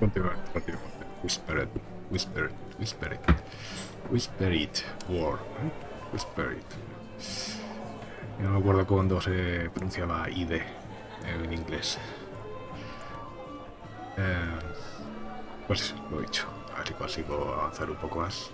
continuamente. Whisper it, whisper it, whisper it. Whisper it, war. Whisper it. Yo no me acuerdo cuando se pronunciaba ID en inglés. Pues lo he dicho. A ver si consigo avanzar un poco más.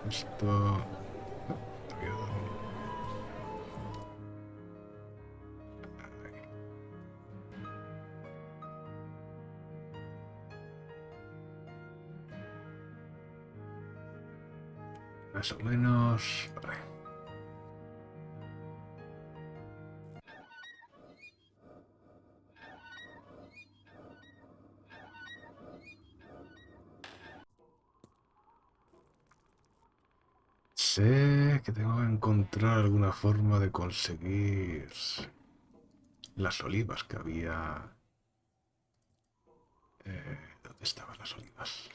Esto... Más o menos... Vale. Sé que tengo que encontrar alguna forma de conseguir las olivas que había... ¿Dónde estaban las olivas?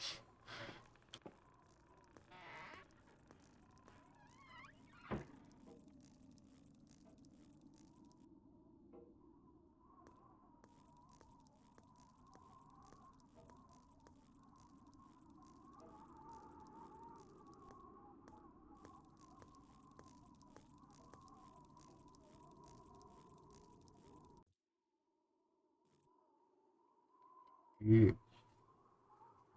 Y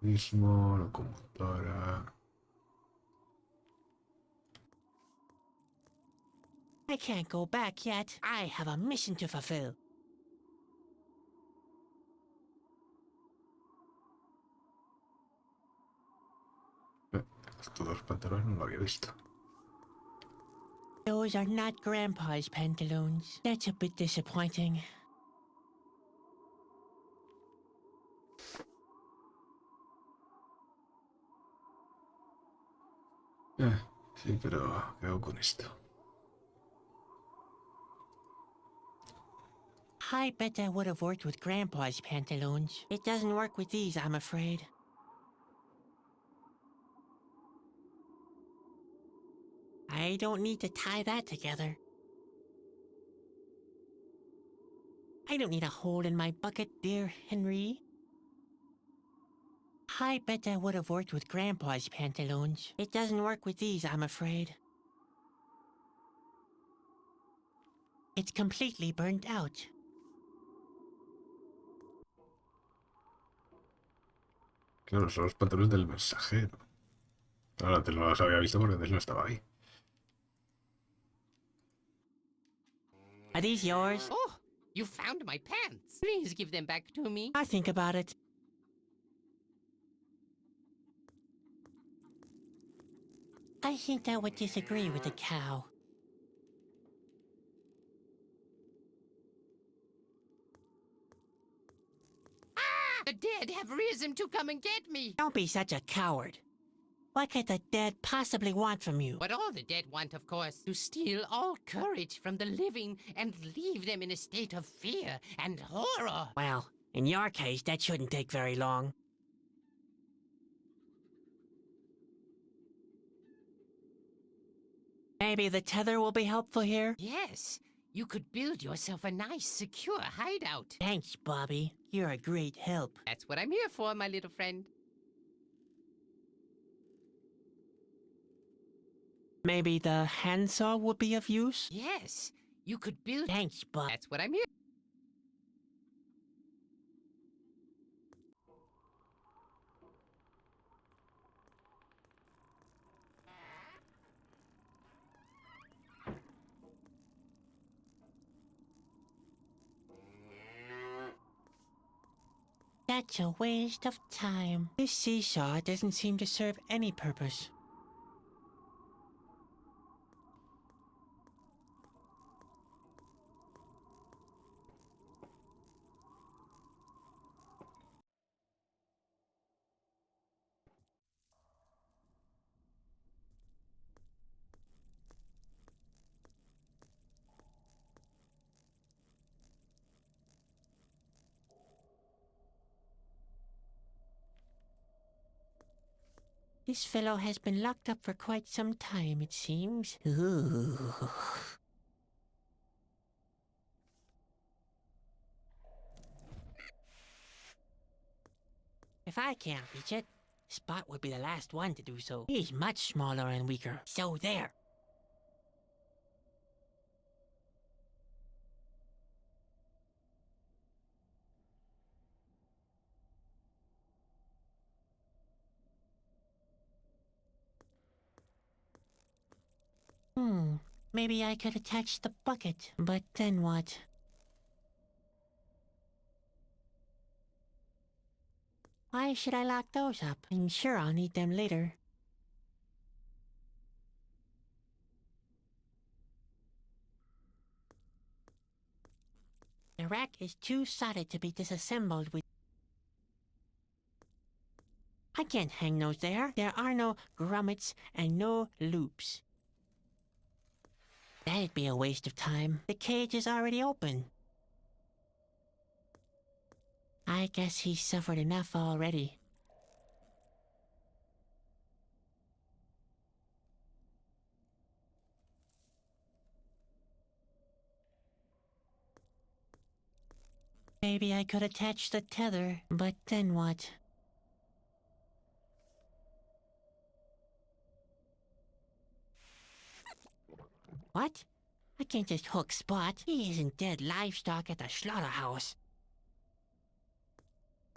mismo, locomotora... I can't go back yet. I have a mission to fulfill. Estos dos pantalones no lo había visto. Those are not Grandpa's pantaloons. That's a bit disappointing. Sí, pero ¿qué hago con esto? I bet that would have worked with Grandpa's pantaloons. It doesn't work with these, I'm afraid. I don't need to tie that together. I don't need a hole in my bucket, dear Henry. I bet that would have worked with Grandpa's pantaloons. It doesn't work with these, I'm afraid. It's completely burnt out. Claro, son los pantalones del mensajero. Ahora antes no los había visto porque antes no estaba ahí. Are these yours? Oh, you found my pants. Please give them back to me. I'll think about it. I think I would disagree with the cow. Ah! The dead have risen to come and get me. Don't be such a coward. What could the dead possibly want from you? What all the dead want, of course, to steal all courage from the living and leave them in a state of fear and horror. Well, in your case, that shouldn't take very long. Maybe the tether will be helpful here? Yes, you could build yourself a nice, secure hideout. Thanks, Bobby. You're a great help. That's what I'm here for, my little friend. Maybe the handsaw would be of use? Yes, you could build... Thanks, Bob. That's what I'm here. That's a waste of time. This seesaw doesn't seem to serve any purpose. This fellow has been locked up for quite some time, it seems. Ooh. If I can't reach it, Spot would be the last one to do so. He's much smaller and weaker. So there. Maybe I could attach the bucket, but then what? Why should I lock those up? I'm sure I'll need them later. The rack is too solid to be disassembled with... I can't hang those there. There are no grommets and no loops. That'd be a waste of time. The cage is already open. I guess he's suffered enough already. Maybe I could attach the tether, but then what? What? I can't just hook Spot. He isn't dead livestock at the slaughterhouse.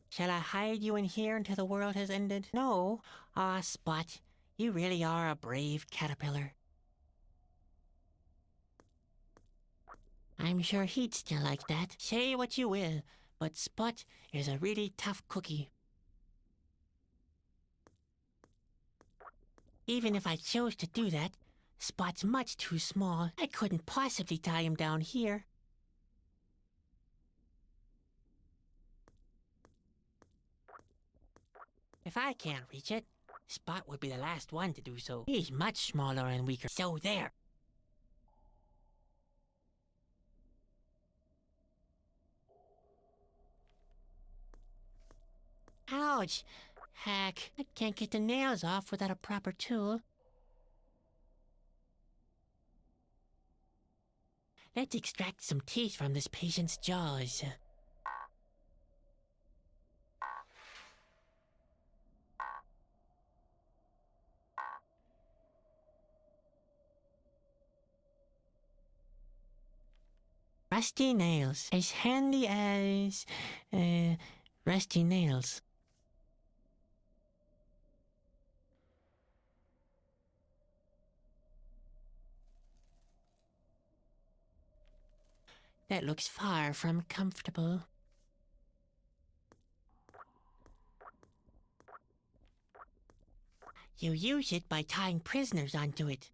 Shall I hide you in here until the world has ended? No. Aw, Spot, you really are a brave caterpillar. I'm sure he'd still like that. Say what you will, but Spot is a really tough cookie. Even if I chose to do that, Spot's much too small. I couldn't possibly tie him down here. If I can't reach it, Spot would be the last one to do so. He's much smaller and weaker. So there. Ouch! Heck, I can't get the nails off without a proper tool. Let's extract some teeth from this patient's jaws. Rusty nails. As handy as... rusty nails. That looks far from comfortable. You use it by tying prisoners onto it.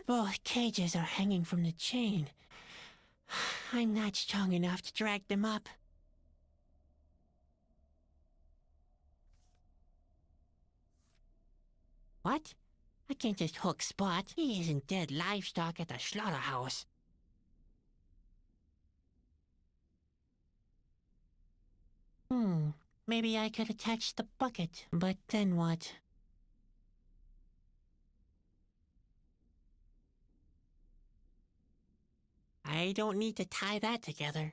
Both cages are hanging from the chain. I'm not strong enough to drag them up. What? I can't just hook Spot. He isn't dead livestock at the slaughterhouse. Maybe I could attach the bucket, but then what? I don't need to tie that together.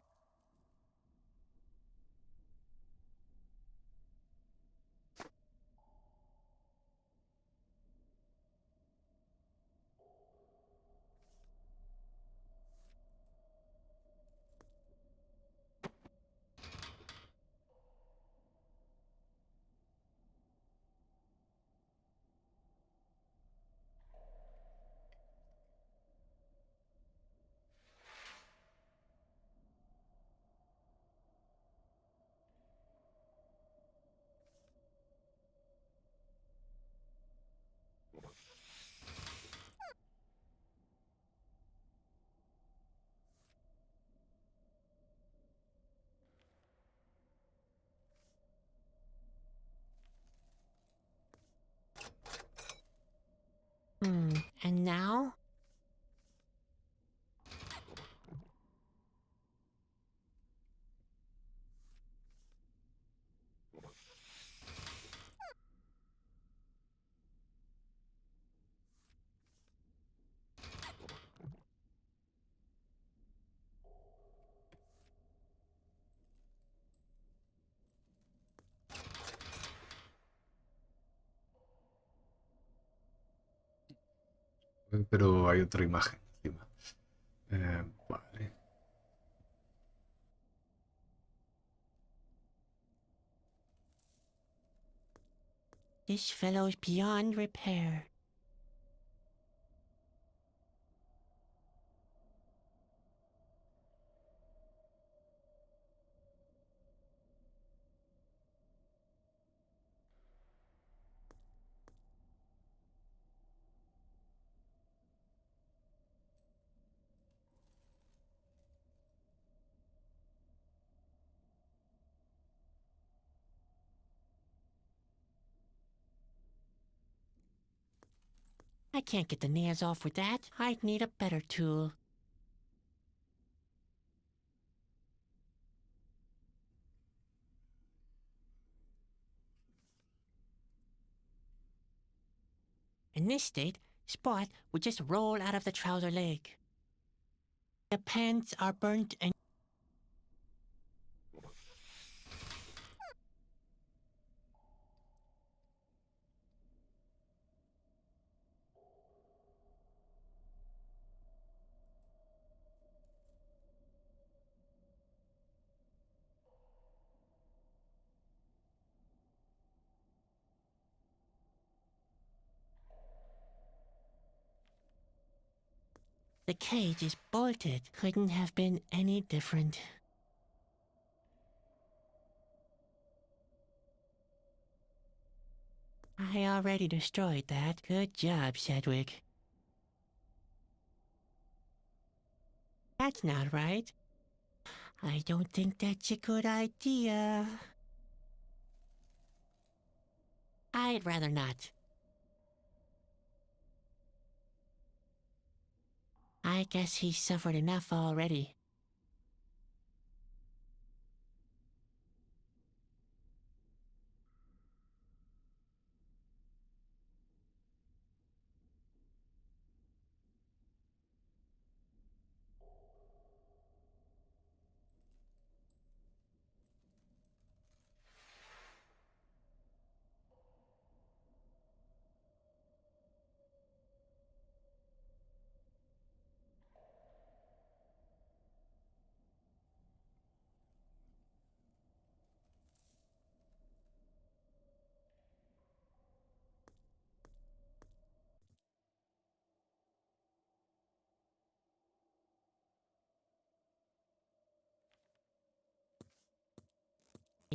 And now? Pero hay otra imagen encima. Vale. This fellow's beyond repair. I can't get the nails off with that. I'd need a better tool. In this state, Spot would just roll out of the trouser leg. The pants are burnt and the cage is bolted. Couldn't have been any different. I already destroyed that. Good job, Sedgwick. That's not right. I don't think that's a good idea. I'd rather not. I guess he's suffered enough already.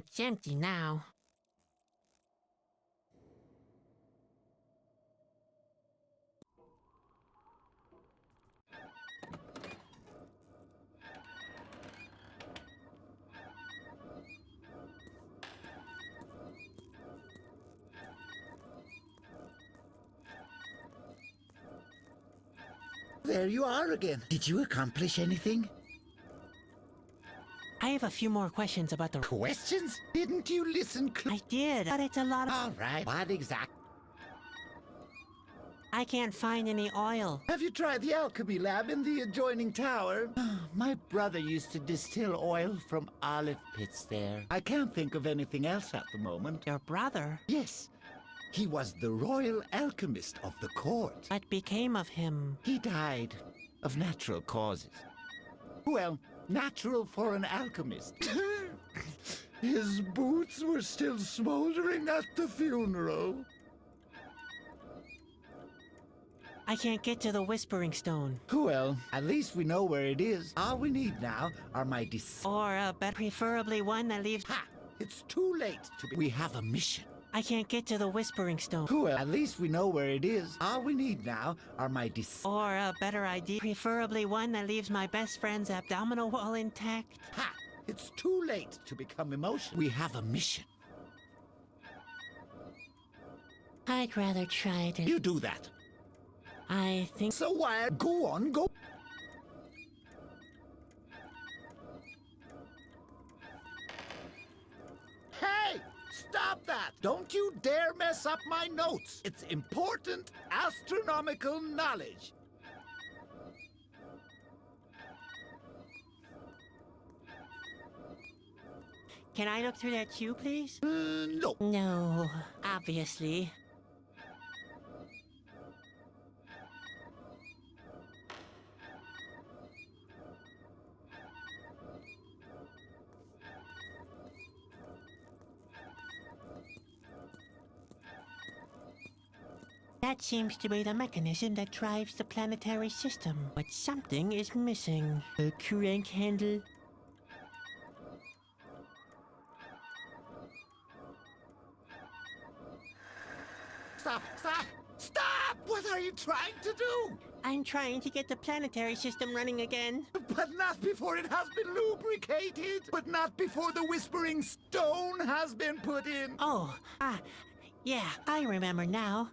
It's empty now. There you are again. Did you accomplish anything? I have a few more questions about the... Questions? Didn't you listen I did, but it's a lot of... All right, what exactly? I can't find any oil. Have you tried the alchemy lab in the adjoining tower? My brother used to distill oil from olive pits there. I can't think of anything else at the moment. Your brother? Yes, he was the royal alchemist of the court. What became of him? He died of natural causes. Well, natural for an alchemist. His boots were still smoldering at the funeral. I can't get to the Whispering Stone. Well, at least we know where it is. All we need now are my Or preferably one that leaves... Ha! It's too late to be... We have a mission. I can't get to the Whispering Stone. Well, at least we know where it is. All we need now are my Or a better idea, preferably one that leaves my best friend's abdominal wall intact. Ha! It's too late to become emotional. We have a mission. I'd rather try to... You do that. I think... So why? Go on, go. Hey! Stop that! Don't you dare mess up my notes! It's important astronomical knowledge. Can I look through that too, please? No. No, obviously. That seems to be the mechanism that drives the planetary system. But something is missing. The crank handle. Stop! Stop! Stop! What are you trying to do? I'm trying to get the planetary system running again. But not before it has been lubricated. But not before the whispering stone has been put in. Oh, yeah, I remember now.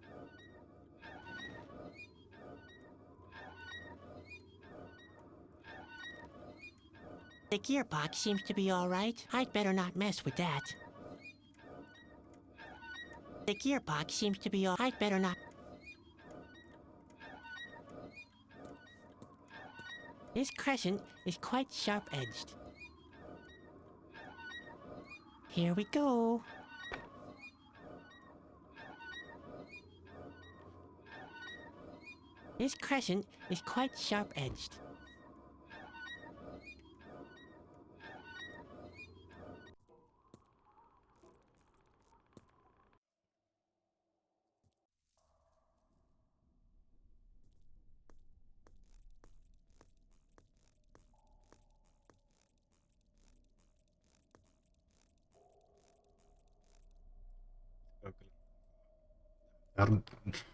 The gearbox seems to be all right. I'd better not mess with that. The gearbox seems to be all... I'd better not... This crescent is quite sharp-edged. Here we go. This crescent is quite sharp-edged.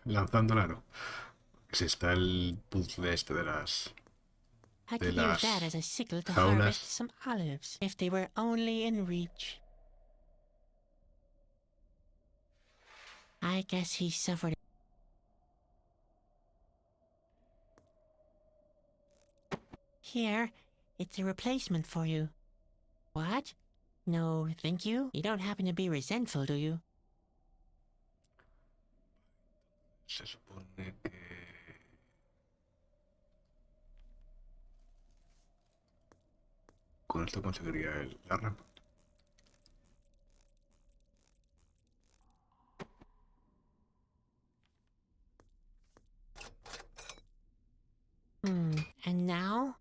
Lanzando el aro. Si está el puzzle este de las... I de could use las that as a sickle to jaulas. harvest some olives, if they were only in reach. I guess he suffered. Here, it's a replacement for you. What? No, thank you? You don't happen to be resentful, do you? Se supone que... Con esto conseguiría la rampa. And now?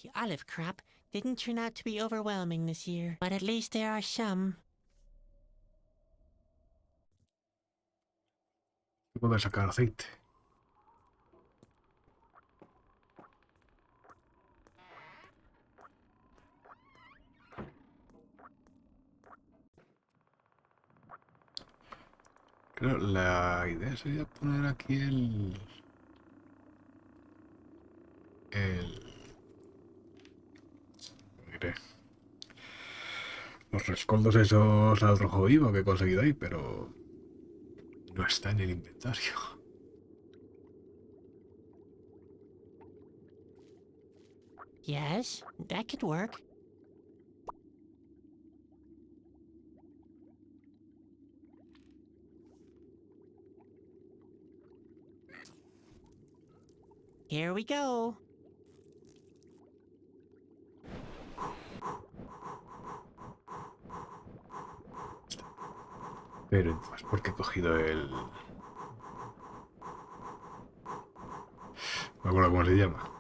The olive crop didn't turn out to be overwhelming this year, but at least there are some. Puedo sacar aceite. Creo la idea sería poner aquí diré, los rescoldos esos al rojo vivo que he conseguido ahí, pero no está en el inventario. Yes, that could work. Here we go. Pero entonces, ¿por qué he cogido el...? No me acuerdo cómo se llama.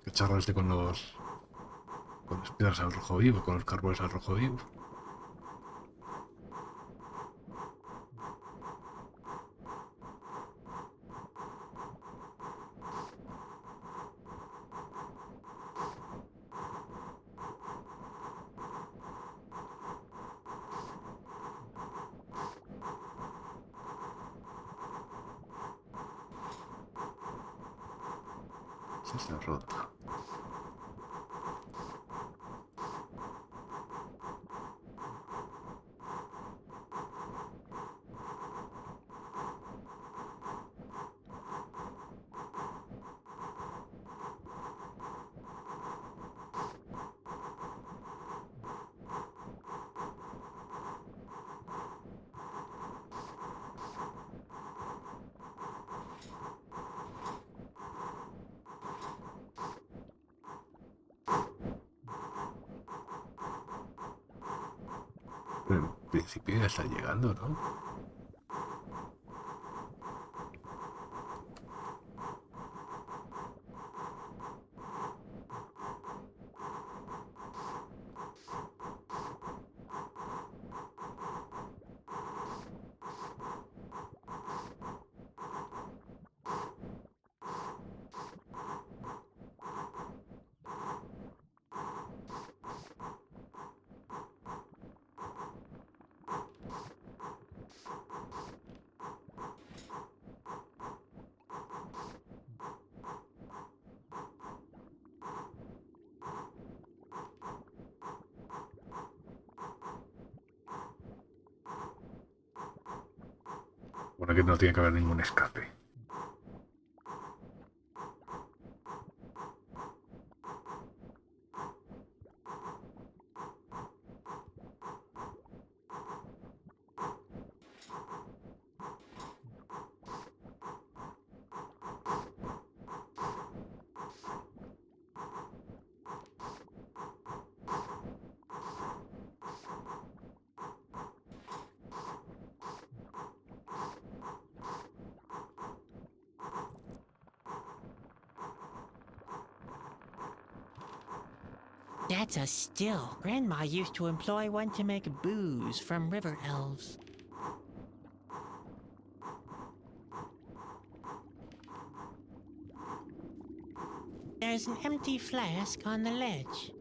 El charro este con los... con las piedras al rojo vivo, con los carbones al rojo vivo. Este está roto. En principio ya está llegando, ¿no? Bueno, que no tiene que haber ningún escape. That's a still. Grandma used to employ one to make booze from river elves. There's an empty flask on the ledge.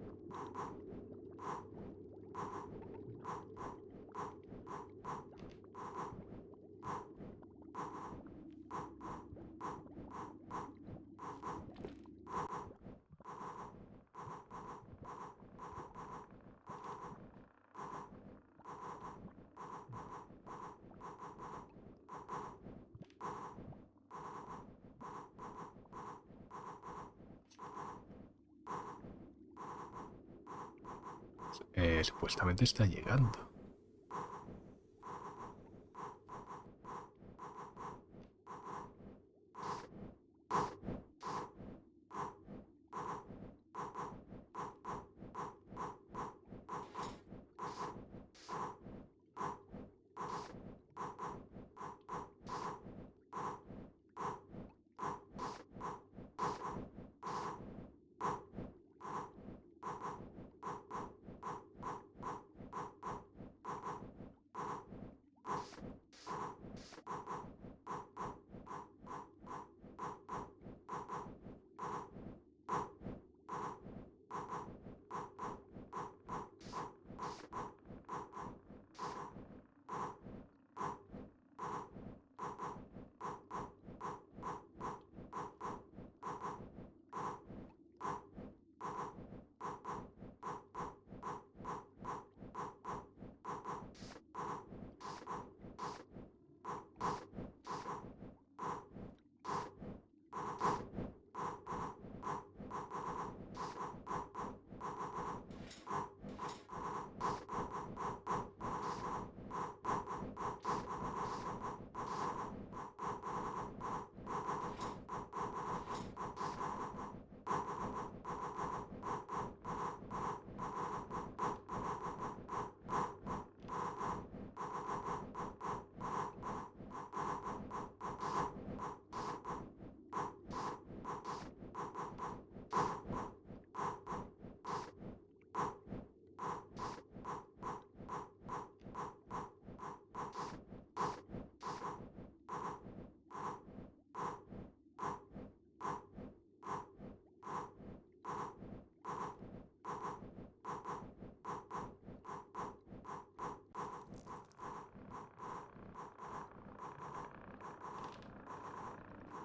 Supuestamente está llegando.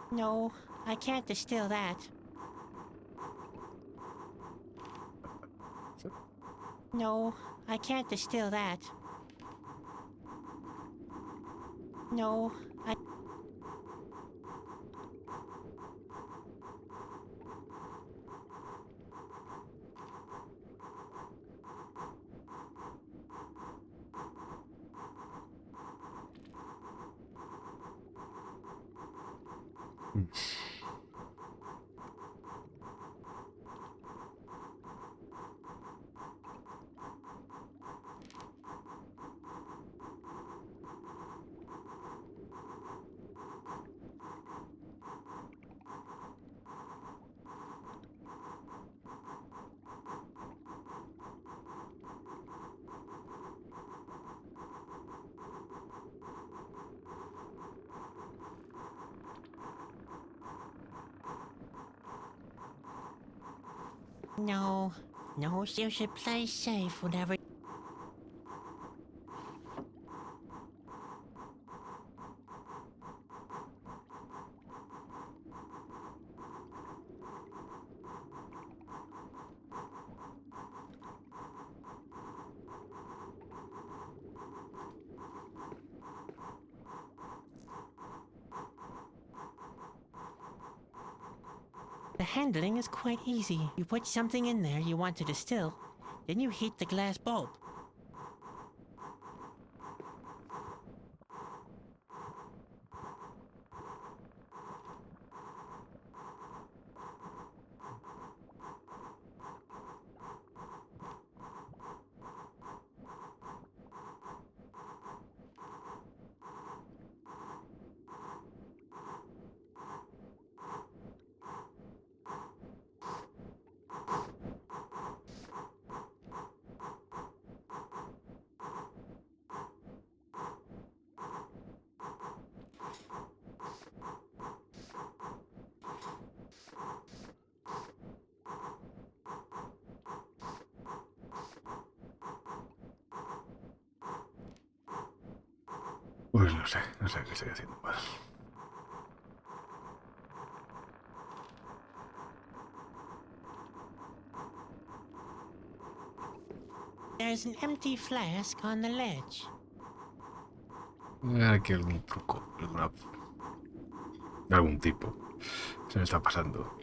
No, I can't distill that. No, I can't distill that. No, I... No, no, you should play safe whenever... The handling is quite easy. You put something in there you want to distill, then you heat the glass bulb. Pues no sé qué estoy haciendo mal. There's an empty flask on the ledge. Aquí algún truco, algún tipo. Se me está pasando.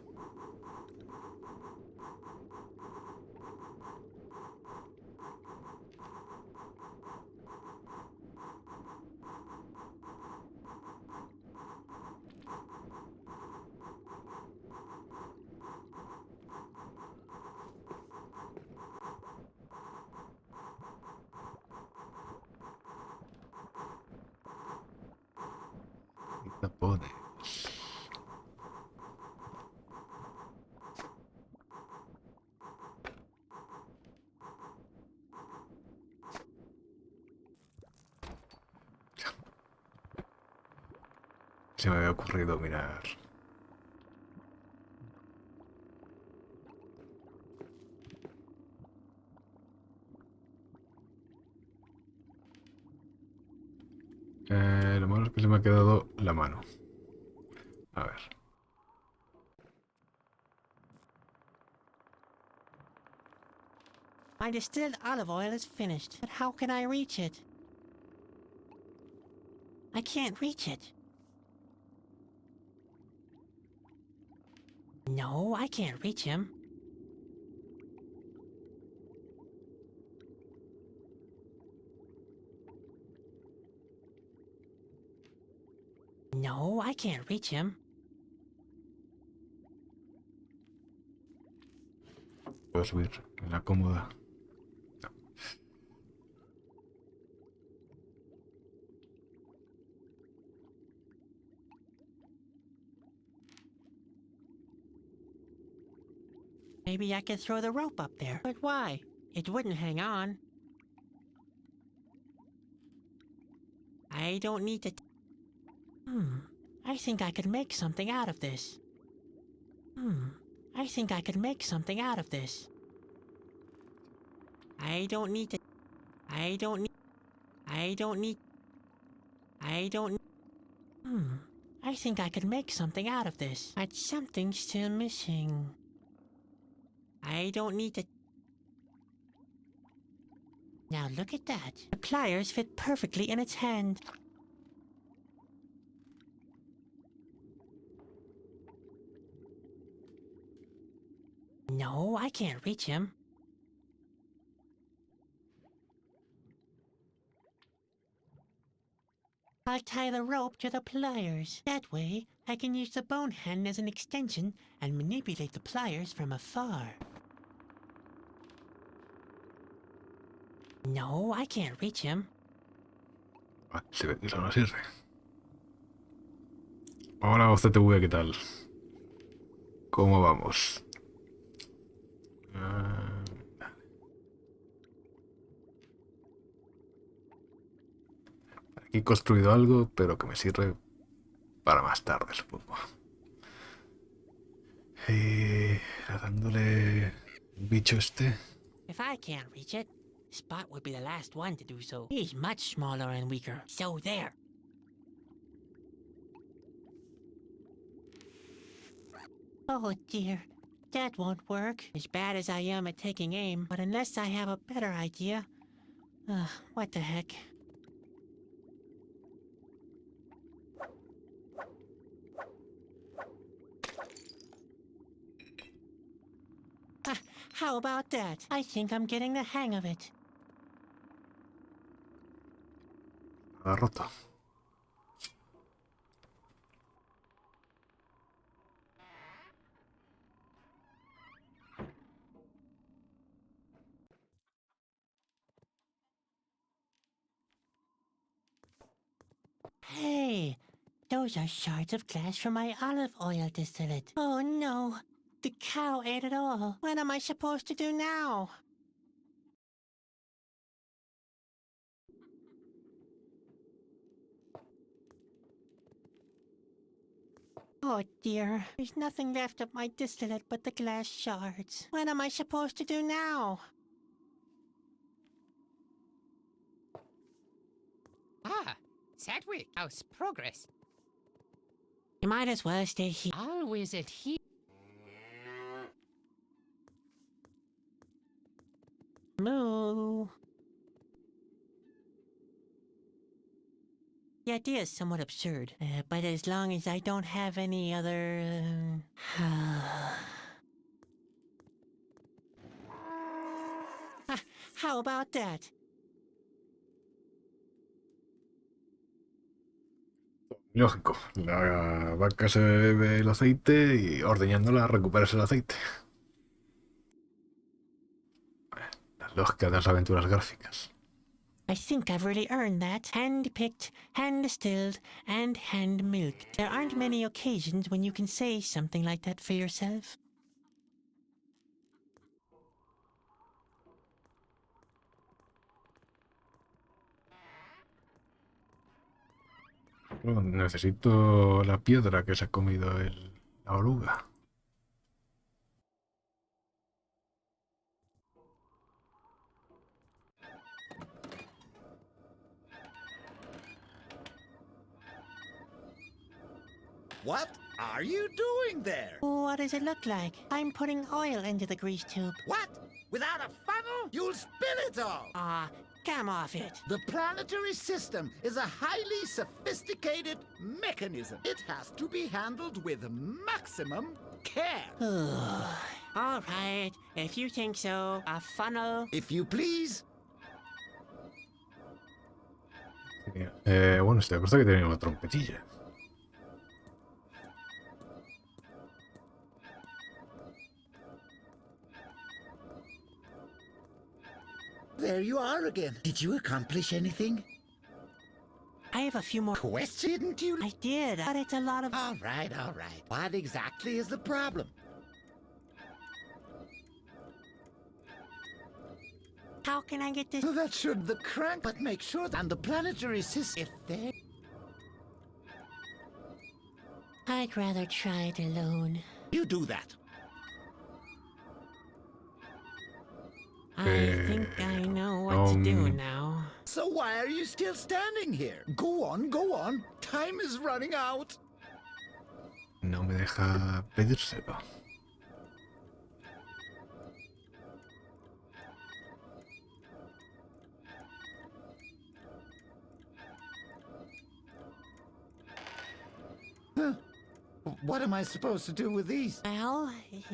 Tapones. Se me había ocurrido mirar. Lo malo es que se me ha quedado la mano. A ver. My distilled olive oil is finished, but how can I reach it? I can't reach it. No, I can't reach him. No, I can't reach him. Puedo subir en la cómoda. No. Maybe I could throw the rope up there. But why? It wouldn't hang on. I don't need to... I think I could make something out of this. I think I could make something out of this. I don't need to... I don't need... I don't need... I don't... I think I could make something out of this. But something's still missing. I don't need to... Now look at that. The pliers fit perfectly in its hand. No, I can't reach him. I'll tie the rope to the pliers. That way, I can use the bone hand as an extension and manipulate the pliers from afar. No, I can't reach him. Ah, se ve que eso no sirve. Hola, OCTV, ¿qué tal? ¿Cómo vamos? Ah, aquí he construido algo, pero que me sirve para más tarde, supongo. Dándole el bicho este. If I can't reach it, Spot would be the last one to do so. He's much smaller and weaker. So there. Oh dear, that won't work. As bad as I am at taking aim, but unless I have a better idea... what the heck. How about that? I think I'm getting the hang of it. Ha roto. Hey, those are shards of glass from my olive oil distillate. Oh no, the cow ate it all. What am I supposed to do now? Oh dear, there's nothing left of my distillate but the glass shards. What am I supposed to do now? Ah, Sadwick, how's progress? You might as well stay here. Always at here. Moo. The idea is somewhat absurd, but as long as I don't have any other... How about that? Lógico, la vaca se bebe el aceite y ordeñándola recuperas el aceite. La lógica de las aventuras gráficas. I think I've really earned that. Hand-picked, hand-distilled, and hand-milked. There aren't many occasions when you can say something like that for yourself. Oh, necesito la piedra que se ha comido la oruga. What are you doing there? What does it look like? I'm putting oil into the grease tube. What? Without a funnel? You'll spill it all! Come off it. The planetary system is a highly sophisticated mechanism. It has to be handled with maximum care. All right, if you think so, a funnel. If you please. Bueno, este me parece que tiene una trompetilla. There you are again. Did you accomplish anything? I have a few more. Questions, didn't you? I did, but it's a lot of... All right, all right. What exactly is the problem? How can I get this? Well, that should the crank, but make sure that on the planetary system, if there... I'd rather try it alone. You do that. I think I know what to do now. So why are you still standing here? Go on, go on. Time is running out. No me deja pedírselo. What am I supposed to do with these? Well,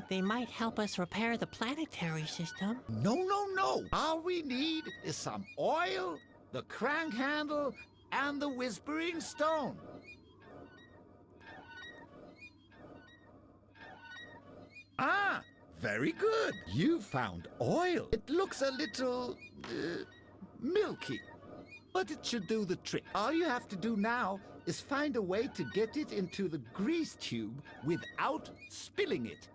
they might help us repair the planetary system. No, no, no. All we need is some oil, the crank handle, and the whispering stone. Ah, very good. You found oil. It looks a little milky, but it should do the trick. All you have to do now is find a way to get it into the grease tube without spilling it.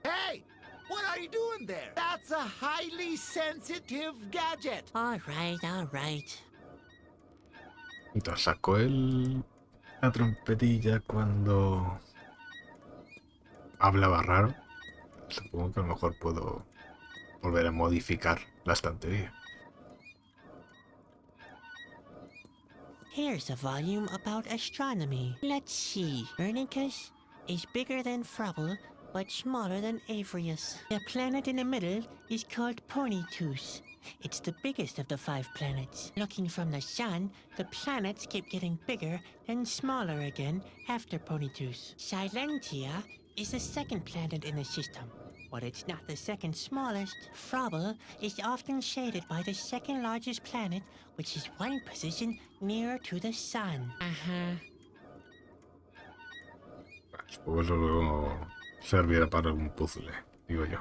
Hey, what are you doing there? That's a highly sensitive gadget. All right. Entonces sacó la trompetilla cuando hablaba raro. Supongo que a lo mejor puedo volver a modificar la estantería. Here's a volume about astronomy. Let's see. Copernicus is bigger than Frubble, but smaller than Avrius. The planet in the middle is called Ponytooth. It's the biggest of the 5 planets. Looking from the sun, the planets keep getting bigger and smaller again after Ponytooth. Silentia is the second planet in the system, but it's not the second smallest. Frubble is often shaded by the second largest planet, which is one position nearer to the sun. Supongo que eso luego servirá para un puzzle, digo yo.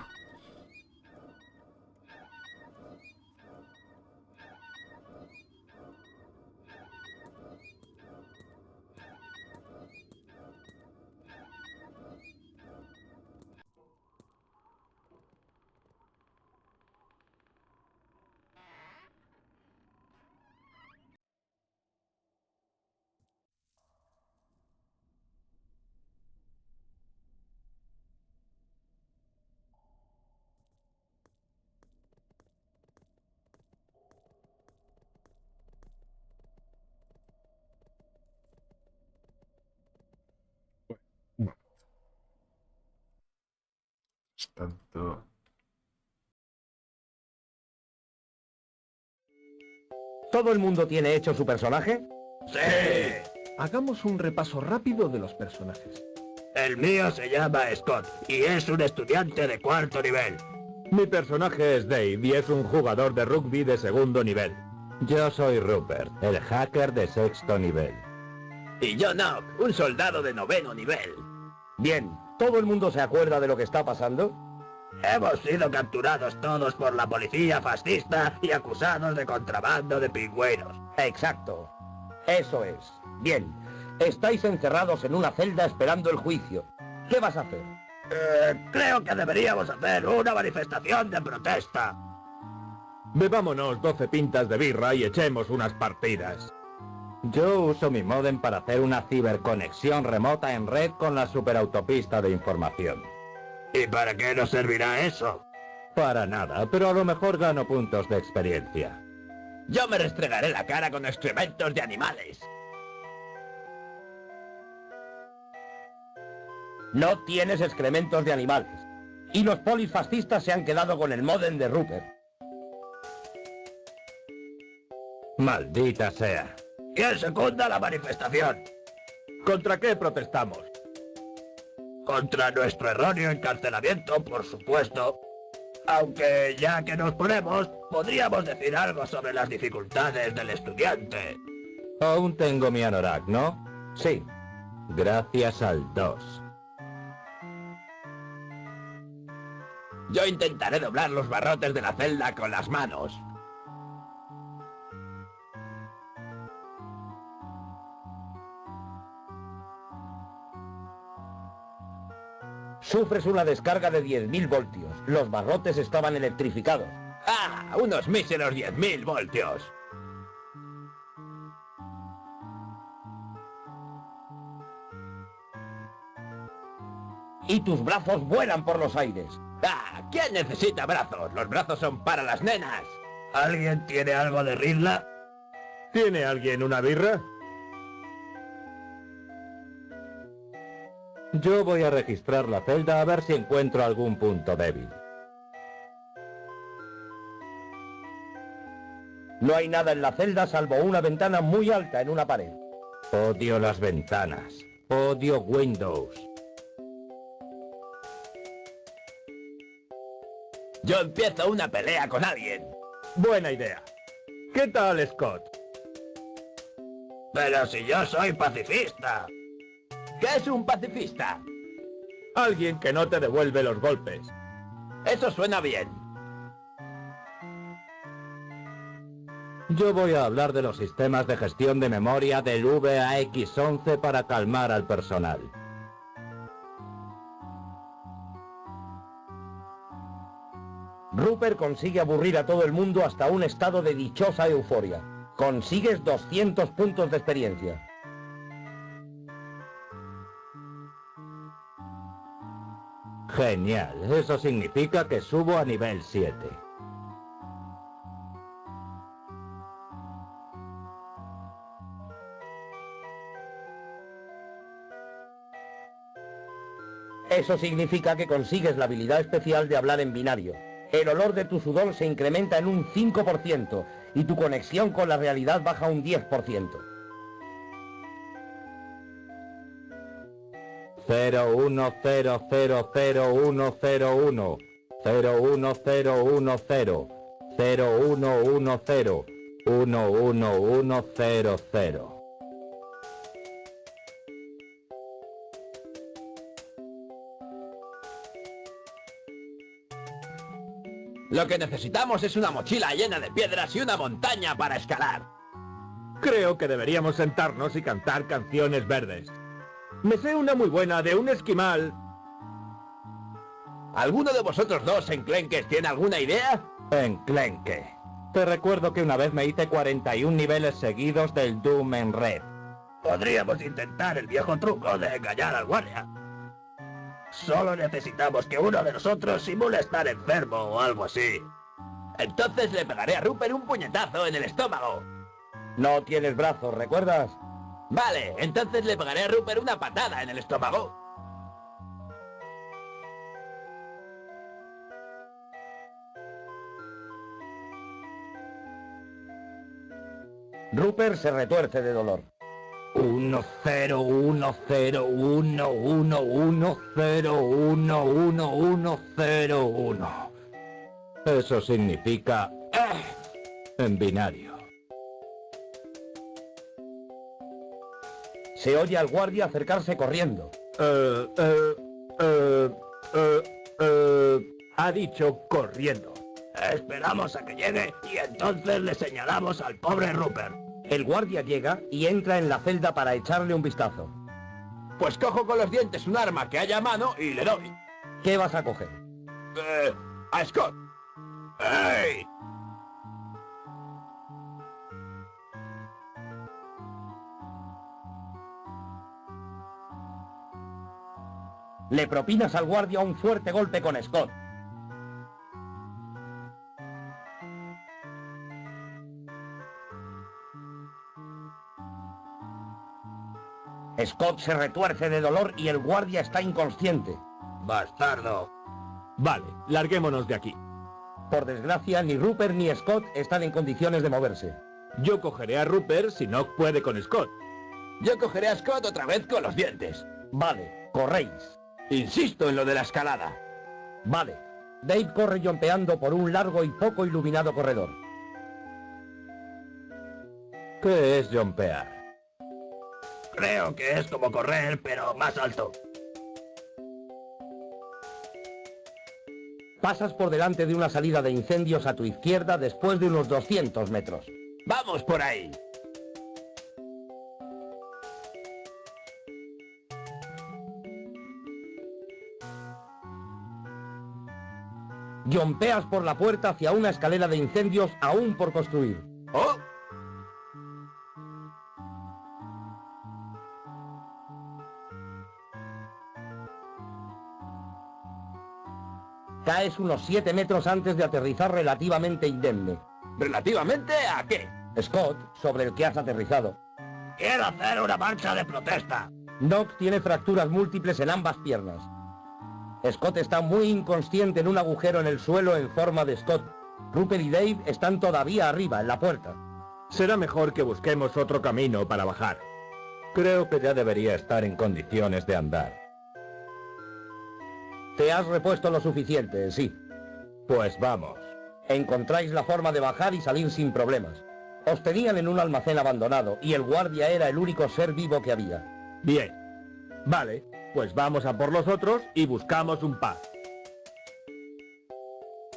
Bueno, tanto. ¿Todo el mundo tiene hecho su personaje? ¡Sí! Hagamos un repaso rápido de los personajes. El mío se llama Scott y es un estudiante de 4º nivel. Mi personaje es Dave y es un jugador de rugby de 2º nivel. Yo soy Rupert, el hacker de 6º nivel. Y yo Nock, un soldado de 9º nivel. Bien, ¿todo el mundo se acuerda de lo que está pasando? Hemos sido capturados todos por la policía fascista y acusados de contrabando de pingüinos. Exacto. Eso es. Bien, estáis encerrados en una celda esperando el juicio. ¿Qué vas a hacer? Creo que deberíamos hacer una manifestación de protesta. Bebámonos 12 pintas de birra y echemos unas partidas. Yo uso mi módem para hacer una ciberconexión remota en red con la superautopista de información. ¿Y para qué nos servirá eso? Para nada, pero a lo mejor gano puntos de experiencia. Yo me restregaré la cara con excrementos de animales. No tienes excrementos de animales. Y los polis fascistas se han quedado con el módem de Rupert. Maldita sea. ¿Quién secunda la manifestación? ¿Contra qué protestamos? Contra nuestro erróneo encarcelamiento, por supuesto. Aunque ya que nos ponemos, podríamos decir algo sobre las dificultades del estudiante. Aún tengo mi anorak, ¿no? Sí. Gracias al 2. Yo intentaré doblar los barrotes de la celda con las manos. Sufres una descarga de 10.000 voltios. Los barrotes estaban electrificados. ¡Ah! Unos míseros 10.000 voltios. y tus brazos vuelan por los aires. ¡Ah! ¿Quién necesita brazos? Los brazos son para las nenas. ¿Alguien tiene algo de ridla? ¿Tiene alguien una birra? Yo voy a registrar la celda a ver si encuentro algún punto débil. No hay nada en la celda salvo una ventana muy alta en una pared. Odio las ventanas. Odio Windows. Yo empiezo una pelea con alguien. Buena idea. ¿Qué tal, Scott? Pero si yo soy pacifista. ¿Qué es un pacifista? Alguien que no te devuelve los golpes. Eso suena bien. Yo voy a hablar de los sistemas de gestión de memoria del VAX-11 para calmar al personal. Rupert consigue aburrir a todo el mundo hasta un estado de dichosa euforia. Consigues 200 puntos de experiencia. Genial, eso significa que subo a nivel 7. Eso significa que consigues la habilidad especial de hablar en binario. El olor de tu sudor se incrementa en un 5% y tu conexión con la realidad baja un 10%. 01000101 01010 0110 11100. Lo que necesitamos es una mochila llena de piedras y una montaña para escalar. Creo que deberíamos sentarnos y cantar canciones verdes. Me sé una muy buena de un esquimal. ¿Alguno de vosotros dos enclenques tiene alguna idea? Enclenque. Te recuerdo que una vez me hice 41 niveles seguidos del Doom en red. Podríamos intentar el viejo truco de engañar al guardia. Solo necesitamos que uno de nosotros simule estar enfermo o algo así. Entonces le pegaré a Rupert un puñetazo en el estómago. No tienes brazos, ¿recuerdas? Vale, entonces le pegaré a Rupert una patada en el estómago. Rupert se retuerce de dolor. 1010111011101. Eso significa en binario. Se oye al guardia acercarse corriendo. Ha dicho corriendo. Esperamos a que llegue y entonces le señalamos al pobre Rupert. El guardia llega y entra en la celda para echarle un vistazo. Pues cojo con los dientes un arma que haya a mano y le doy. ¿Qué vas a coger? A Scott. ¡Ey! Le propinas al guardia un fuerte golpe con Scott. Scott se retuerce de dolor y el guardia está inconsciente. ¡Bastardo! Vale, larguémonos de aquí. Por desgracia, ni Rupert ni Scott están en condiciones de moverse. Yo cogeré a Rupert si no puede con Scott. Yo cogeré a Scott otra vez con los dientes. Vale, corréis. Insisto en lo de la escalada. Vale. Dave corre jumpeando por un largo y poco iluminado corredor. ¿Qué es jumpear? Creo que es como correr, pero más alto. Pasas por delante de una salida de incendios a tu izquierda después de unos 200 metros. ¡Vamos por ahí! Jumpeas por la puerta hacia una escalera de incendios aún por construir. ¡Oh! Caes unos 7 metros antes de aterrizar relativamente indemne. ¿Relativamente a qué? Scott, sobre el que has aterrizado. Quiero hacer una marcha de protesta. Nock tiene fracturas múltiples en ambas piernas. Scott está muy inconsciente en un agujero en el suelo en forma de Scott. Rupert y Dave están todavía arriba, en la puerta. Será mejor que busquemos otro camino para bajar. Creo que ya debería estar en condiciones de andar. Te has repuesto lo suficiente, sí. Pues vamos. Encontráis la forma de bajar y salir sin problemas. Os tenían en un almacén abandonado y el guardia era el único ser vivo que había. Bien. Vale, pues vamos a por los otros y buscamos un pub.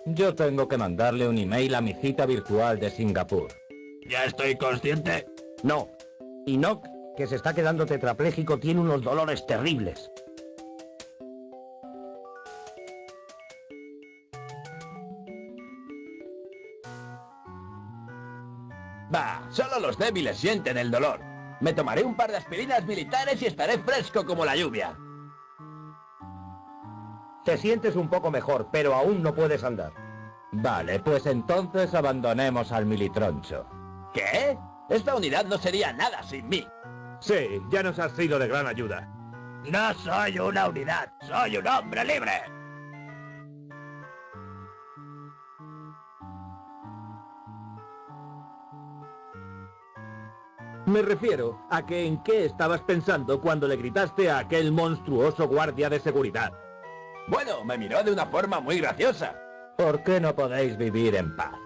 Yo tengo que mandarle un email a mi cita virtual de Singapur. Ya estoy consciente. No. Y Nock, que se está quedando tetrapléjico, tiene unos dolores terribles. Bah, solo los débiles sienten el dolor. Me tomaré un par de aspirinas militares y estaré fresco como la lluvia. Te sientes un poco mejor, pero aún no puedes andar. Vale, pues entonces abandonemos al militroncho. ¿Qué? Esta unidad no sería nada sin mí. Sí, ya nos has sido de gran ayuda. No soy una unidad, soy un hombre libre. Me refiero a que en qué estabas pensando cuando le gritaste a aquel monstruoso guardia de seguridad. Bueno, me miró de una forma muy graciosa. ¿Por qué no podéis vivir en paz?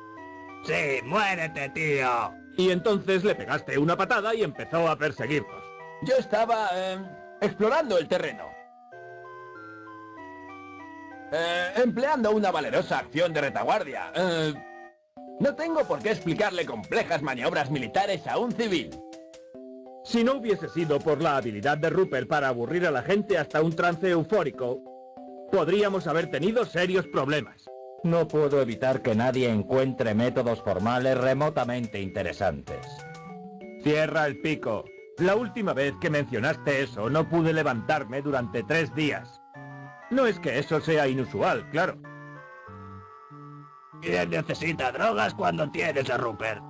Sí, muérete, tío. Y entonces le pegaste una patada y empezó a perseguirnos. Yo estaba explorando el terreno. Empleando una valerosa acción de retaguardia. No tengo por qué explicarle complejas maniobras militares a un civil. Si no hubiese sido por la habilidad de Rupert para aburrir a la gente hasta un trance eufórico, podríamos haber tenido serios problemas. No puedo evitar que nadie encuentre métodos formales remotamente interesantes. Cierra el pico. La última vez que mencionaste eso no pude levantarme durante 3 días. No es que eso sea inusual, claro. ¿Quién necesita drogas cuando tienes a Rupert?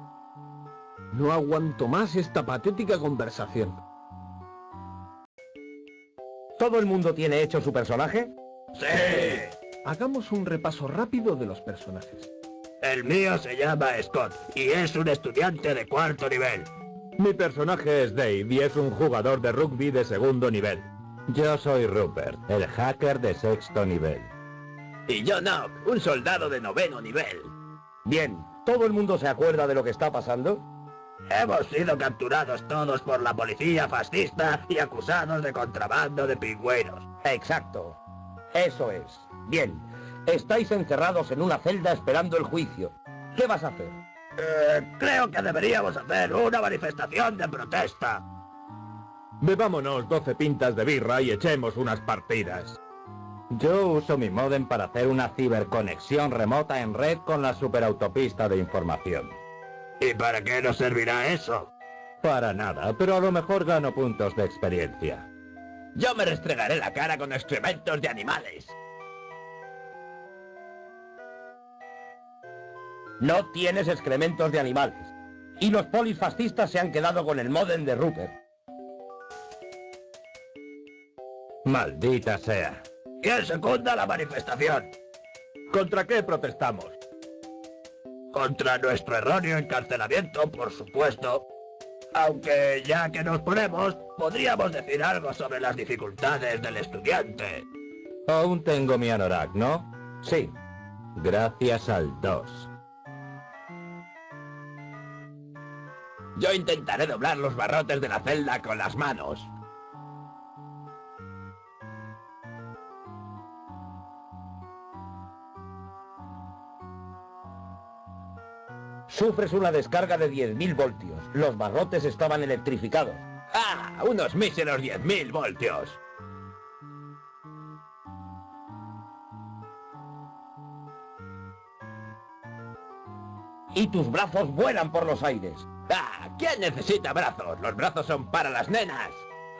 No aguanto más esta patética conversación. ¿Todo el mundo tiene hecho su personaje? ¡Sí! Hagamos un repaso rápido de los personajes. El mío se llama Scott y es un estudiante de 4º nivel. Mi personaje es Dave y es un jugador de rugby de 2º nivel. Yo soy Rupert, el hacker de 6º nivel. Y yo Nock, un soldado de 9º nivel. Bien, ¿todo el mundo se acuerda de lo que está pasando? Hemos sido capturados todos por la policía fascista y acusados de contrabando de pingüinos. Exacto. Eso es. Bien, estáis encerrados en una celda esperando el juicio. ¿Qué vas a hacer? Creo que deberíamos hacer una manifestación de protesta. Bebámonos 12 pintas de birra y echemos unas partidas. Yo uso mi módem para hacer una ciberconexión remota en red con la superautopista de información. ¿Y para qué nos servirá eso? Para nada, pero a lo mejor gano puntos de experiencia. Yo me restregaré la cara con excrementos de animales. No tienes excrementos de animales. Y los polis fascistas se han quedado con el módem de Rupert. Maldita sea. ¿Quién secunda la manifestación? ¿Contra qué protestamos? Contra nuestro erróneo encarcelamiento, por supuesto. Aunque ya que nos ponemos, podríamos decir algo sobre las dificultades del estudiante. Aún tengo mi anorak, ¿no? Sí. Gracias al 2. Yo intentaré doblar los barrotes de la celda con las manos. Sufres una descarga de 10.000 voltios. Los barrotes estaban electrificados. ¡Ah! Unos míseros 10.000 voltios. Y tus brazos vuelan por los aires. ¡Ah! ¿Quién necesita brazos? Los brazos son para las nenas.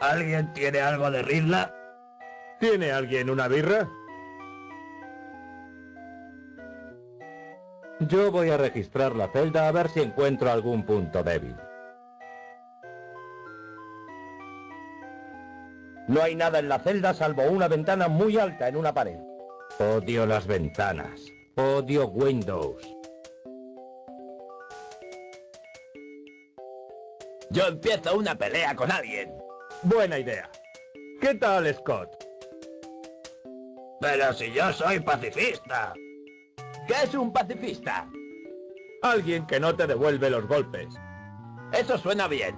¿Alguien tiene algo de ridla? ¿Tiene alguien una birra? Yo voy a registrar la celda a ver si encuentro algún punto débil. No hay nada en la celda salvo una ventana muy alta en una pared. Odio las ventanas. Odio Windows. Yo empiezo una pelea con alguien. Buena idea. ¿Qué tal, Scott? Pero si yo soy pacifista. ¿Qué es un pacifista? Alguien que no te devuelve los golpes. Eso suena bien.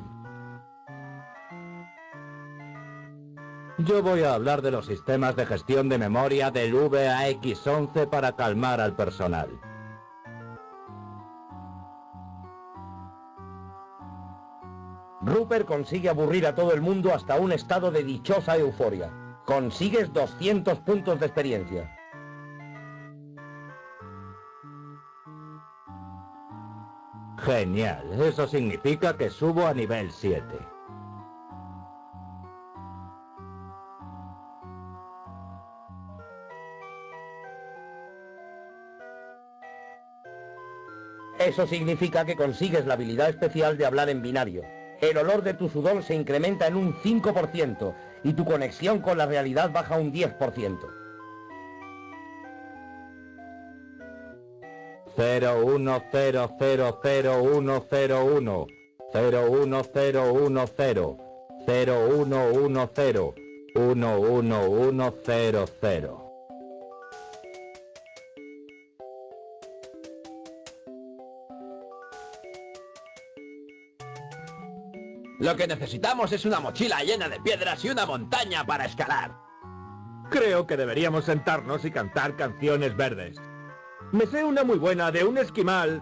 Yo voy a hablar de los sistemas de gestión de memoria del VAX-11 para calmar al personal. Rupert consigue aburrir a todo el mundo hasta un estado de dichosa euforia. Consigues 200 puntos de experiencia. Genial, eso significa que subo a nivel 7. Eso significa que consigues la habilidad especial de hablar en binario. El olor de tu sudor se incrementa en un 5% y tu conexión con la realidad baja un 10%. 01000101 01010 0110 11100. Lo que necesitamos es una mochila llena de piedras y una montaña para escalar. Creo que deberíamos sentarnos y cantar canciones verdes. Me sé una muy buena de un esquimal.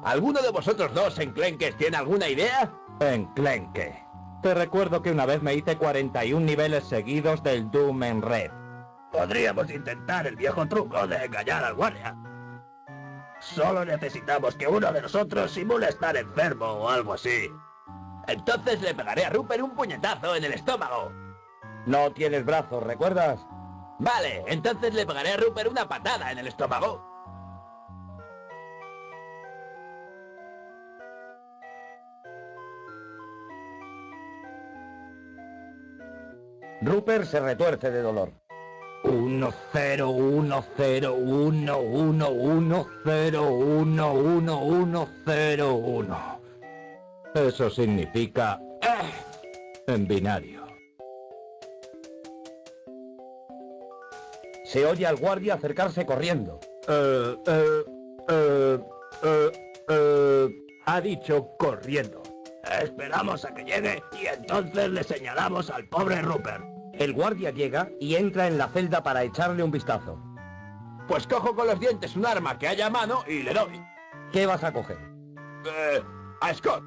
¿Alguno de vosotros dos enclenques tiene alguna idea? Enclenque. Te recuerdo que una vez me hice 41 niveles seguidos del Doom en red. Podríamos intentar el viejo truco de engañar al guardia. Solo necesitamos que uno de nosotros simule estar enfermo o algo así. Entonces le pegaré a Rupert un puñetazo en el estómago. No tienes brazos, ¿recuerdas? Vale, entonces le pegaré a Rupert una patada en el estómago. Rupert se retuerce de dolor. 10101101101. Eso significa en binario. Se oye al guardia acercarse corriendo. Ha dicho corriendo. Esperamos a que llegue y entonces le señalamos al pobre Rupert. El guardia llega y entra en la celda para echarle un vistazo. Pues cojo con los dientes un arma que haya a mano y le doy. ¿Qué vas a coger? A Scott.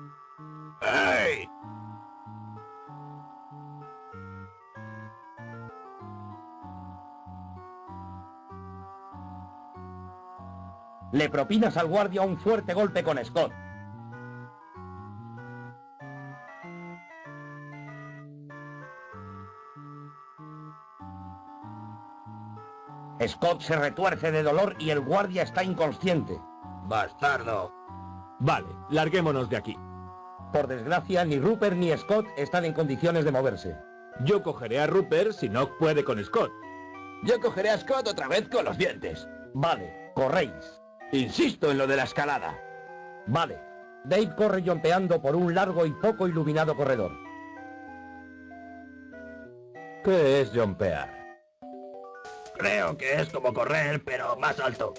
¡Ey! Le propinas al guardia un fuerte golpe con Scott. Scott se retuerce de dolor y el guardia está inconsciente. ¡Bastardo! Vale, larguémonos de aquí. Por desgracia, ni Rupert ni Scott están en condiciones de moverse. Yo cogeré a Rupert si no puede con Scott. Yo cogeré a Scott otra vez con los dientes. Vale, corréis. Insisto en lo de la escalada. Vale. Dave corre jumpeando por un largo y poco iluminado corredor. ¿Qué es jumpear? Creo que es como correr, pero más alto.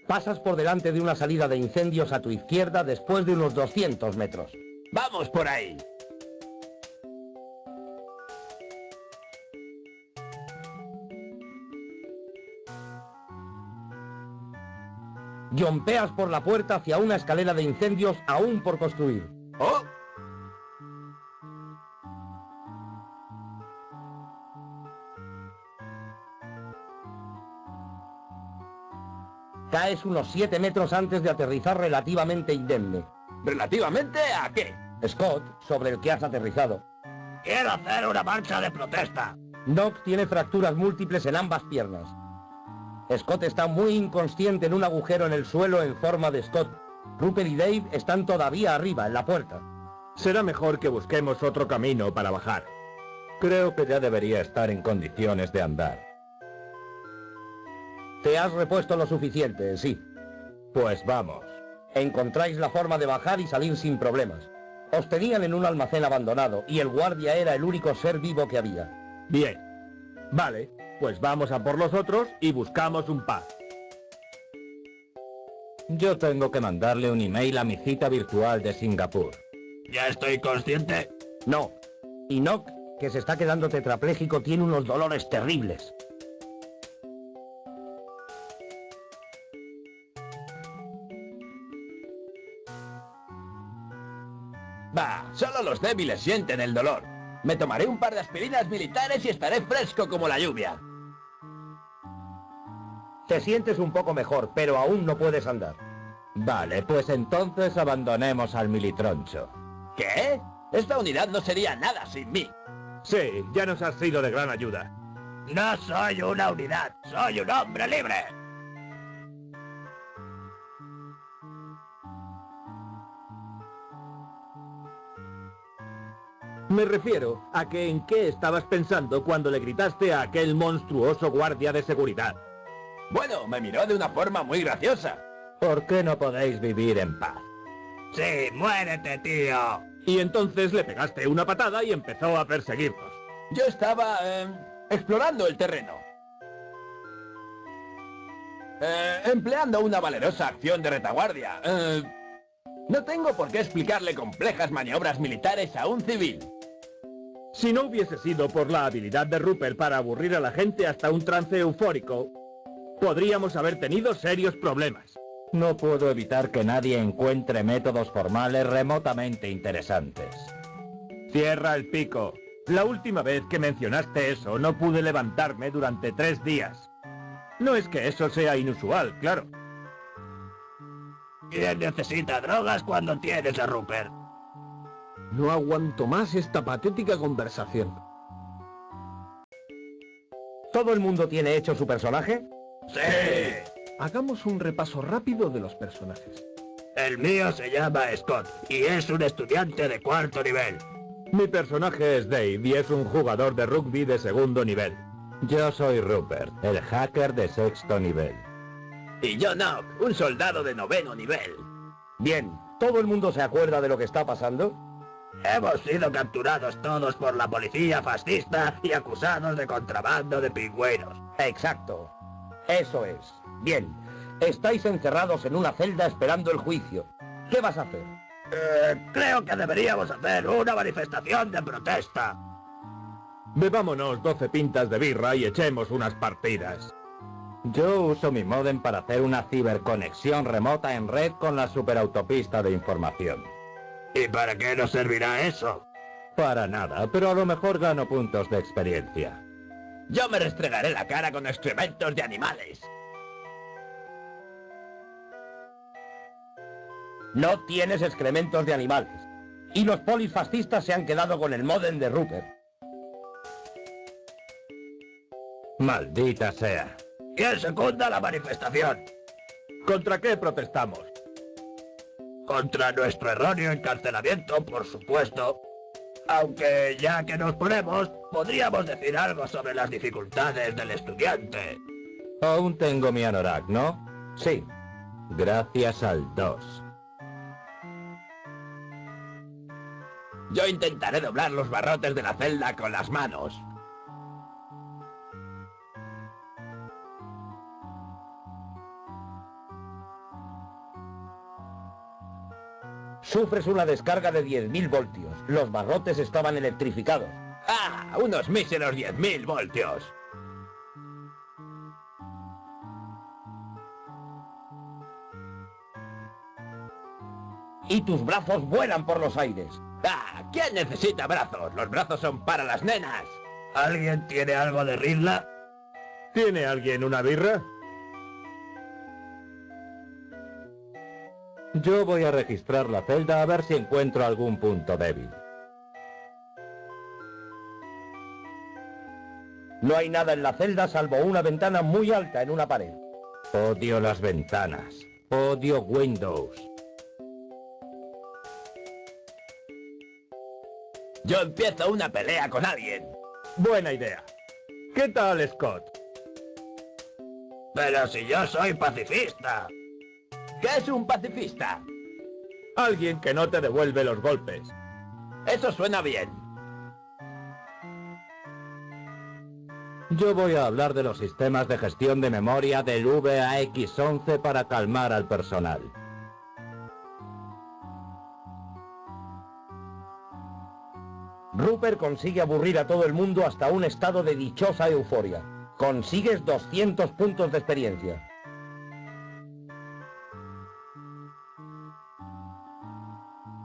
Pasas por delante de una salida de incendios a tu izquierda después de unos 200 metros. ¡Vamos por ahí! Jumpeas por la puerta hacia una escalera de incendios aún por construir. ¡Oh! Caes unos 7 metros antes de aterrizar relativamente indemne. ¿Relativamente a qué? Scott, sobre el que has aterrizado. Quiero hacer una marcha de protesta. Nock tiene fracturas múltiples en ambas piernas. Scott está muy inconsciente en un agujero en el suelo en forma de Scott. Rupert y Dave están todavía arriba, en la puerta. Será mejor que busquemos otro camino para bajar. Creo que ya debería estar en condiciones de andar. Te has repuesto lo suficiente, sí. Pues vamos. Encontráis la forma de bajar y salir sin problemas. Os tenían en un almacén abandonado y el guardia era el único ser vivo que había. Bien. Vale, pues vamos a por los otros y buscamos un pub. Yo tengo que mandarle un email a mi cita virtual de Singapur. ¿Ya estoy consciente? No. Y Nock, que se está quedando tetrapléjico, tiene unos dolores terribles. Bah, solo los débiles sienten el dolor. Me tomaré un par de aspirinas militares y estaré fresco como la lluvia. Te sientes un poco mejor, pero aún no puedes andar. Vale, pues entonces abandonemos al militroncho. ¿Qué? Esta unidad no sería nada sin mí. Sí, ya nos has sido de gran ayuda. No soy una unidad, soy un hombre libre. Me refiero a que en qué estabas pensando cuando le gritaste a aquel monstruoso guardia de seguridad. Bueno, me miró de una forma muy graciosa. ¿Por qué no podéis vivir en paz? Sí, muérete, tío. Y entonces le pegaste una patada y empezó a perseguirnos. Yo estaba explorando el terreno. Empleando una valerosa acción de retaguardia. No tengo por qué explicarle complejas maniobras militares a un civil. Si no hubiese sido por la habilidad de Rupert para aburrir a la gente hasta un trance eufórico, podríamos haber tenido serios problemas. No puedo evitar que nadie encuentre métodos formales remotamente interesantes. Cierra el pico. La última vez que mencionaste eso no pude levantarme durante 3 días. No es que eso sea inusual, claro. ¿Quién necesita drogas cuando tienes a Rupert? No aguanto más esta patética conversación. ¿Todo el mundo tiene hecho su personaje? ¡Sí! Hagamos un repaso rápido de los personajes. El mío se llama Scott y es un estudiante de 4º nivel. Mi personaje es Dave y es un jugador de rugby de 2º nivel. Yo soy Rupert, el hacker de 6º nivel. Y yo Nock, un soldado de 9º nivel. Bien, ¿todo el mundo se acuerda de lo que está pasando? Hemos sido capturados todos por la policía fascista y acusados de contrabando de pingüinos. Exacto. Eso es. Bien, estáis encerrados en una celda esperando el juicio. ¿Qué vas a hacer? Creo que deberíamos hacer una manifestación de protesta. Bebámonos 12 pintas de birra y echemos unas partidas. Yo uso mi módem para hacer una ciberconexión remota en red con la superautopista de información. ¿Y para qué nos servirá eso? Para nada, pero a lo mejor gano puntos de experiencia. Yo me restregaré la cara con excrementos de animales. No tienes excrementos de animales. Y los polis fascistas se han quedado con el módem de Rupert. Maldita sea. ¿Quién secunda la manifestación? ¿Contra qué protestamos? Contra nuestro erróneo encarcelamiento, por supuesto. Aunque ya que nos ponemos, podríamos decir algo sobre las dificultades del estudiante. Aún tengo mi anorak, ¿no? Sí. Gracias al 2. Yo intentaré doblar los barrotes de la celda con las manos. Sufres una descarga de 10.000 voltios. Los barrotes estaban electrificados. ¡Ah! Unos míseros 10.000 voltios. Y tus brazos vuelan por los aires. ¡Ah! ¿Quién necesita brazos? Los brazos son para las nenas. ¿Alguien tiene algo de ridla? ¿Tiene alguien una birra? Yo voy a registrar la celda a ver si encuentro algún punto débil. No hay nada en la celda salvo una ventana muy alta en una pared. Odio las ventanas. Odio Windows. Yo empiezo una pelea con alguien. Buena idea. ¿Qué tal, Scott? Pero si yo soy pacifista. ¿Qué es un pacifista? Alguien que no te devuelve los golpes. Eso suena bien. Yo voy a hablar de los sistemas de gestión de memoria del VAX-11 para calmar al personal. Rupert consigue aburrir a todo el mundo hasta un estado de dichosa euforia. Consigues 200 puntos de experiencia.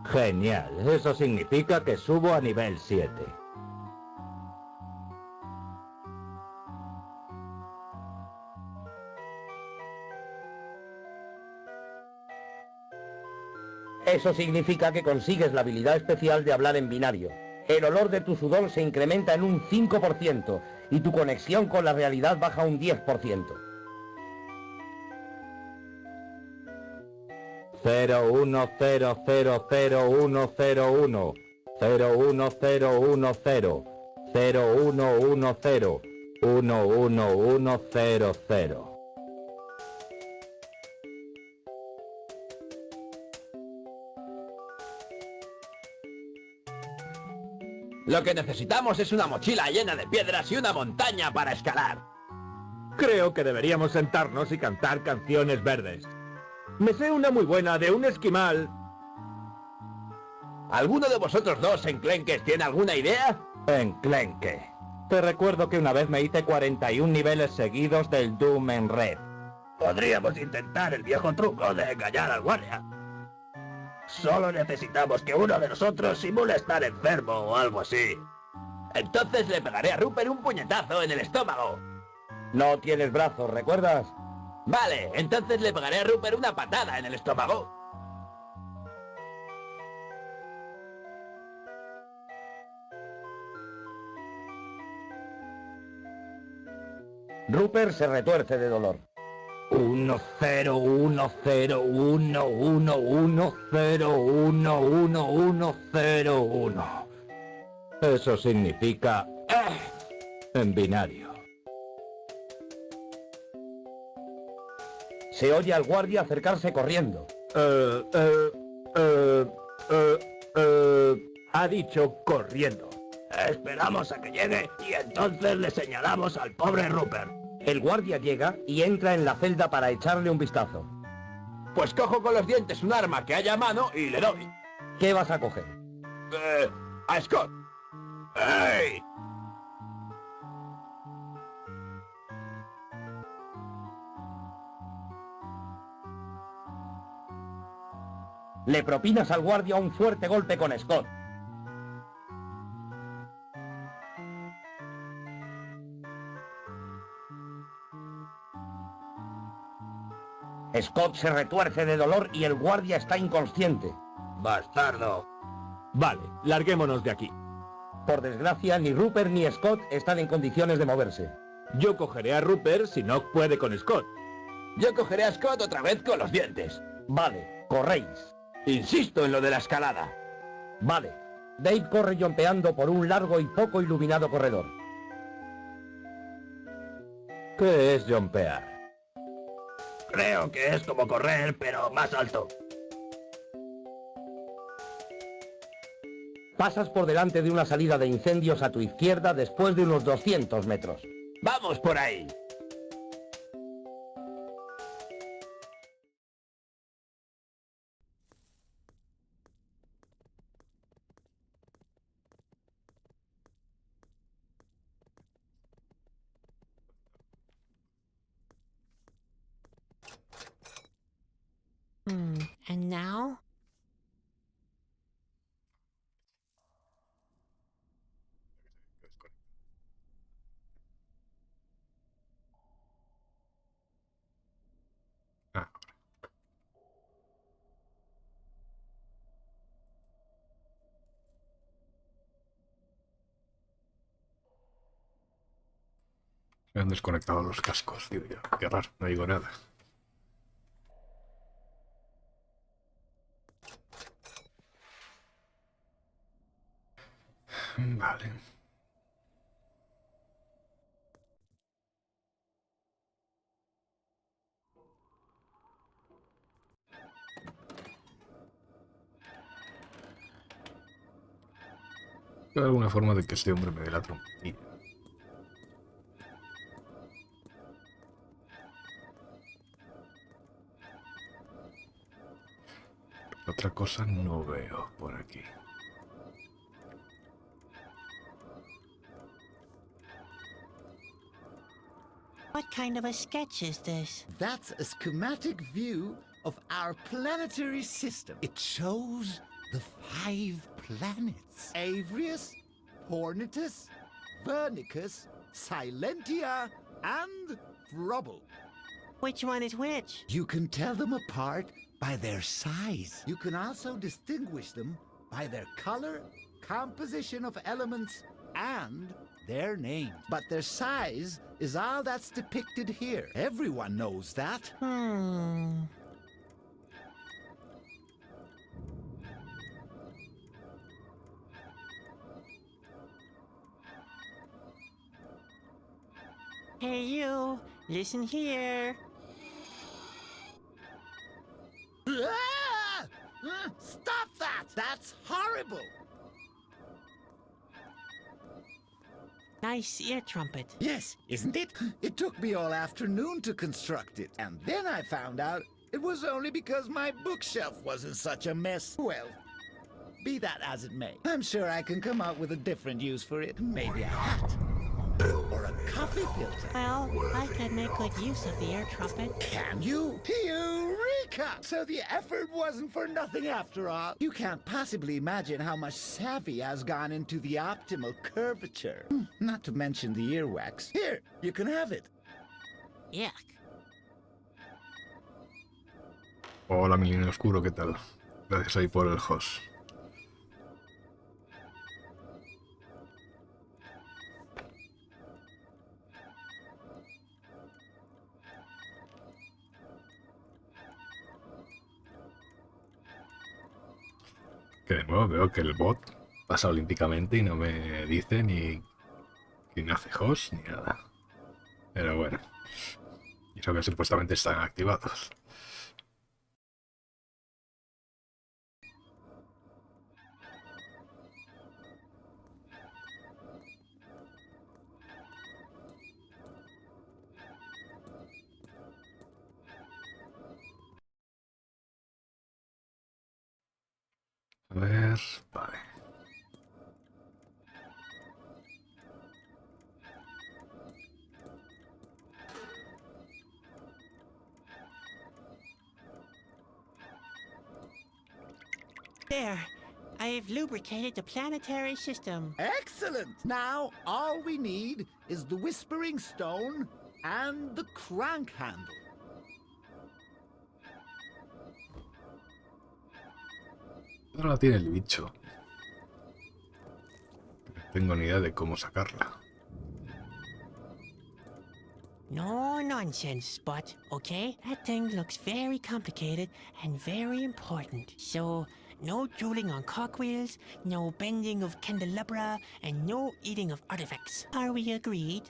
Genial, eso significa que subo a nivel 7. Eso significa que consigues la habilidad especial de hablar en binario. El olor de tu sudor se incrementa en un 5% y tu conexión con la realidad baja un 10%. 01000101 01010 0110 11100. Lo que necesitamos es una mochila llena de piedras y una montaña para escalar. Creo que deberíamos sentarnos y cantar canciones verdes. Me sé una muy buena de un esquimal. ¿Alguno de vosotros dos enclenques tiene alguna idea? Enclenque. Te recuerdo que una vez me hice 41 niveles seguidos del Doom en red. Podríamos intentar el viejo truco de engañar al guardia. Solo necesitamos que uno de nosotros simule estar enfermo o algo así. Entonces le pegaré a Rupert un puñetazo en el estómago. No tienes brazos, ¿recuerdas? Vale, entonces le pegaré a Rupert una patada en el estómago. Rupert se retuerce de dolor. 1010111011101. Eso significa en binario. Se oye al guardia acercarse corriendo. Ha dicho corriendo. Esperamos a que llegue y entonces le señalamos al pobre Rupert. El guardia llega y entra en la celda para echarle un vistazo. Pues cojo con los dientes un arma que haya a mano y le doy. ¿Qué vas a coger? A Scott. ¡Ey! Le propinas al guardia un fuerte golpe con Scott. Scott se retuerce de dolor y el guardia está inconsciente. ¡Bastardo! Vale, larguémonos de aquí. Por desgracia, ni Rupert ni Scott están en condiciones de moverse. Yo cogeré a Rupert si no puede con Scott. Yo cogeré a Scott otra vez con los dientes. Vale, corréis. Insisto en lo de la escalada. Vale. Dave corre jumpeando por un largo y poco iluminado corredor. ¿Qué es jumpear? Creo que es como correr, pero más alto. Pasas por delante de una salida de incendios a tu izquierda después de unos 200 metros. ¡Vamos por ahí! And now? Ah, Me han desconectado los cascos, digo yo. Qué raro, no digo nada. Vale. Hay alguna forma de que este hombre me dé la trompetilla. Otra cosa no veo por aquí. What kind of a sketch is this? That's a schematic view of our planetary system. It shows the 5 planets. Avrius, Hornitus, Vernicus, Silentia, and Frubble. Which one is which? You can tell them apart by their size. You can also distinguish them by their color, composition of elements, and their name. But their size is all that's depicted here. Everyone knows that. Hey you, listen here. Ah! Stop that! That's horrible! Nice ear trumpet. Yes, isn't it? It took me all afternoon to construct it. And then I found out it was only because my bookshelf was in such a mess. Well, be that as it may, I'm sure I can come up with a different use for it. Maybe a hat. Or a coffee filter. Well, I could make good use of the ear trumpet. Can you? Eureka! So the effort wasn't for nothing after all. You can't possibly imagine how much savvy has gone into the optimal curvature. Not to mention the earwax. Here, you can have it. Yuck. Hola, mi niño oscuro, ¿qué tal? Gracias ahí por el host. Que de nuevo veo que el bot pasa olímpicamente y no me dice ni quién hace host ni nada. Pero bueno. Y eso que supuestamente están activados. A ver, vale. There, I've lubricated the planetary system. Excellent! Now, all we need is the Whispering Stone and the crank handle. Ahora la tiene el bicho. No tengo ni idea de cómo sacarla. No nonsense, Spot, okay? That thing looks very complicated and very important. So, no drooling on cogwheels, no bending of candelabra, and no eating of artifacts. Are we agreed?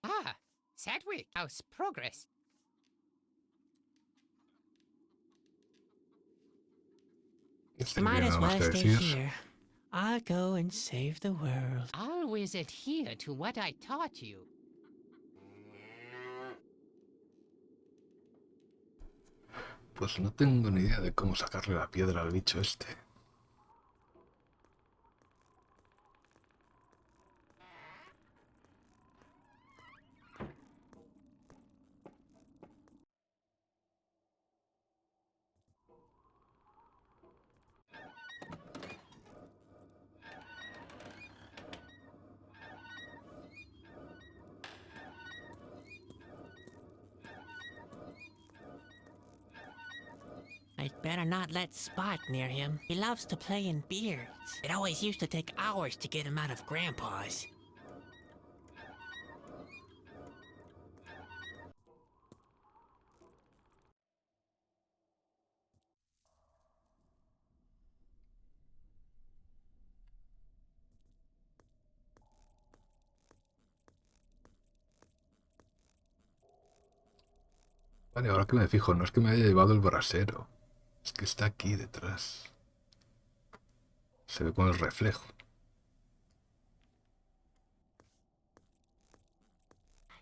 Ah, Sadwick, how's progress? Might Tendría as nada más well que stay decir. here. I'll go and save the world. Always adhere to what I taught you. Pues no tengo ni idea de cómo sacarle la piedra al bicho este. I'd better not let Spot near him. He loves to play in beards. It always used to take hours to get him out of Grandpa's. Vale, ahora que me fijo, no es que me haya llevado el brasero. Es que está aquí detrás. Se ve con el reflejo.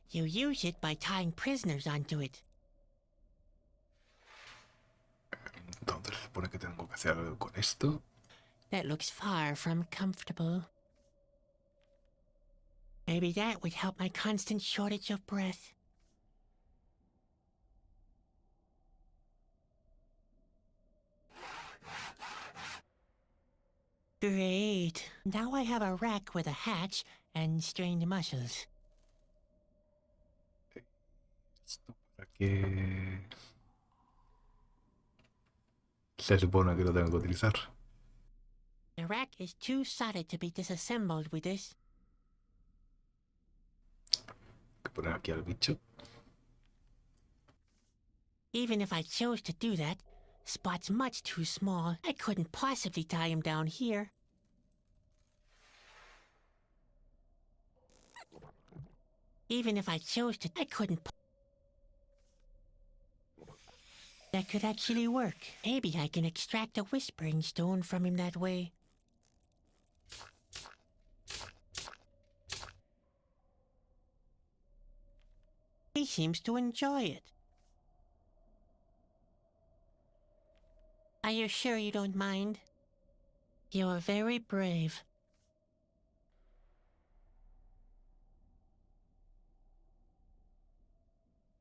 You use it by tying prisoners onto it. Entonces se supone que tengo que hacer algo con esto. That looks far from comfortable. Maybe that would help my constant shortage of breath. Great. Now I have a rack with a hatch and strained muscles. Esto para qué se supone que lo tengo que utilizar. The rack is too solid to be disassembled with this. Hay que poner aquí al bicho. Even if I chose to do that, Spot's much too small. I couldn't possibly tie him down here. Even if I chose to, I couldn't. That could actually work. Maybe I can extract a whispering stone from him that way. He seems to enjoy it. Are you sure you don't mind? You're very brave.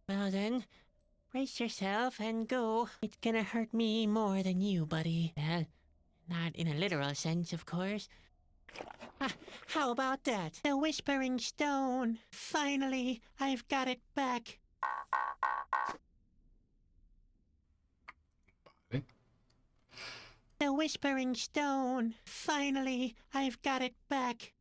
Well then, brace yourself and go. It's gonna hurt me more than you, buddy. Well, not in a literal sense, of course. How about that? The Whispering Stone. Finally, I've got it back. Vale. The Whispering Stone. Finally, I've got it back.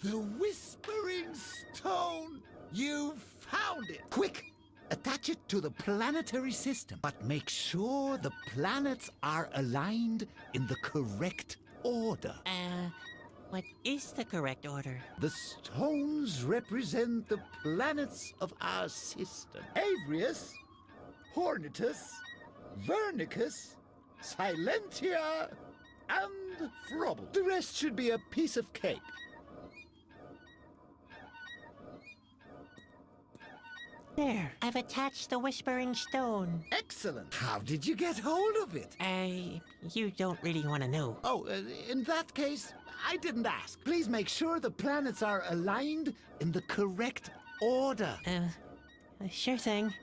The Whispering Stone! You found it! Quick! Attach it to the planetary system, but make sure the planets are aligned in the correct order. What is the correct order? The stones represent the planets of our system. Avrius, Hornitus, Vernicus, Silentia, and Frobble. The rest should be a piece of cake. There, I've attached the Whispering Stone. Excellent. How did you get hold of it? You don't really want to know. Oh, in that case, I didn't ask. Please make sure the planets are aligned in the correct order. Sure thing.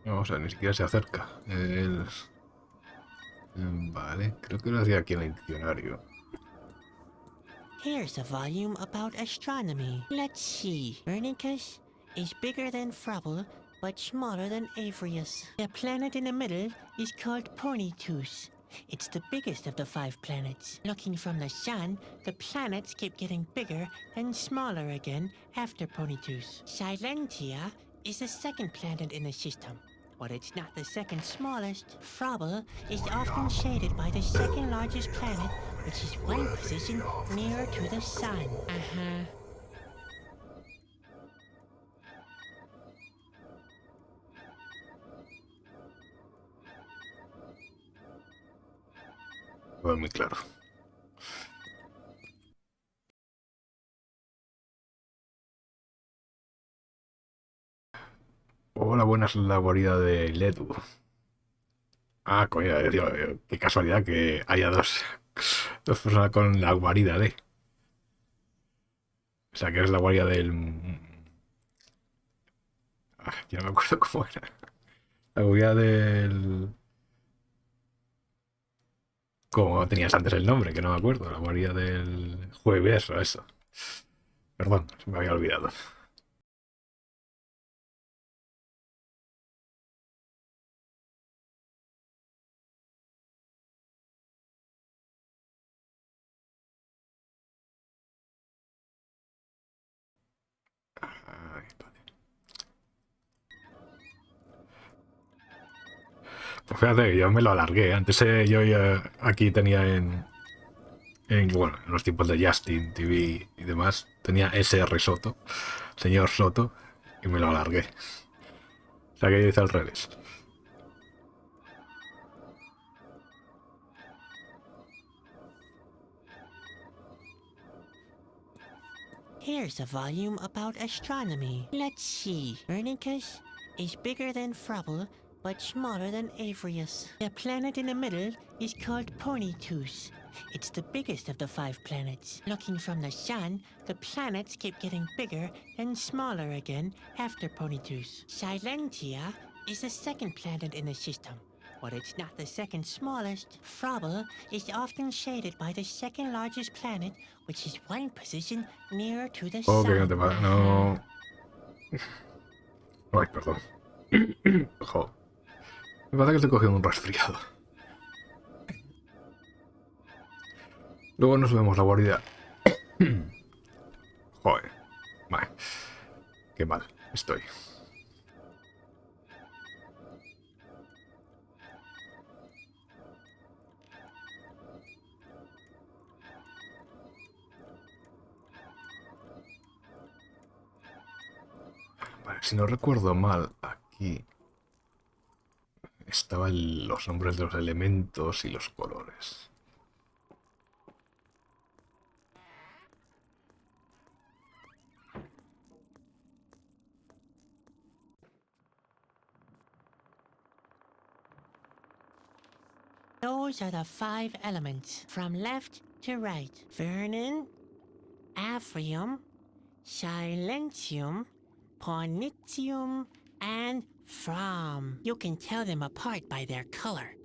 No, o sea, ni siquiera se acerca. Vale, creo que lo hacía aquí en el diccionario. Here's a volume about astronomy. Let's see. Vernicus is bigger than Frobble, but smaller than Avrius. The planet in the middle is called Ponytooth. It's the biggest of the 5 planets. Looking from the sun, the planets keep getting bigger and smaller again after Ponytooth. Silentia is the second planet in the system, but it's not the second smallest. Frobble is often shaded by the second largest planet, which is one position nearer to the sun. Todo muy claro. Hola, buenas, la guarida de Ledu. Ah, coño, tío, qué casualidad que haya dos personas con la guarida de. O sea, que es la guardia del... ya no me acuerdo cómo era. La guardia del... ¿Cómo tenías antes el nombre? Que no me acuerdo. La guardia del jueves o eso. Perdón, se me había olvidado. Ay, vale. Pues fíjate que yo me lo alargué. Antes yo ya aquí tenía bueno, en los tiempos de Justin TV y demás, tenía SR Soto, señor Soto, y me lo alargué. O sea que yo hice al revés. Here's a volume about astronomy. Let's see. Copernicus is bigger than Frubble, but smaller than Avrius. The planet in the middle is called Ponytus. It's the biggest of the 5 planets. Looking from the sun, the planets keep getting bigger and smaller again after Ponytus. Silentia is the second planet in the system, but it's not the second smallest. Frubble is often shaded by the second largest planet, which is one position nearer to the Ok, sun. no te va. No. Ay, perdón. Joder. Me pasa que estoy cogiendo un resfriado. Luego nos vemos la guardia. Joder. Vale. Qué mal estoy. Vale, si no recuerdo mal, aquí estaban los nombres de los elementos y los colores. Those are the 5 elements, from left to right. Vernon, Aphrium, Silentium, Pornitium, and From. You can tell them apart by their color.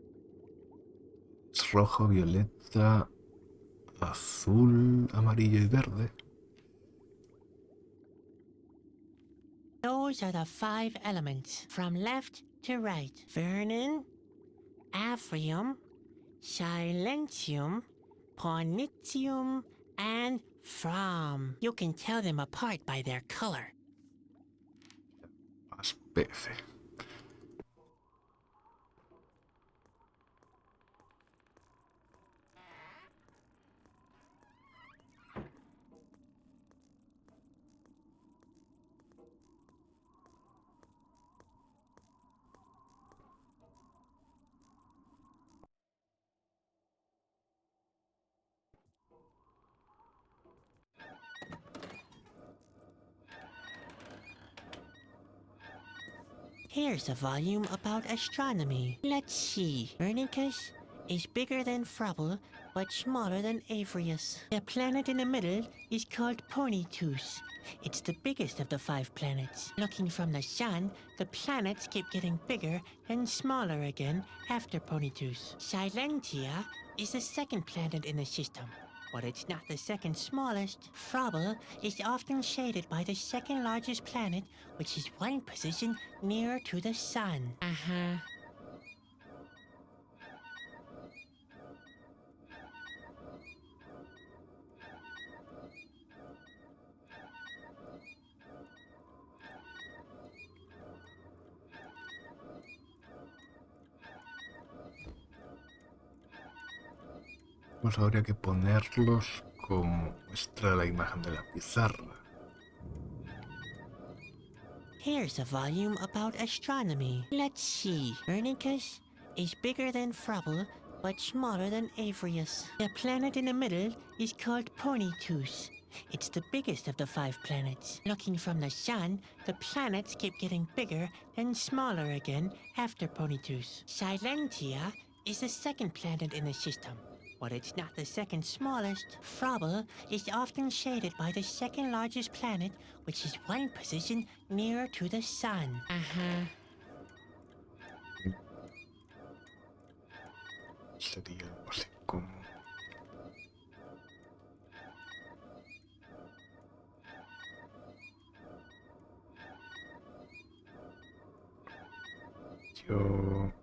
Es rojo, violeta, azul, amarillo y verde. Those are the 5 elements, from left to right. Vernon, Aphrium, Silentium, Pornitium, and From. You can tell them apart by their color. Más pece. Here's a volume about astronomy. Let's see. Copernicus is bigger than Frubble, but smaller than Avrius. The planet in the middle is called Ponytus. It's the biggest of the 5 planets. Looking from the sun, the planets keep getting bigger and smaller again after Ponytus. Silentia is the second planet in the system, but it's not the second smallest. Frubble is often shaded by the second largest planet, which is one position nearer to the sun. Pues habría que ponerlos como muestra la imagen de la pizarra. Here's a volume about astronomy. Let's see. Copernicus is bigger than Frubble, but smaller than Avrius. The planet in the middle is called Ponytus. It's the biggest of the 5 planets. Looking from the sun, the planets keep getting bigger and smaller again after Ponytus. Silentia is the second planet in the system, While it's not the second smallest, Frobble is often shaded by the second largest planet, which is one position nearer to the sun. Sería algo así como... Yo...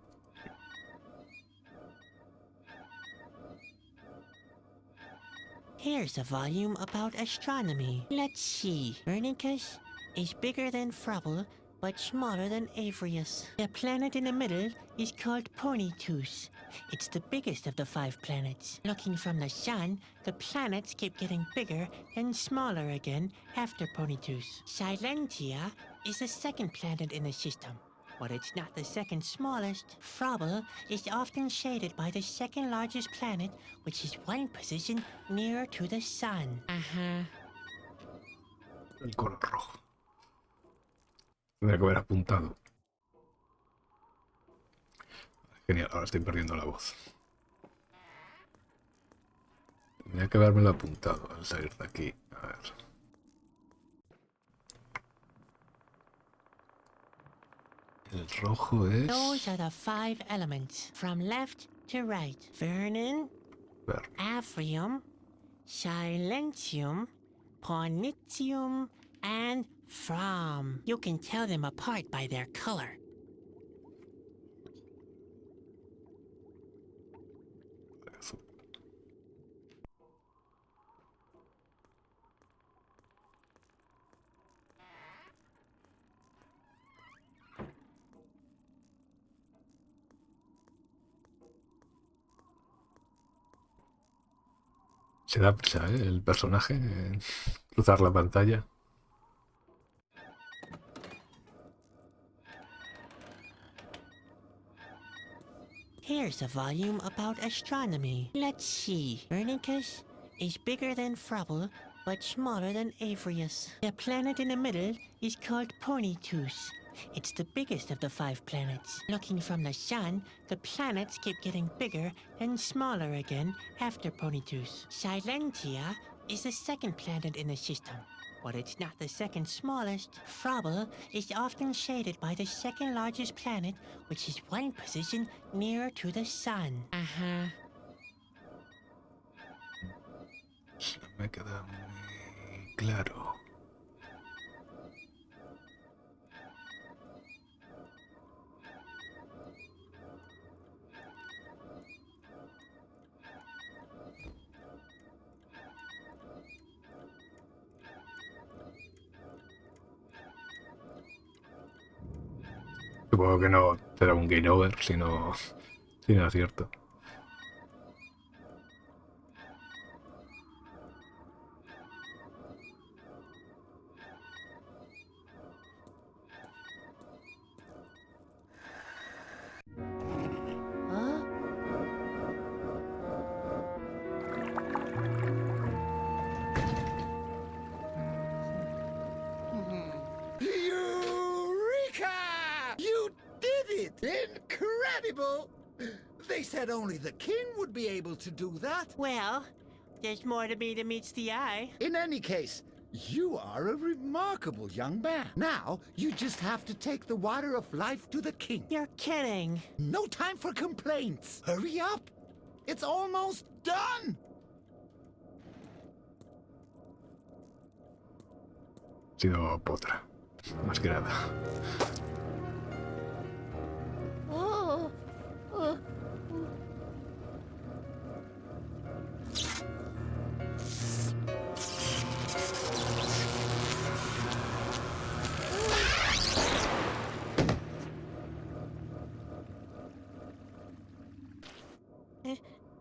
Here's a volume about astronomy. Let's see. Bernicus is bigger than Frobble, but smaller than Avrius. The planet in the middle is called Ponytooth. It's the biggest of the 5 planets. Looking from the sun, the planets keep getting bigger and smaller again after Ponytooth. Silentia is the second planet in the system. While it's not the second smallest, Frobble is often shaded by the second largest planet, which is one position nearer to the sun. El color rojo. Tendría que haber apuntado. Genial, ahora estoy perdiendo la voz. Tendría que habérmelo apuntado al salir de aquí. A ver. El rojo es... Those are the 5 elements, from left to right. Vernon, Ver. Aphrium, Silentium, Pornitium, and From. You can tell them apart by their color. Azul. Se da prisa, ¿eh? El personaje en cruzar la pantalla. Here's a volume about astronomy. Let's see. Bernicus is bigger than Frobble, but smaller than Avrius. The planet in the middle is called Ponytooth. It's the biggest of the 5 planets. Looking from the sun, the planets keep getting bigger and smaller again after Ponytooth. Silentia is the second planet in the system. While it's not the second smallest, Frobble is often shaded by the second largest planet, which is one position nearer to the sun. No me queda muy claro. Supongo que no será un game over si no acierto. Eureka! You did it! Incredible! They said only the king would be able to do that. Well, there's more to me than meets the eye. In any case, you are a remarkable young man. Now, you just have to take the water of life to the king. You're kidding. No time for complaints. Hurry up. It's almost done. Ha sido potra, más que nada.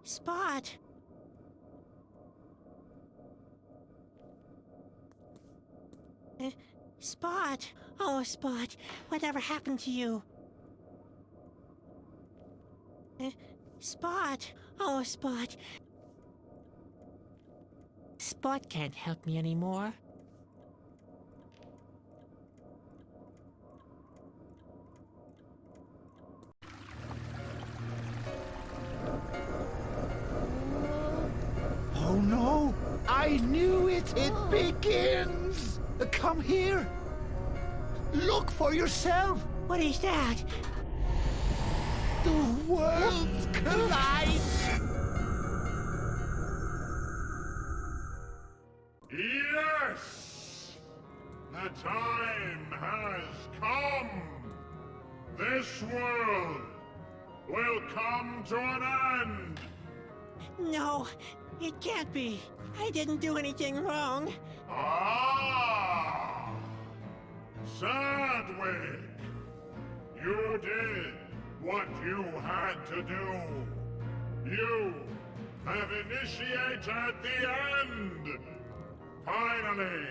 Spot. Spot. Oh, Spot. Whatever happened to you? Spot. Oh, Spot. Spot can't help me anymore. I knew it! It begins! Come here! Look for yourself! What is that? The worlds collide! Yes! The time has come! This world will come to an end! No, it can't be. I didn't do anything wrong. Ah! Sadwig! You did what you had to do. You have initiated the end! Finally,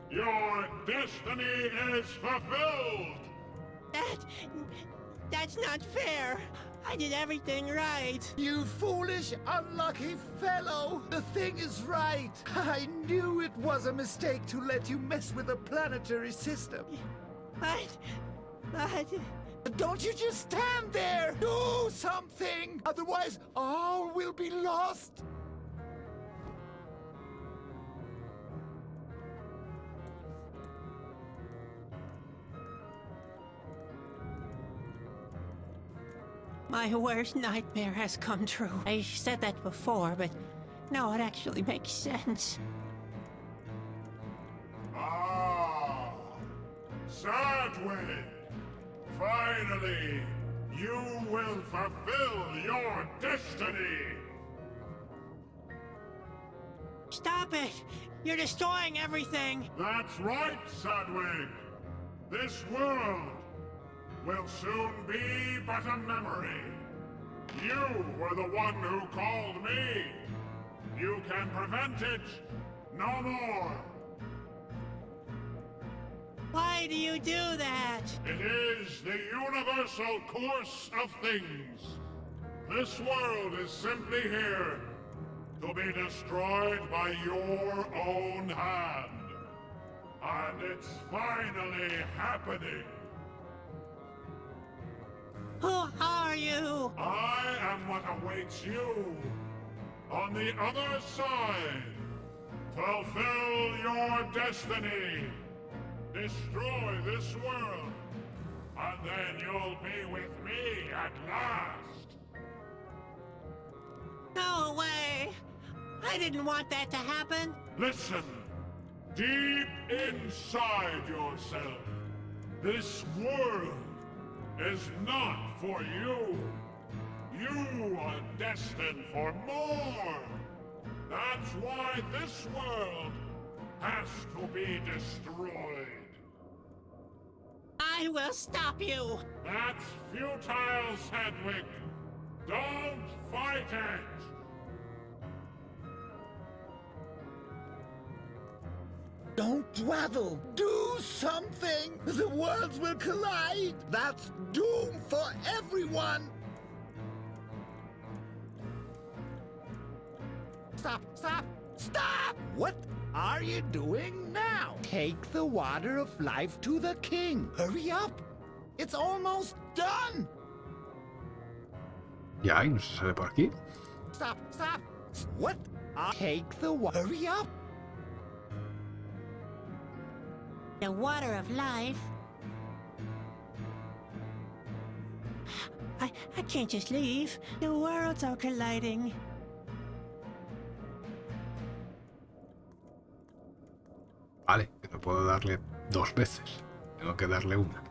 your destiny is fulfilled! That's not fair. I did everything right. You foolish, unlucky fellow! The thing is right! I knew it was a mistake to let you mess with the planetary system. But... Don't you just stand there! Do something! Otherwise, all will be lost! My worst nightmare has come true. I said that before, but now it actually makes sense. Ah! Sadwig! Finally, you will fulfill your destiny! Stop it! You're destroying everything! That's right, Sadwig! This world will soon be but a memory. You were the one who called me. You can prevent it no more. Why do you do that? It is the universal course of things. This world is simply here to be destroyed by your own hand. And it's finally happening. Who are you? I am what awaits you on the other side. Fulfill your destiny. Destroy this world, and then you'll be with me at last. No way! I didn't want that to happen. Listen, deep inside yourself, this world is not for you. You are destined for more. That's why this world has to be destroyed. I will stop you! That's futile, Sedgwick. Don't fight it! Don't dwaddle! Do something! The worlds will collide! That's doom for everyone! Stop! Stop! Stop! What are you doing now? Take the water of life to the king. Hurry up! It's almost done! Ya, y no se sale por aquí. Stop! Stop! What? Take the water. Hurry up! The water of life? I can't just leave. The worlds are colliding. Vale, que no puedo darle dos veces. Tengo que darle una.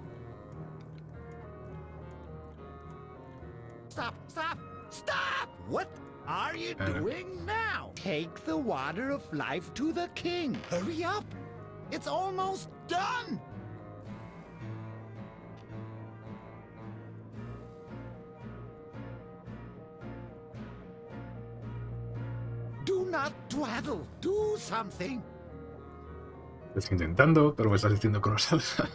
Stop! Stop! Stop! What are you doing now? Take the water of life to the king. Hurry up! It's almost done! Do not dwaddle. Do something. Lo estoy intentando, pero me estás diciendo que no salga.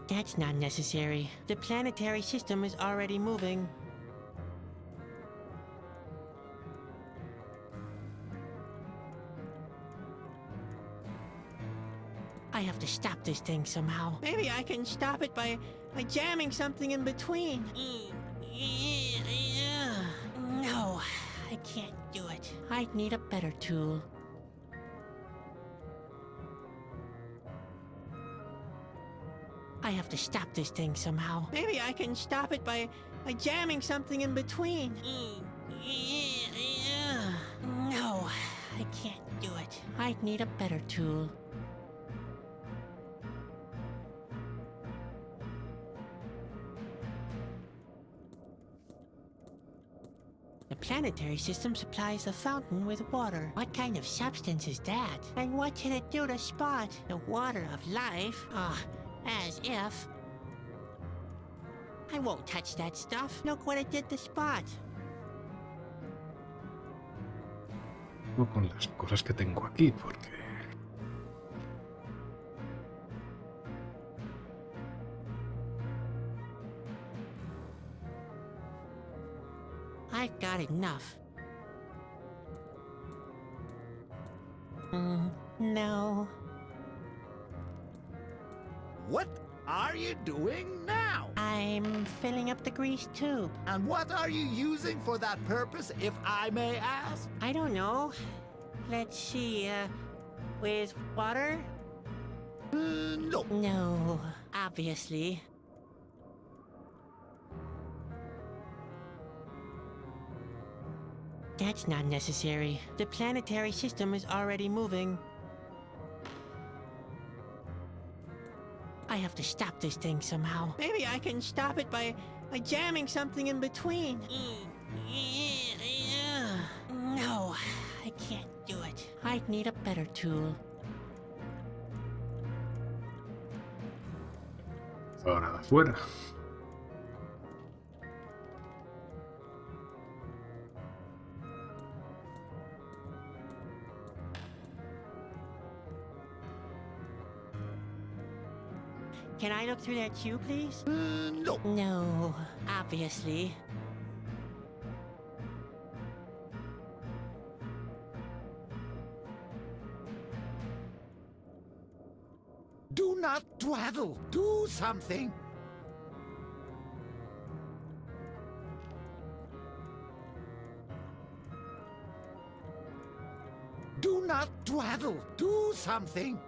That's not necessary. The planetary system is already moving. I have to stop this thing somehow. Maybe I can stop it by jamming something in between. No, I can't do it. I need a better tool. I have to stop this thing somehow. Maybe I can stop it by jamming something in between. No, I can't do it. I need a better tool. The planetary system supplies the fountain with water. What kind of substance is that? And what can it do to Spot? The water of life? As if. I won't touch that stuff. Look what it did to Spot. Con las cosas que tengo aquí, porque... I've got enough. No. What are you doing now? I'm filling up the grease tube. And what are you using for that purpose, if I may ask? I don't know. Let's see, with water? No. No, obviously. That's not necessary. The planetary system is already moving. I have to stop this thing somehow. Maybe I can stop it by jamming something in between. No, I can't do it. I need a better tool. Ahora de afuera. Can I look through that tube, please? No. No, obviously. Do not dwaddle. Do something. Do not dwaddle. Do something.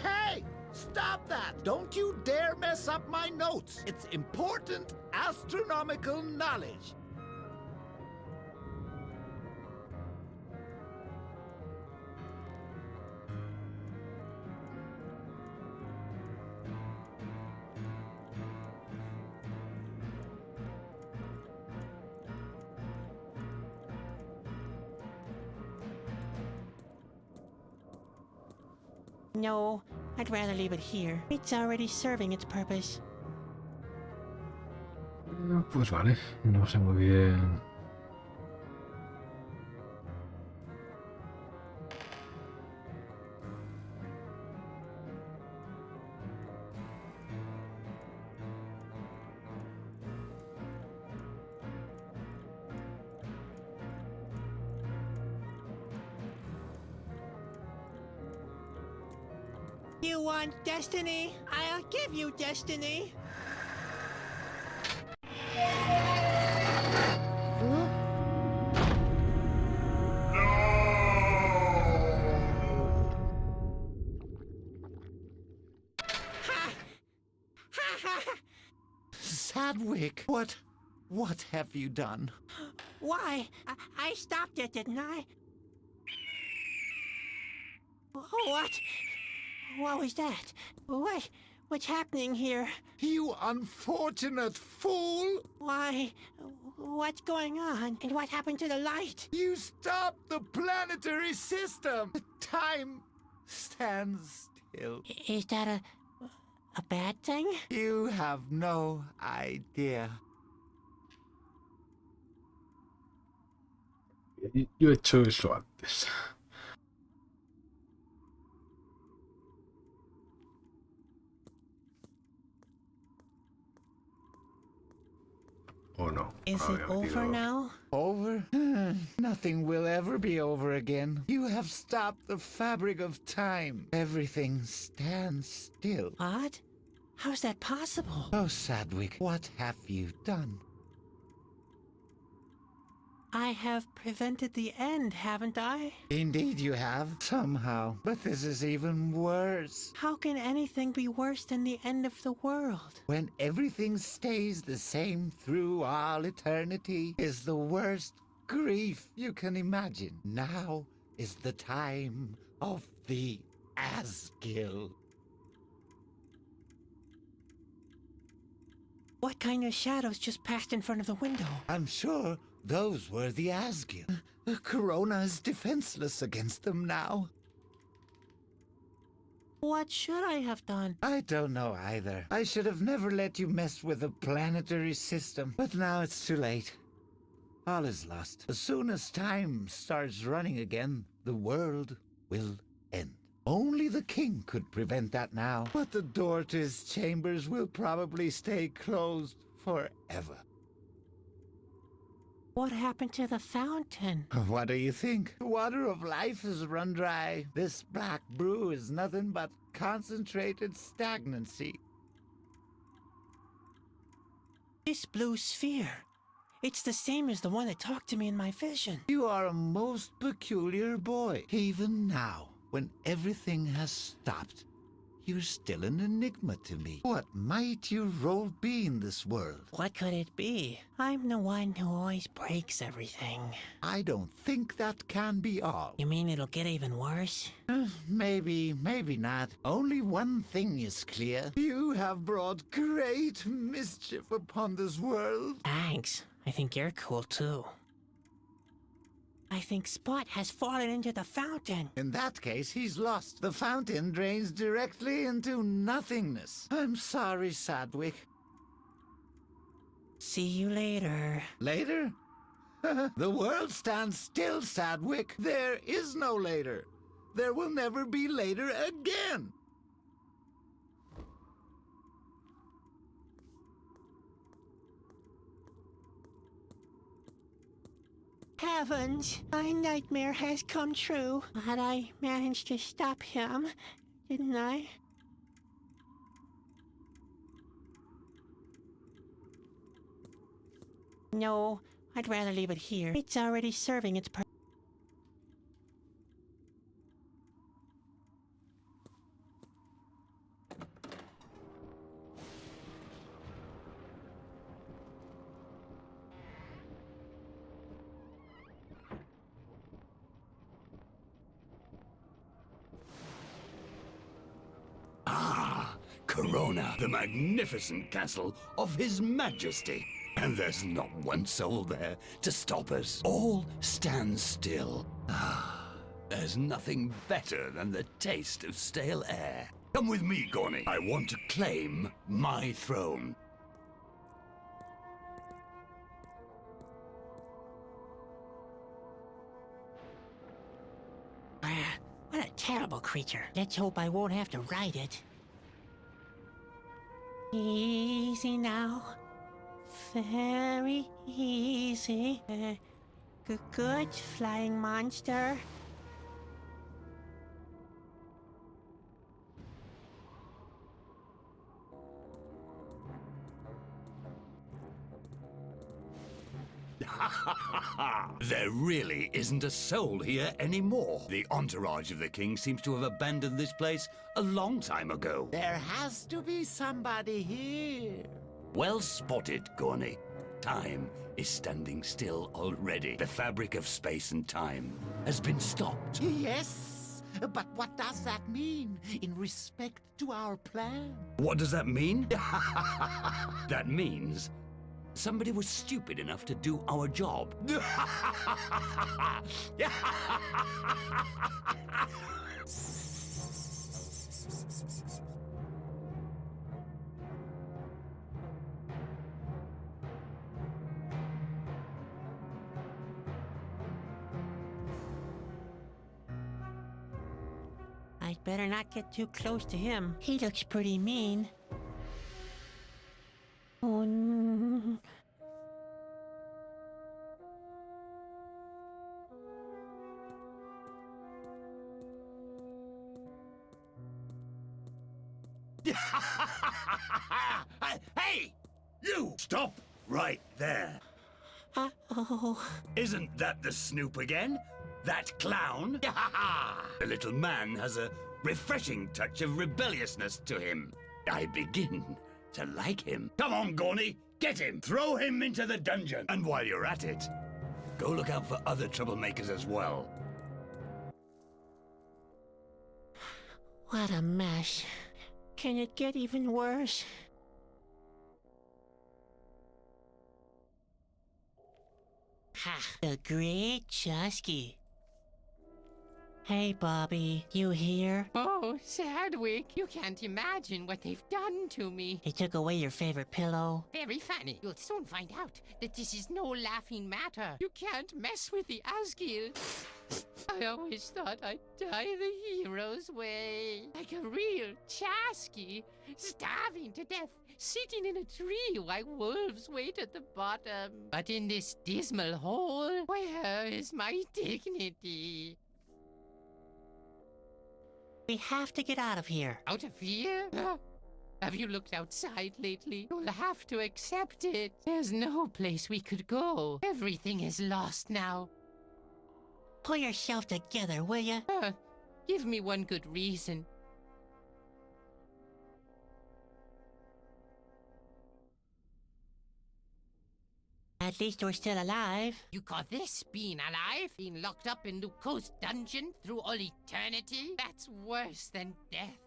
Hey! Stop that! Don't you dare mess up my notes! It's important astronomical knowledge. No, I'd rather leave it here. It's already serving its purpose. Pues vale, no sé muy bien. You want destiny? I'll give you destiny. Sadwick, what have you done? Why? I stopped it, didn't I? What? What was that? What's happening here? You unfortunate fool! Why? What's going on? And what happened to the light? You stopped the planetary system! Time stands still. Is that A bad thing? You have no idea. Yo he hecho eso antes. ¿O no? Is No it había over metido- now? Over? Nothing will ever be over again. You have stopped the fabric of time. Everything stands still. What? How's that possible? Oh, Sadwick, what have you done? I have prevented the end, haven't I? Indeed you have, somehow. But this is even worse. How can anything be worse than the end of the world? When everything stays the same through all eternity is the worst grief you can imagine. Now is the time of the Asgill. What kind of shadows just passed in front of the window? I'm sure those were the Asgill. Corona is defenseless against them now. What should I have done? I don't know either. I should have never let you mess with the planetary system, but now it's too late. All is lost. As soon as time starts running again, the world will end. Only the king could prevent that now, but the door to his chambers will probably stay closed forever. What happened to the fountain? What do you think? The water of life has run dry. This black brew is nothing but concentrated stagnancy. This blue sphere. It's the same as the one that talked to me in my vision. You are a most peculiar boy. Even now, when everything has stopped, you're still an enigma to me. What might your role be in this world? What could it be? I'm the one who always breaks everything. I don't think that can be all. You mean it'll get even worse? Maybe, maybe not. Only one thing is clear. You have brought great mischief upon this world. Thanks. I think you're cool too. I think Spot has fallen into the fountain. In that case, he's lost. The fountain drains directly into nothingness. I'm sorry, Sadwick. See you later. Later? The world stands still, Sadwick. There is no later. There will never be later again. Heavens, my nightmare has come true. But I managed to stop him, didn't I? No, I'd rather leave it here. It's already serving its purpose. Corona, the magnificent castle of His Majesty. And there's not one soul there to stop us. All stand still. There's nothing better than the taste of stale air. Come with me, Gorny. I want to claim my throne. What a terrible creature. Let's hope I won't have to ride it. Easy now. Very easy. Good flying monster. There really isn't a soul here anymore. The entourage of the king seems to have abandoned this place a long time ago. There has to be somebody here. Well spotted, Gorny. Time is standing still already. The fabric of space and time has been stopped. Yes, but what does that mean in respect to our plan? What does that mean? That means somebody was stupid enough to do our job. I'd better not get too close to him. He looks pretty mean. Oh, no. Hey! You! Stop right there. Uh-oh. Isn't that the Snoop again? That clown? The little man has a refreshing touch of rebelliousness to him. I begin to like him. Come on, Gawny, get him! Throw him into the dungeon! And while you're at it, go look out for other troublemakers as well. What a mess. Can it get even worse? Ha! The Great Chusky. Hey, Bobby, you here? Oh, Sadwick, you can't imagine what they've done to me. They took away your favorite pillow. Very funny. You'll soon find out that this is no laughing matter. You can't mess with the Asgil. I always thought I'd die the hero's way. Like a real Chasky, starving to death, sitting in a tree while wolves wait at the bottom. But in this dismal hole, where is my dignity? We have to get out of here. Out of here? Have you looked outside lately? You'll have to accept it. There's no place we could go. Everything is lost now. Pull yourself together, will ya? Give me one good reason. At least we're still alive. You call this being alive? Being locked up in Luco's dungeon through all eternity? That's worse than death.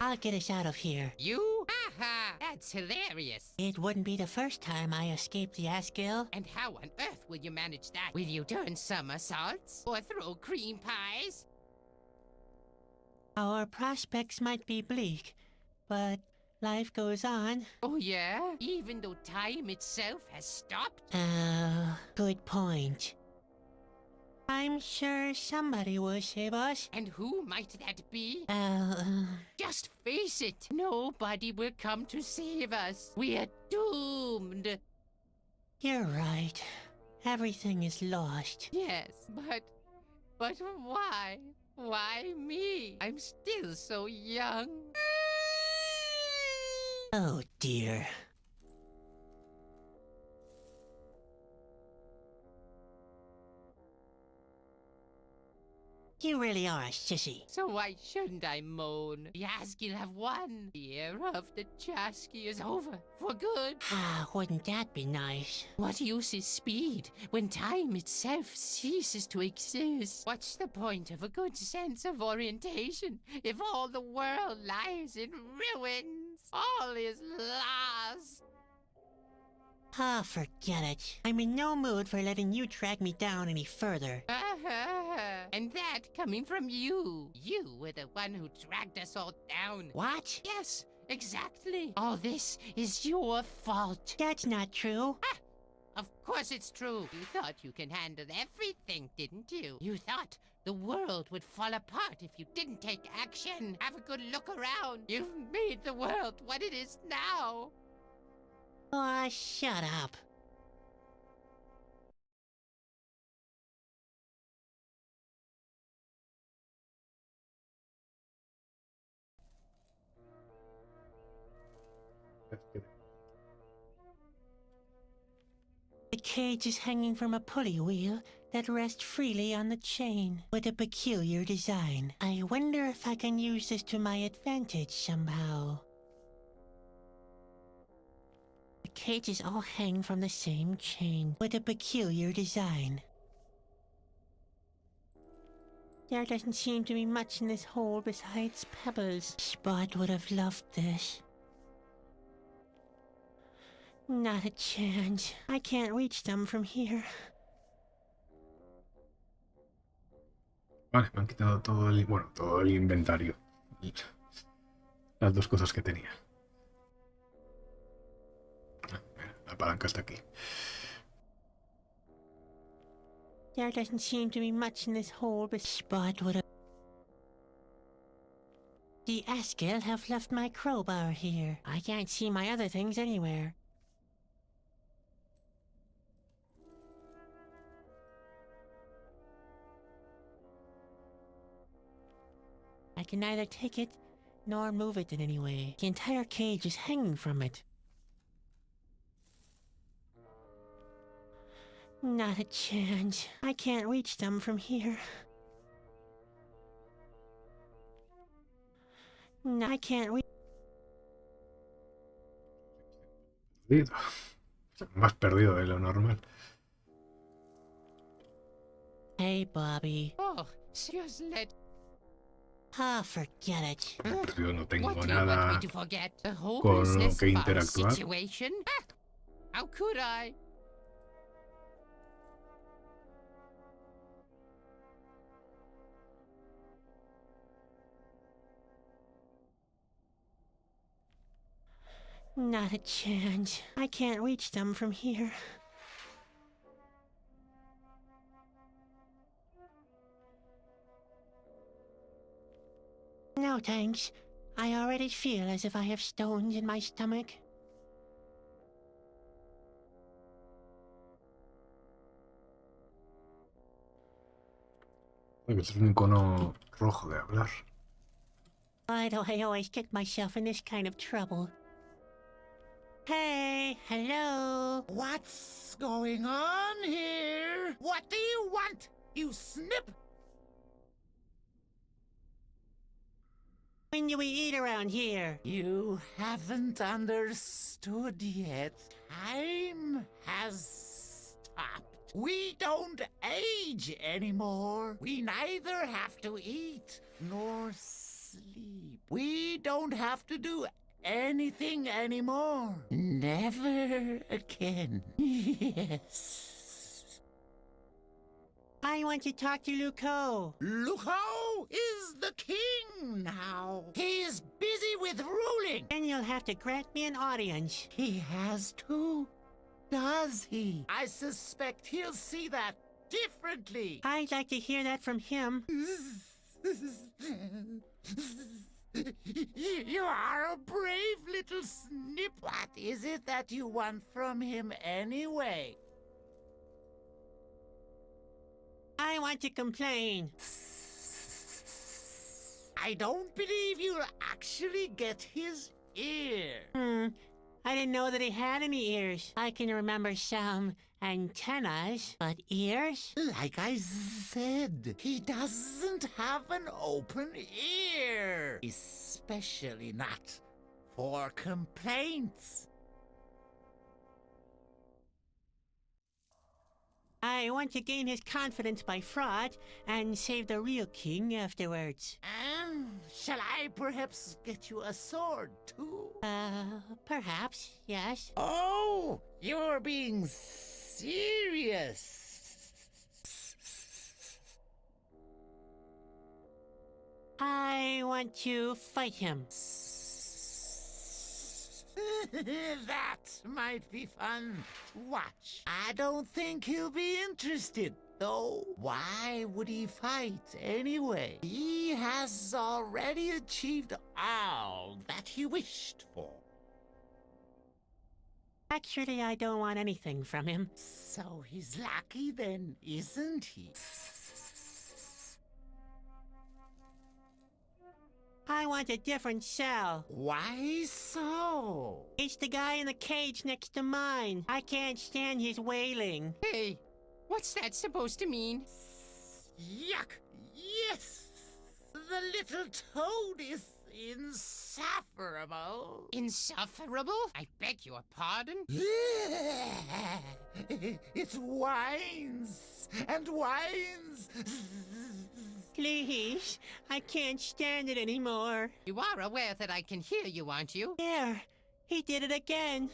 I'll get us out of here. You? Haha, that's hilarious. It wouldn't be the first time I escaped the Asgil. And how on earth will you manage that? Will you turn somersaults? Or throw cream pies? Our prospects might be bleak, but life goes on. Oh yeah? Even though time itself has stopped? Good point. I'm sure somebody will save us. And who might that be? Just Just face it, nobody will come to save us. We are doomed. You're right. Everything is lost. Yes, but why? Why me? I'm still so young. Oh dear. You really are a sissy. So why shouldn't I moan? The Asgil have won. The era of the Chasky is over for good. Ah, wouldn't that be nice? What use is speed when time itself ceases to exist? What's the point of a good sense of orientation if all the world lies in ruins? All is lost. Ah, forget it. I'm in no mood for letting you drag me down any further. And that coming from you. You were the one who dragged us all down. What? Yes, exactly. All this is your fault. That's not true. Of course it's true. You thought you can handle everything, didn't you? You thought the world would fall apart if you didn't take action. Have a good look around. You've made the world what it is now. Aw, shut up. The cage is hanging from a pulley wheel that rests freely on the chain with a peculiar design. I wonder if I can use this to my advantage somehow. The cages all hang from the same chain with a peculiar design. There doesn't seem to be much in this hole besides pebbles. Spot would have loved this. Not a chance. I can't reach them from here. Vale, me han quitado todo el, bueno, todo el inventario. Las dos cosas que tenía. La palanca está aquí. There doesn't seem to be much in this hole, but Spot would have... The Askel have left my crowbar here. I can't see my other things anywhere. I can neither take it nor move it in any way. The entire cage is hanging from it. Not a chance. I can't reach them from here. No, I can't reach. Perdido. Más perdido de lo normal. Hey, Bobby. Oh, just let... Ah, forget it. Yo no tengo What do you want nada me to forget? The con lo hopelessness que of our interactuar. situation? Ah, how could I? Not a chance. I can't reach them from here. No, thanks. I already feel as if I have stones in my stomach. Es un icono rojo de hablar. Why do I always get myself in this kind of trouble? Hey, hello. What's going on here? What do you want, you snip? When do we eat around here? You haven't understood yet. Time has stopped. We don't age anymore. We neither have to eat nor sleep. We don't have to do anything anymore. Never again. Yes. I want to talk to Luco. Luco is the king now. He is busy with ruling. Then you'll have to grant me an audience. He has to, does he? I suspect he'll see that differently. I'd like to hear that from him. You are a brave little snip. What is it that you want from him anyway? I want to complain. I don't believe you'll actually get his ear. I didn't know that he had any ears. I can remember some antennas, but ears? Like I said, he doesn't have an open ear. Especially not for complaints. I want to gain his confidence by fraud and save the real king afterwards. Shall I perhaps get you a sword, too? Perhaps, yes. Oh, you're being serious. I want to fight him. That might be fun. Watch. I don't think he'll be interested, though. Why would he fight anyway? He has already achieved all that he wished for. Actually, I don't want anything from him. So he's lucky then, isn't he? I want a different cell. Why so? It's the guy in the cage next to mine. I can't stand his wailing. Hey, what's that supposed to mean? Yuck! Yes! The little toad is insufferable. Insufferable? I beg your pardon? It whines and whines. Please, I can't stand it anymore. You are aware that I can hear you, aren't you? There, he did it again.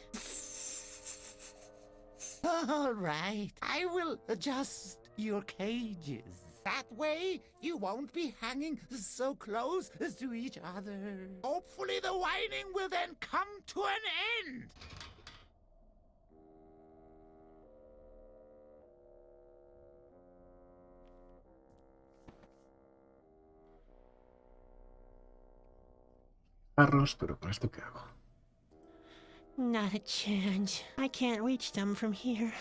All right, I will adjust your cages. That way, you won't be hanging so close to each other. Hopefully the whining will then come to an end. Carros, pero ¿con esto qué hago? Not a chance. I can't reach them from here.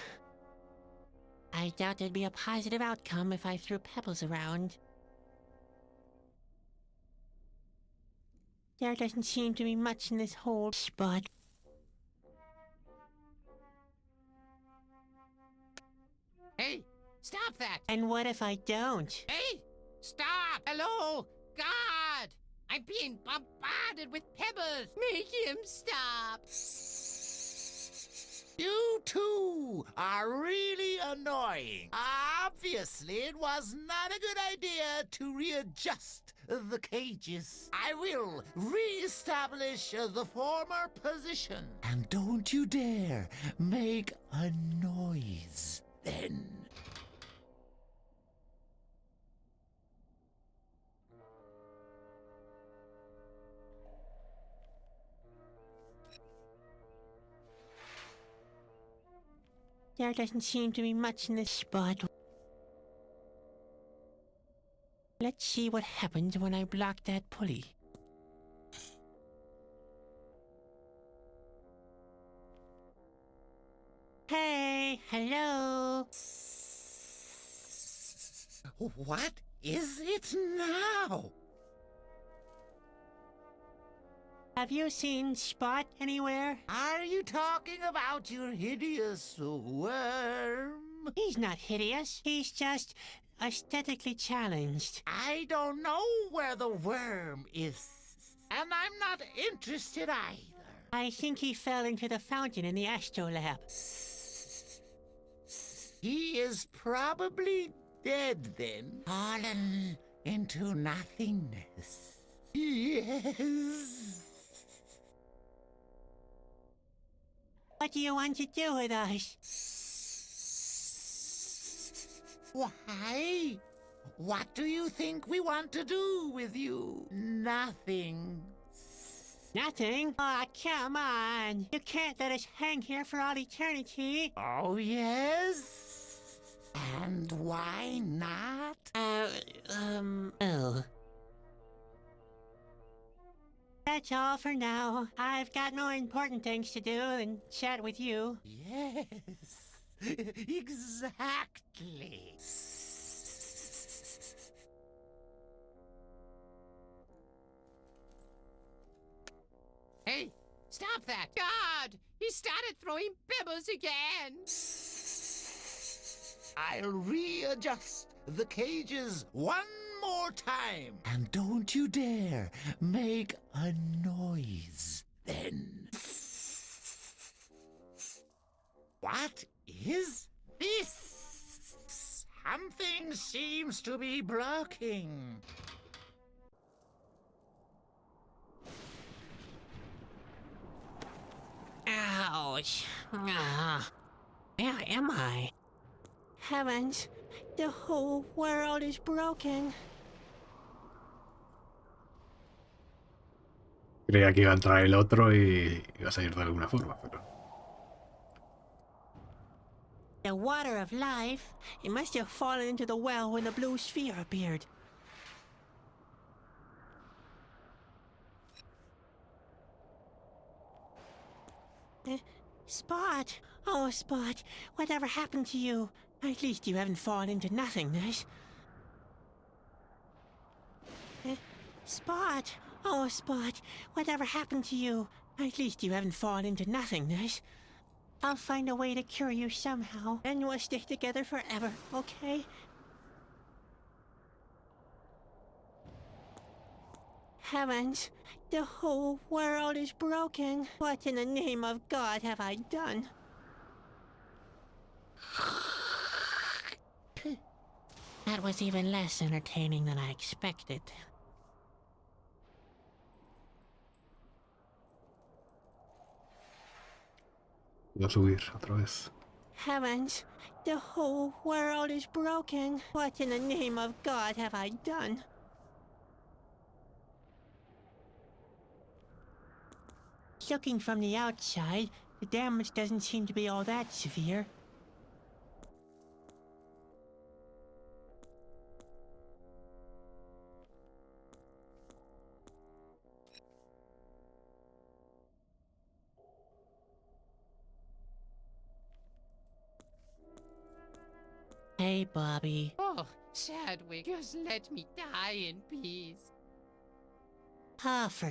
I doubt there'd be a positive outcome if I threw pebbles around. There doesn't seem to be much in this whole spot. Hey, stop that! And what if I don't? Hey, stop! Hello, God! I'm being bombarded with pebbles. Make him stop. You two are really annoying. Obviously, it was not a good idea to readjust the cages. I will re-establish the former position. And don't you dare make a noise then. There doesn't seem to be much in this spot. Let's see what happens when I block that pulley. Hey, hello. What is it now? Have you seen Spot anywhere? Are you talking about your hideous worm? He's not hideous. He's just aesthetically challenged. I don't know where the worm is. And I'm not interested either. I think he fell into the fountain in the astrolab. He is probably dead then. Fallen into nothingness. Yes. What do you want to do with us? Why? What do you think we want to do with you? Nothing. Nothing? Aw, come on. You can't let us hang here for all eternity. Oh, yes? And why not? Oh. That's all for now. I've got more important things to do than chat with you. Yes, exactly. Hey, stop that! God! He started throwing pebbles again! I'll readjust the cages one more time. And don't you dare make a noise then. What is this? Something seems to be blocking. Ouch. Where am I? Heavens, the whole world is broken. Creía que iba a entrar el otro y iba a salir de alguna forma, pero... The water of life, it must have fallen into the well when the blue sphere appeared. Spot! Oh, Spot, whatever happened to you? At least you haven't fallen into nothingness. Spot! Oh, Spot, whatever happened to you? At least you haven't fallen into nothingness. I'll find a way to cure you somehow, and we'll stick together forever, okay? Heavens, the whole world is broken. What in the name of God have I done? That was even less entertaining than I expected. Voy a subir otra vez. Heavens, the whole world is broken. What in the name of God have I done? Looking from the outside, the damage doesn't seem to be all that severe. Hey, Bobby. Oh, Chadwick, just let me die in peace. Ah, for...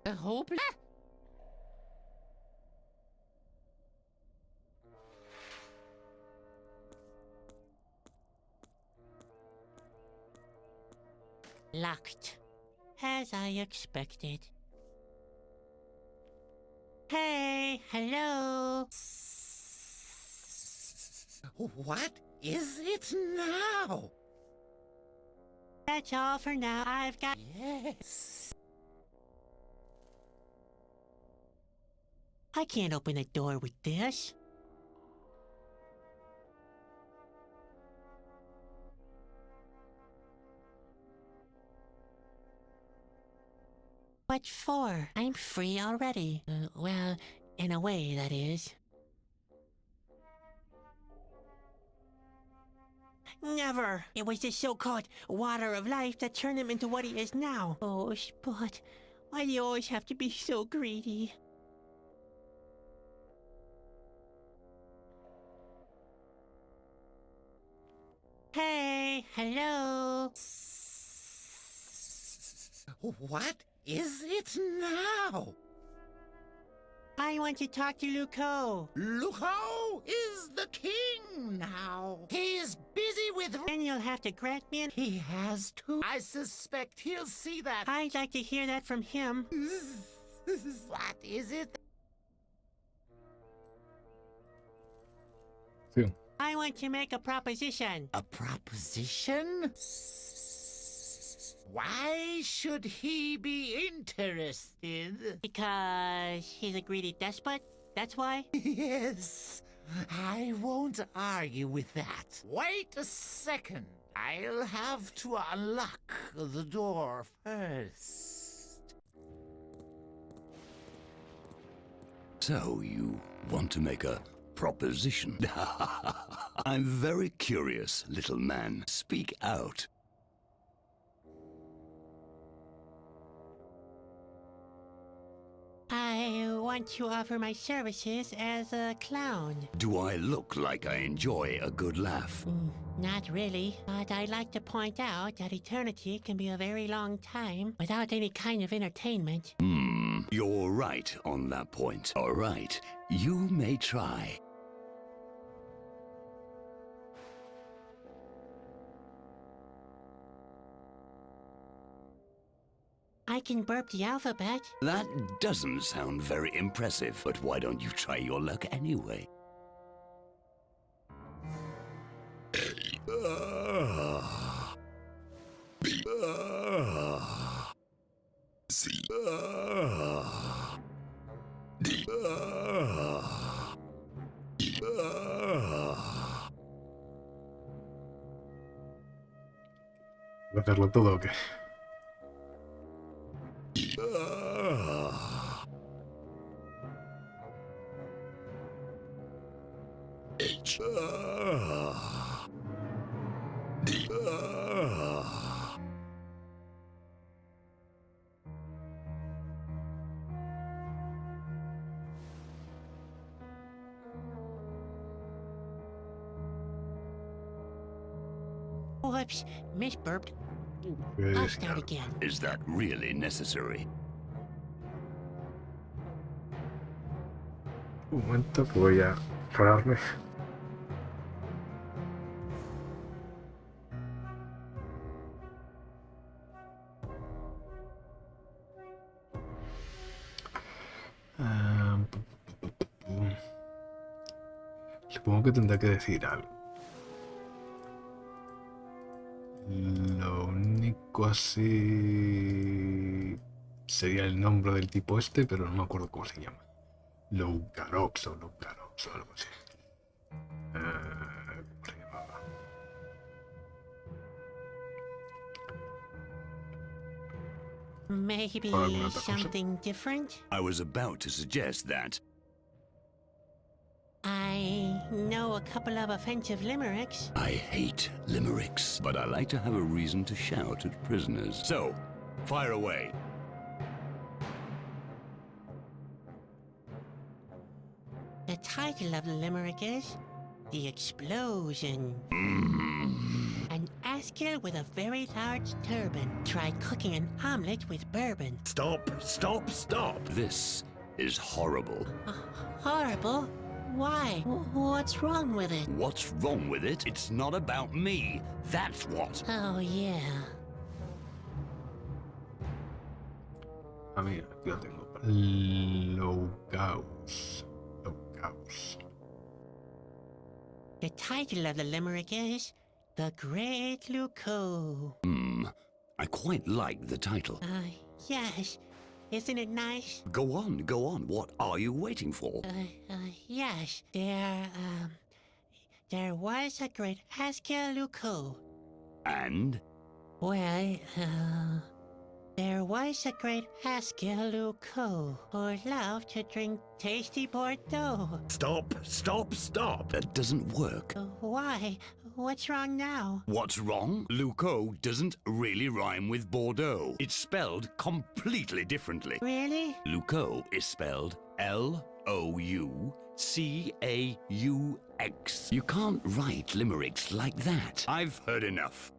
The hope... Locked. As I expected. Hey, hello. What is it now? That's all for now. I've got... Yes. I can't open a door with this. What for? I'm free already. Well, in a way, that is. Never! It was the so-called water of life that turned him into what he is now. Oh, Spot, why do you always have to be so greedy? Hey, hello. What is it now? I want to talk to Luco. Luco is the king now. He is busy with... Then you'll have to grant me an... He has to. I suspect he'll see that. I'd like to hear that from him. What is it? Sí. I want to make a proposition. A proposition? Why should he be interested? Because he's a greedy despot? That's why? Yes, I won't argue with that. Wait a second. I'll have to unlock the door first. So, you want to make a proposition? I'm very curious, little man. Speak out. I want to offer my services as a clown. Do I look like I enjoy a good laugh? Not really, but I'd like to point out that eternity can be a very long time without any kind of entertainment. You're right on that point. All right, you may try. I can burp the alphabet. That doesn't sound very impressive, but why don't you try your luck anyway? ¿Voy a hacerlo todo o qué? Whoops, misburped. I'll start again. Is that really necessary? Un momento que voy a pararme. Supongo que tendrá que decir algo. Lo único así sería el nombre del tipo este, pero no me acuerdo cómo se llama. Loucarox o algo así. ¿Cómo se llamaba? Maybe Or alguna otra cosa. something different? I was about to suggest that. I know a couple of offensive limericks. I hate limericks, but I like to have a reason to shout at prisoners. So, fire away. The title of the limerick is The Explosion. Haskell with a very large turban tried cooking an omelet with bourbon. Stop, stop, stop. This is horrible. Horrible? Why? What's wrong with it? What's wrong with it? It's not about me. That's what. Oh, yeah. A mí, aquí lo tengo. Logaus. Logaus. The title of the limerick is The Great Luco. I quite like the title. Yes. Isn't it nice? Go on, go on. What are you waiting for? Yes. There was a great Haskell Luco. And? Well, there was a great Haskell Luco who loved to drink tasty Bordeaux. Stop, stop, stop. That doesn't work. Why? What's wrong now? What's wrong? Luco doesn't really rhyme with Bordeaux. It's spelled completely differently. Really? Luco is spelled L-O-U-C-A-U-X. You can't write limericks like that. I've heard enough.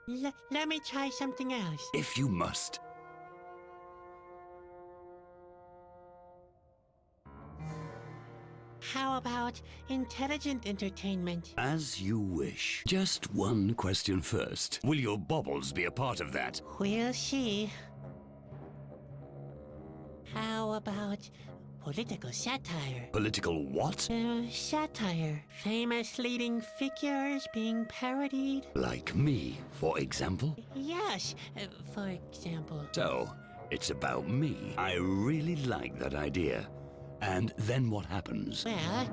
Let me try something else. If you must. How about intelligent entertainment? As you wish. Just one question first. Will your baubles be a part of that? We'll see. How about political satire? Political what? Satire. Famous leading figures being parodied? Like me, for example? Yes, for example. So, it's about me. I really like that idea. And then what happens? Well,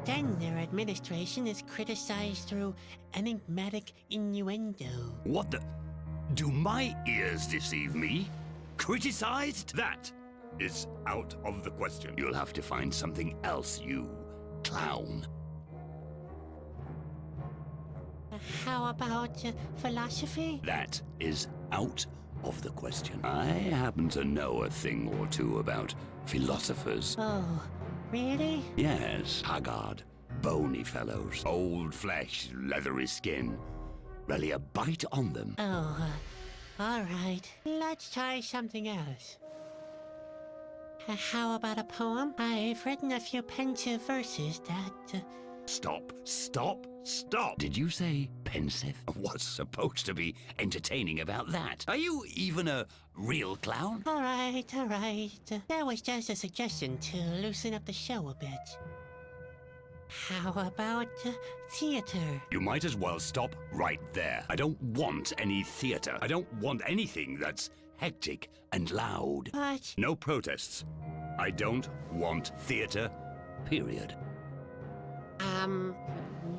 then their administration is criticized through enigmatic innuendo. What the? Do my ears deceive me? Criticized? That is out of the question. You'll have to find something else, you clown. How about philosophy? That is out of the question. I happen to know a thing or two about philosophers. Oh, really? Yes, haggard, bony fellows, old flesh, leathery skin. Really a bite on them. Oh, all right. Let's try something else. How about a poem? I've written a few pensive verses that... Stop, stop, stop! Did you say pensive? What's supposed to be entertaining about that? Are you even a real clown? All right, all right. That was just a suggestion to loosen up the show a bit. How about theater? You might as well stop right there. I don't want any theater. I don't want anything that's hectic and loud. But... No protests. I don't want theater, period.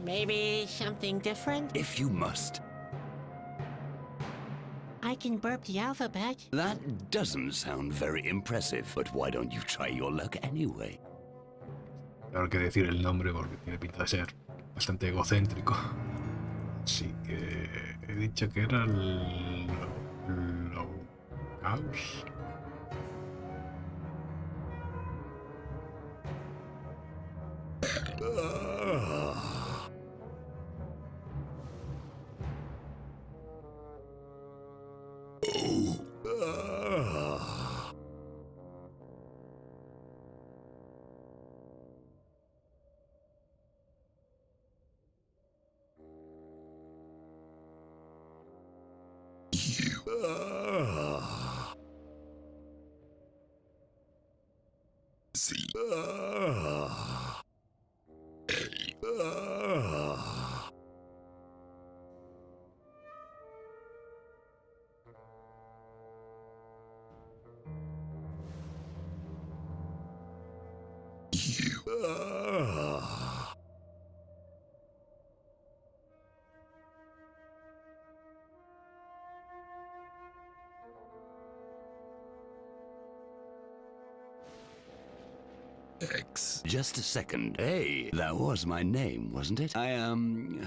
Maybe something different? If you must. I can burp the alphabet. That doesn't sound very impressive, but why don't you try your luck anyway? Claro que decir el nombre porque tiene pinta de ser bastante egocéntrico. Así que he dicho que era el Logaus. X. Just a second. Hey, that was my name, wasn't it? I am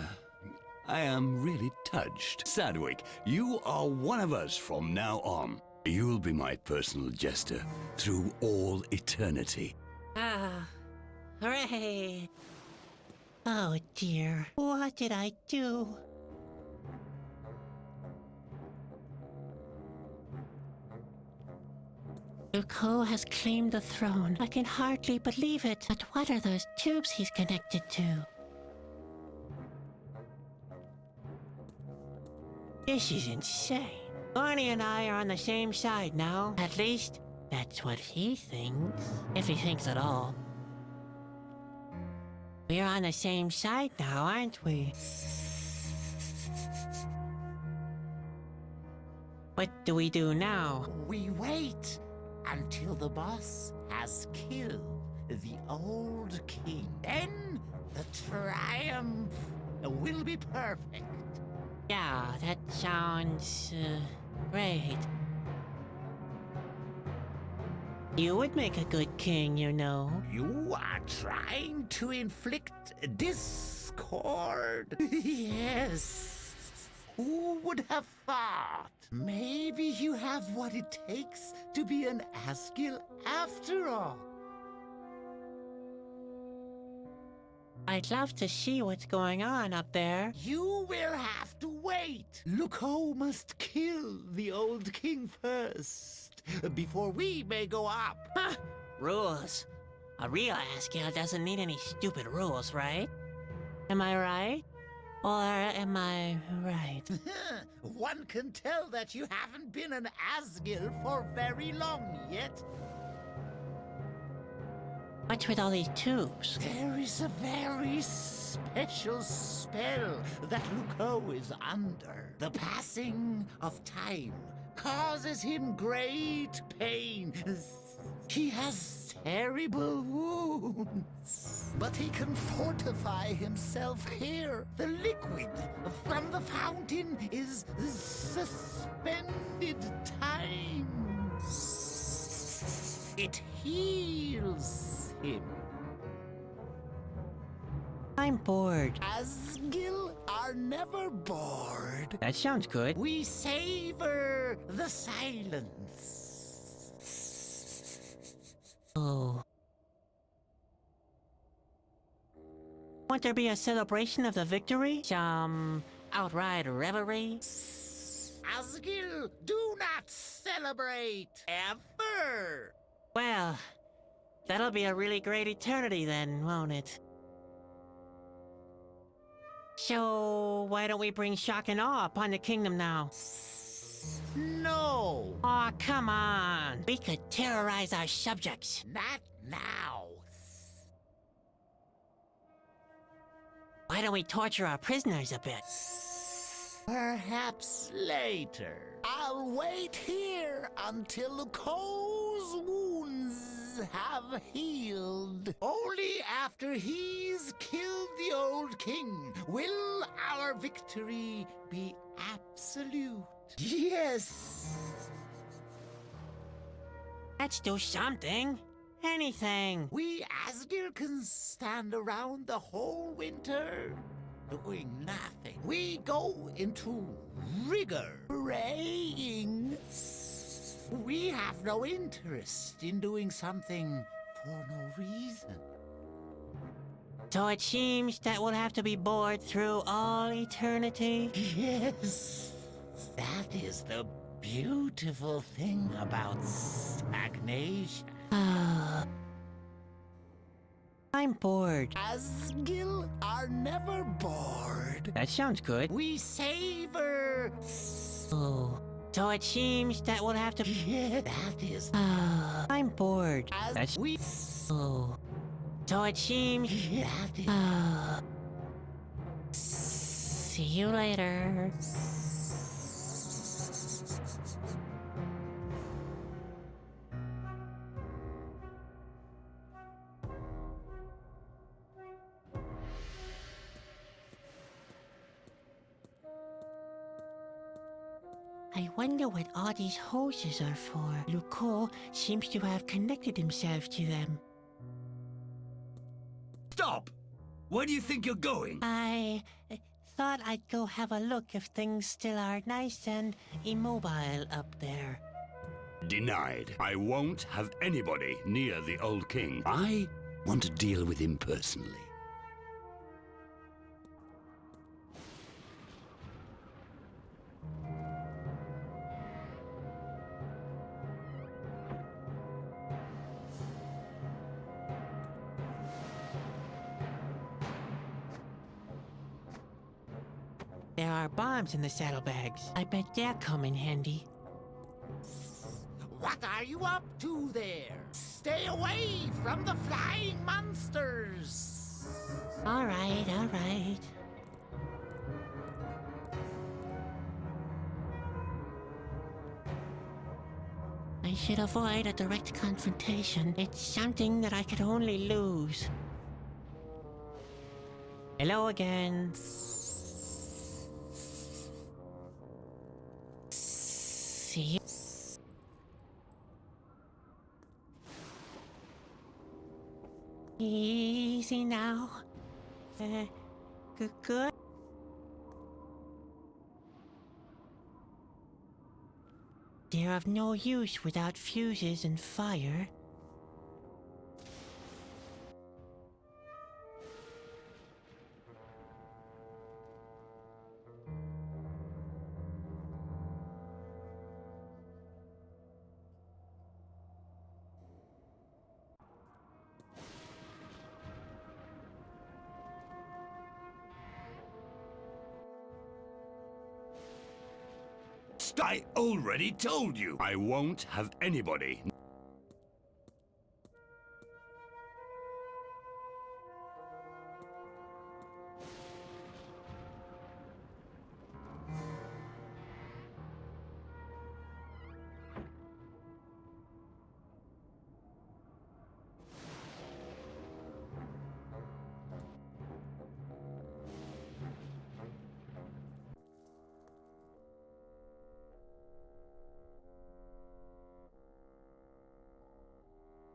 really touched. Sadwick, you are one of us from now on. You'll be my personal jester through all eternity. Ah, hooray! Oh dear, what did I do? Luco has claimed the throne. I can hardly believe it. But what are those tubes he's connected to? This is insane. Barney and I are on the same side now. At least, that's what he thinks. If he thinks at all. We're on the same side now, aren't we? What do we do now? We wait until the boss has killed the old king. Then the triumph will be perfect. Yeah, that sounds great. You would make a good king, you know. You are trying to inflict discord? Yes. Who would have thought? Maybe you have what it takes to be an Asgil after all. I'd love to see what's going on up there. You will have to wait. Luco must kill the old king first, before we may go up. Huh, rules. A real Asgil doesn't need any stupid rules, right? Am I right? Or am I right? One can tell that you haven't been an Asgil for very long yet. What's with all these tubes? There is a very special spell that Luco is under. The passing of time causes him great pain. He has terrible wounds. But he can fortify himself here. The liquid from the fountain is suspended time. It heals him. I'm bored. Asgil are never bored. That sounds good. We savor the silence. Oh. Won't there be a celebration of the victory? Some outright revelry? Asgil do not celebrate ever. Well, that'll be a really great eternity then, won't it? So, why don't we bring shock and awe upon the kingdom now? No, Aw, come on! We could terrorize our subjects. not now. Why don't we torture our prisoners a bit? Perhaps later. I'll wait here until Luco's wounds have healed. Only after he's killed the old king will our victory be absolute. Yes. Let's do something. Anything. We Asgir can stand around the whole winter doing nothing. We go into rigor, praying. We have no interest in doing something for no reason. So it seems that we'll have to be bored through all eternity? Yes, that is the beautiful thing about stagnation. I'm bored. Asgil are never bored. That sounds good. We savor. Oh. So it seems that we'll have to... Yeah, that is. I'm bored. As That's... we. Oh. So it seems... That is. See you later. I wonder what all these hoses are for. Luco seems to have connected himself to them. Stop! Where do you think you're going? I thought I'd go have a look if things still are nice and immobile up there. Denied. I won't have anybody near the old king. I want to deal with him personally. There are bombs in the saddlebags. I bet they'll come in handy. What are you up to there? Stay away from the flying monsters! All right, all right. I should avoid a direct confrontation. It's something that I could only lose. Hello again. See? Easy now. Good. They're of no use without fuses and fire. I already told you. I won't have anybody.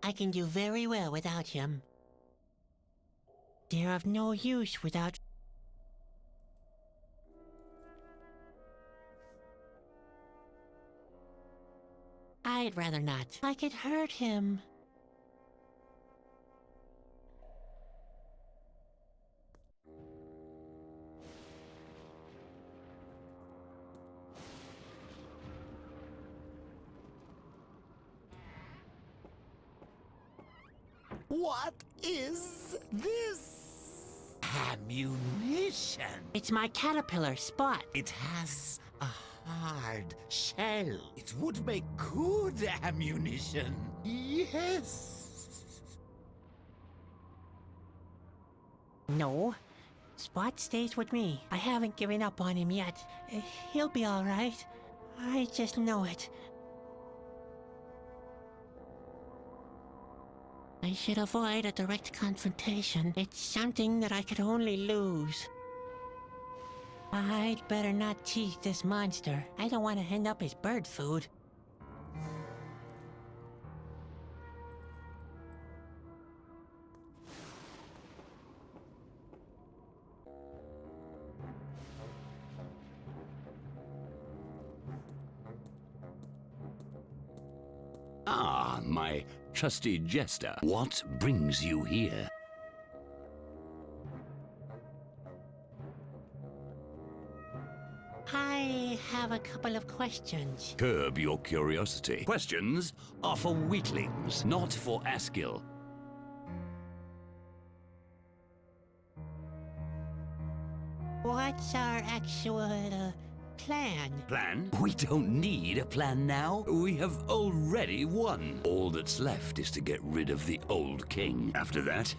I can do very well without him. They're of no use without... I'd rather not. I could hurt him. What is this? Ammunition. It's my caterpillar, Spot. It has a hard shell. It would make good ammunition. Yes. No. Spot stays with me. I haven't given up on him yet. He'll be all right. I just know it. I should avoid a direct confrontation. It's something that I could only lose. I'd better not tease this monster. I don't want to end up as bird food. Ah, my trusty jester. What brings you here? I have a couple of questions. Curb your curiosity. Questions are for weaklings, not for Askill. What's our actual, plan? Plan? We don't need a plan now. We have already won. All that's left is to get rid of the old king. After that,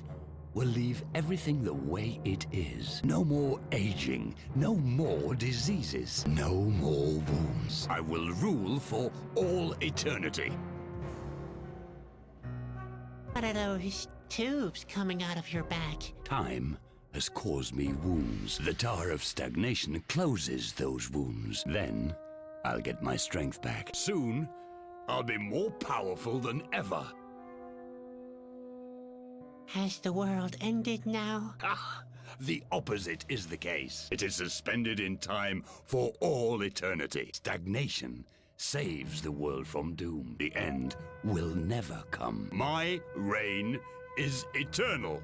we'll leave everything the way it is. No more aging, no more diseases, no more wounds. I will rule for all eternity. What are those tubes coming out of your back? Time has caused me wounds. The tar of stagnation closes those wounds. Then, I'll get my strength back. Soon, I'll be more powerful than ever. Has the world ended now? Ah, the opposite is the case. It is suspended in time for all eternity. Stagnation saves the world from doom. The end will never come. My reign is eternal.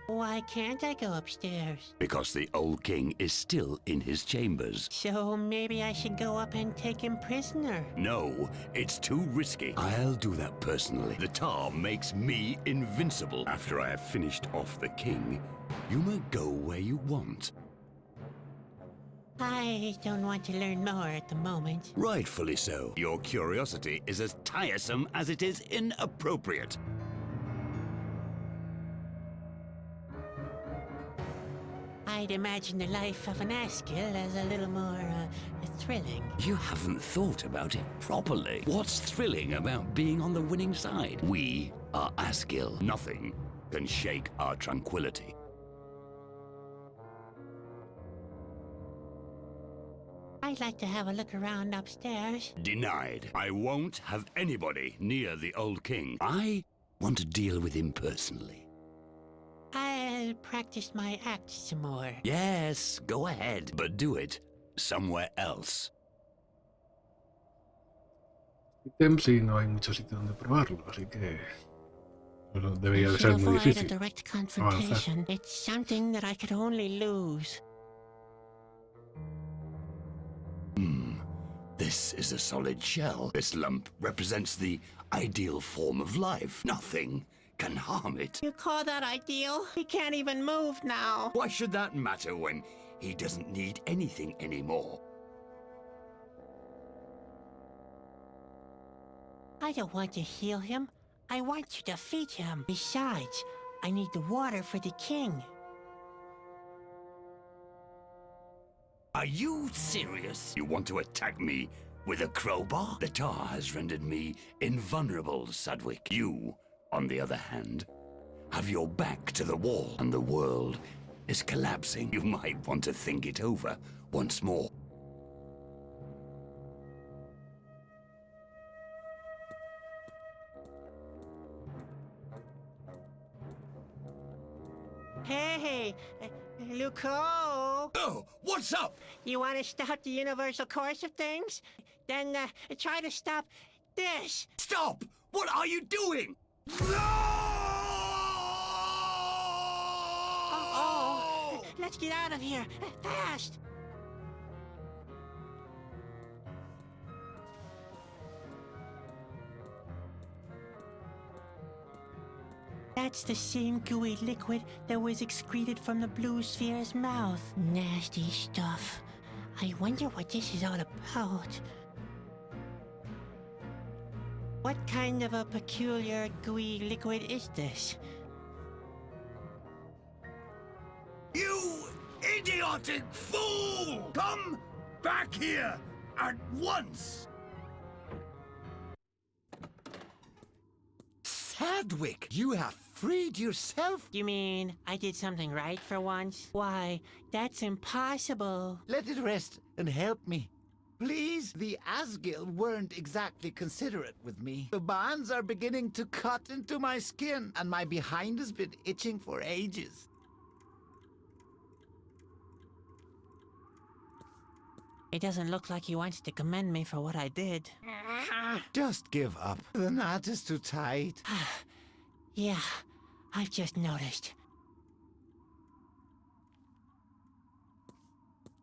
Why can't I go upstairs? Because the old king is still in his chambers. So maybe I should go up and take him prisoner. No, it's too risky. I'll do that personally. The tar makes me invincible. After I have finished off the king, you may go where you want. I don't want to learn more at the moment. Rightfully so. Your curiosity is as tiresome as it is inappropriate. I'd imagine the life of an Askill as a little more, thrilling. You haven't thought about it properly. What's thrilling about being on the winning side? We are Askill. Nothing can shake our tranquility. I'd like to have a look around upstairs. Denied. I won't have anybody near the old king. I want to deal with him personally. I'll practice my act some more. Yes, go ahead, but do it somewhere else. Sí, no hay mucho sitio donde probarlo, así que bueno, debería I de should ser muy avoid a difícil. direct confrontation. It's something that I could only lose. This is a solid shell. This lump represents the ideal form of life. Nothing can harm it. You call that ideal? He can't even move now. Why should that matter when he doesn't need anything anymore? I don't want to heal him. I want to defeat him. Besides, I need the water for the king. Are you serious? You want to attack me with a crowbar? The tar has rendered me invulnerable, Sadwick. You, on the other hand, have your back to the wall, and the world is collapsing. You might want to think it over once more. Hey, Luco! Oh, what's up? You want to stop the universal course of things? Then try to stop this. Stop! What are you doing? No! Oh, let's get out of here, fast! That's the same gooey liquid that was excreted from the blue sphere's mouth. Nasty stuff. I wonder what this is all about. What kind of a peculiar gooey liquid is this? You idiotic fool! Come back here at once! Sadwick, you have freed yourself. You mean I did something right for once? Why, that's impossible. Let it rest and help me. Please, the Asgill weren't exactly considerate with me. The bonds are beginning to cut into my skin, and my behind has been itching for ages. It doesn't look like he wants to commend me for what I did. Just give up. The knot is too tight. Yeah, I've just noticed.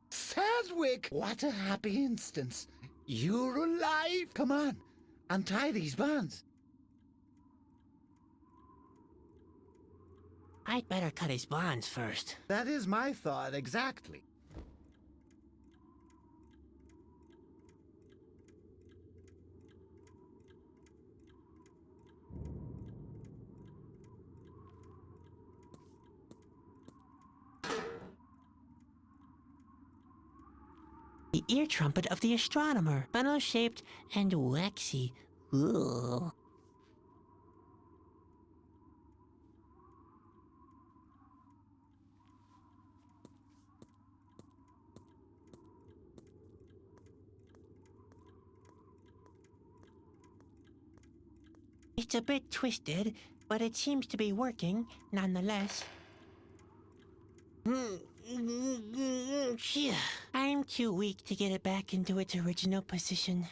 Sadwick! What a happy instance. You're alive. Come on, untie these bonds. I'd better cut his bonds first. That is my thought exactly. The ear trumpet of the astronomer, funnel-shaped and waxy. Ugh. It's a bit twisted, but it seems to be working nonetheless. I'm too weak to get it back into its original position.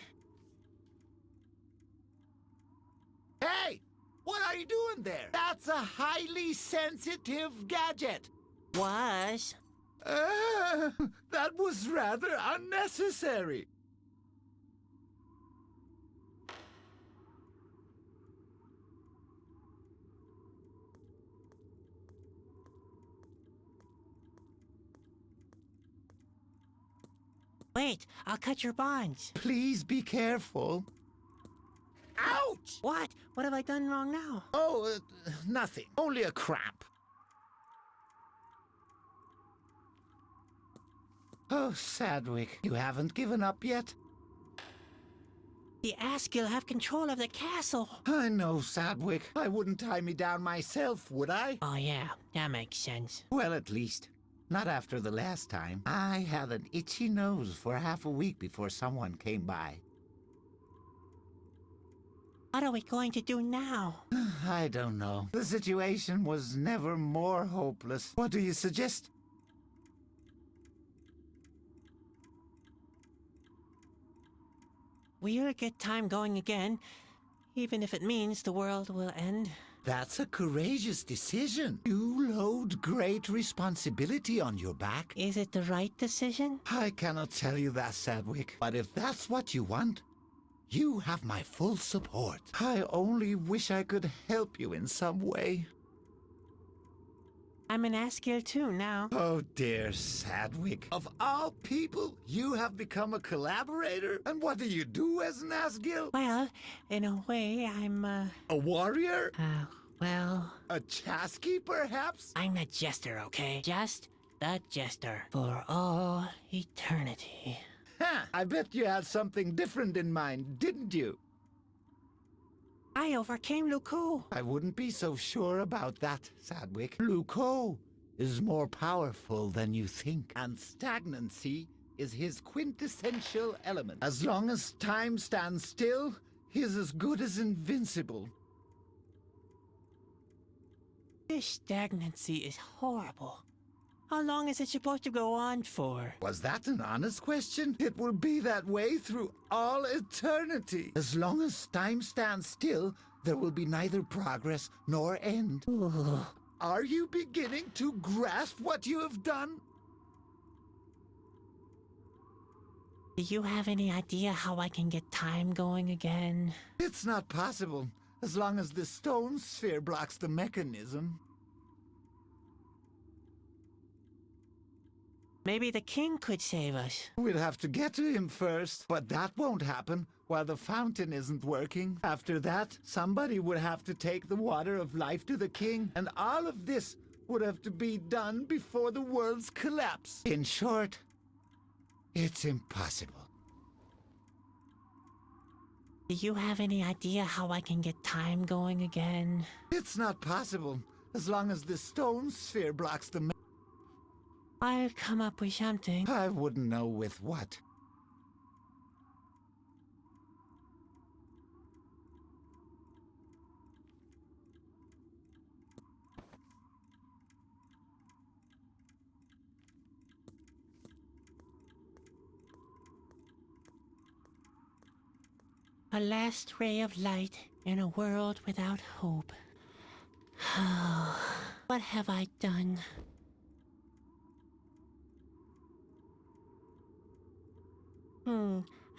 Hey! What are you doing there? That's a highly sensitive gadget. Was? That was rather unnecessary. Wait, I'll cut your bonds. Please be careful. Ouch! What? What have I done wrong now? Oh, nothing. Only a cramp. Oh, Sadwick, you haven't given up yet? The Asgill have control of the castle. I know, Sadwick. I wouldn't tie me down myself, would I? Oh yeah, that makes sense. Well, at least. Not after the last time. I had an itchy nose for half a week before someone came by. What are we going to do now? I don't know. The situation was never more hopeless. What do you suggest? We'll get time going again, even if it means the world will end. That's a courageous decision. You load great responsibility on your back. Is it the right decision? I cannot tell you that, Sadwick. But if that's what you want, you have my full support. I only wish I could help you in some way. I'm an Asgill too now. Oh dear, Sadwick. Of all people, you have become a collaborator? And what do you do as an Asgill? Well, in a way, I'm, A warrior? well... A chasky, perhaps? I'm a jester, okay? Just the jester. For all eternity. Ha! I bet you had something different in mind, didn't you? I overcame Luco. I wouldn't be so sure about that, Sadwick. Luco is more powerful than you think, and stagnancy is his quintessential element. As long as time stands still, he is as good as invincible. This stagnancy is horrible. How long is it supposed to go on for? Was that an honest question? It will be that way through all eternity. As long as time stands still, there will be neither progress nor end. Are you beginning to grasp what you have done? Do you have any idea how I can get time going again? It's not possible, as long as the stone sphere blocks the mechanism. Maybe the king could save us. We'll have to get to him first, but that won't happen while the fountain isn't working. After that, somebody would have to take the water of life to the king, and all of this would have to be done before the world's collapse. In short, it's impossible. Do you have any idea how I can get time going again? It's not possible, as long as the stone sphere blocks the I'll come up with something. I wouldn't know with what. A last ray of light in a world without hope. What have I done?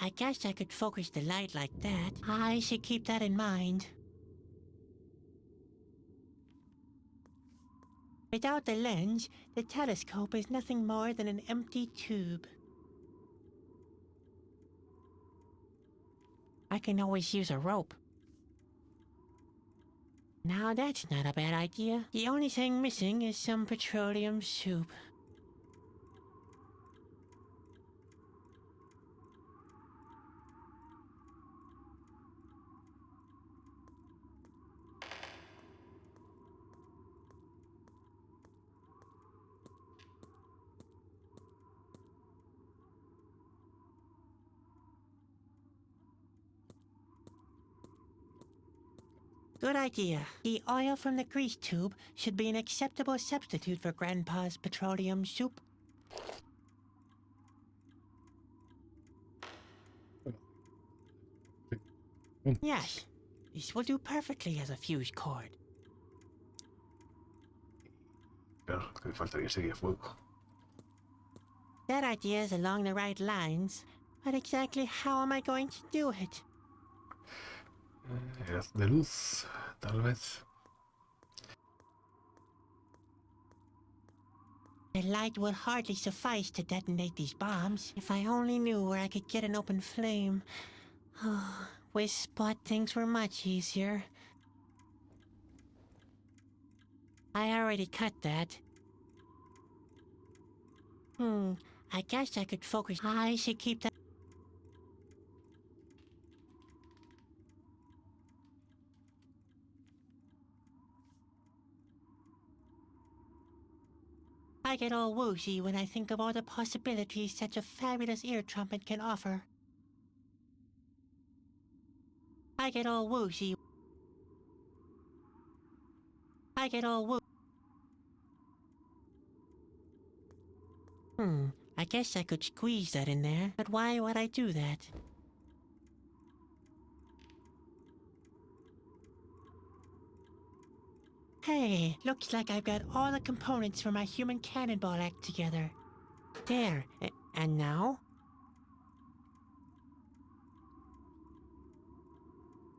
I guess I could focus the light like that. I should keep that in mind. Without the lens, the telescope is nothing more than an empty tube. I can always use a rope. Now that's not a bad idea. The only thing missing is some petroleum soup. Good idea. The oil from the grease tube should be an acceptable substitute for Grandpa's petroleum soup. Yes, this will do perfectly as a fuse cord. Claro, que me faltaría sería fuego. That idea is along the right lines, but exactly how am I going to do it? Haz de luz, tal vez. The light would hardly suffice to detonate these bombs. If I only knew where I could get an open flame. Oh, with Spot things were much easier. I already cut that. I guess I could focus. I should keep that. I get all woozy when I think of all the possibilities such a fabulous ear trumpet can offer. I get all woozy. I get all woo. I guess I could squeeze that in there, but why would I do that? Hey, looks like I've got all the components for my human cannonball act together. There, and now?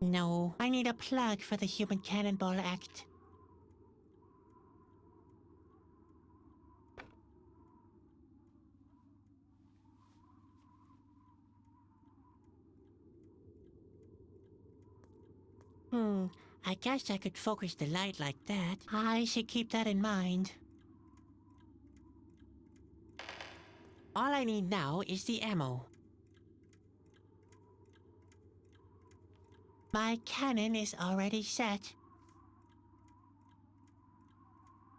No, I need a plug for the human cannonball act. I guess I could focus the light like that. I should keep that in mind. All I need now is the ammo. My cannon is already set.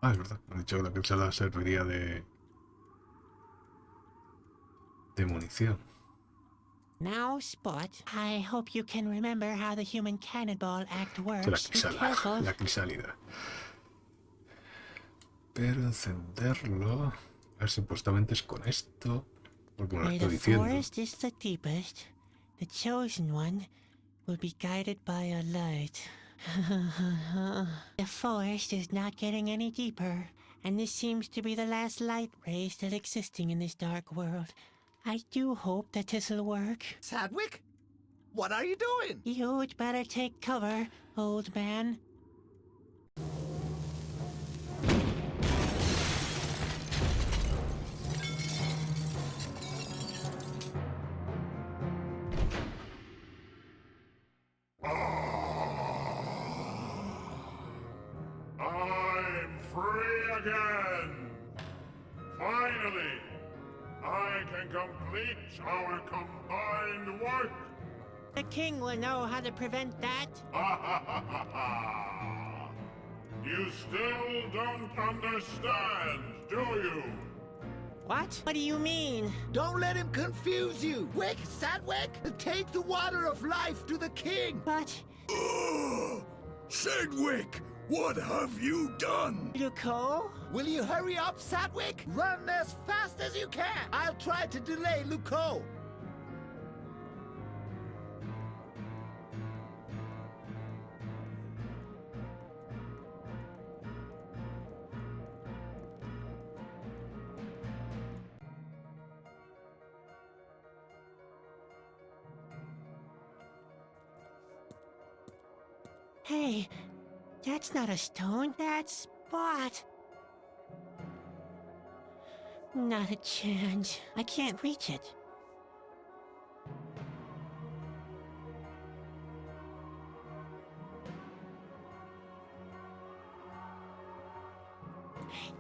Ah, es verdad. Han dicho que la crisala serviría de munición. Now, Spot, I hope you can remember how the human cannonball act works. La Be crisala, careful. la crisálida. Pero encenderlo... A ver, supuestamente es con esto. Porque me lo Where estoy the diciendo. forest is the deepest, the chosen one will be guided by a light. The forest is not getting any deeper, and this seems to be the last light ray still existing in this dark world. I do hope that this'll work. Sadwick? What are you doing? You'd better take cover, old man. I'm free again! Finally! I can complete our combined work! The king will know how to prevent that. You still don't understand, do you? What? What do you mean? Don't let him confuse you. Wick, Sadwick, take the water of life to the king. But... Sedgwick, what have you done? Luco? Will you hurry up, Sadwick? Run as fast as you can. I'll try to delay Luco. Hey, that's not a stone, that's Spot. Not a chance. I can't reach it.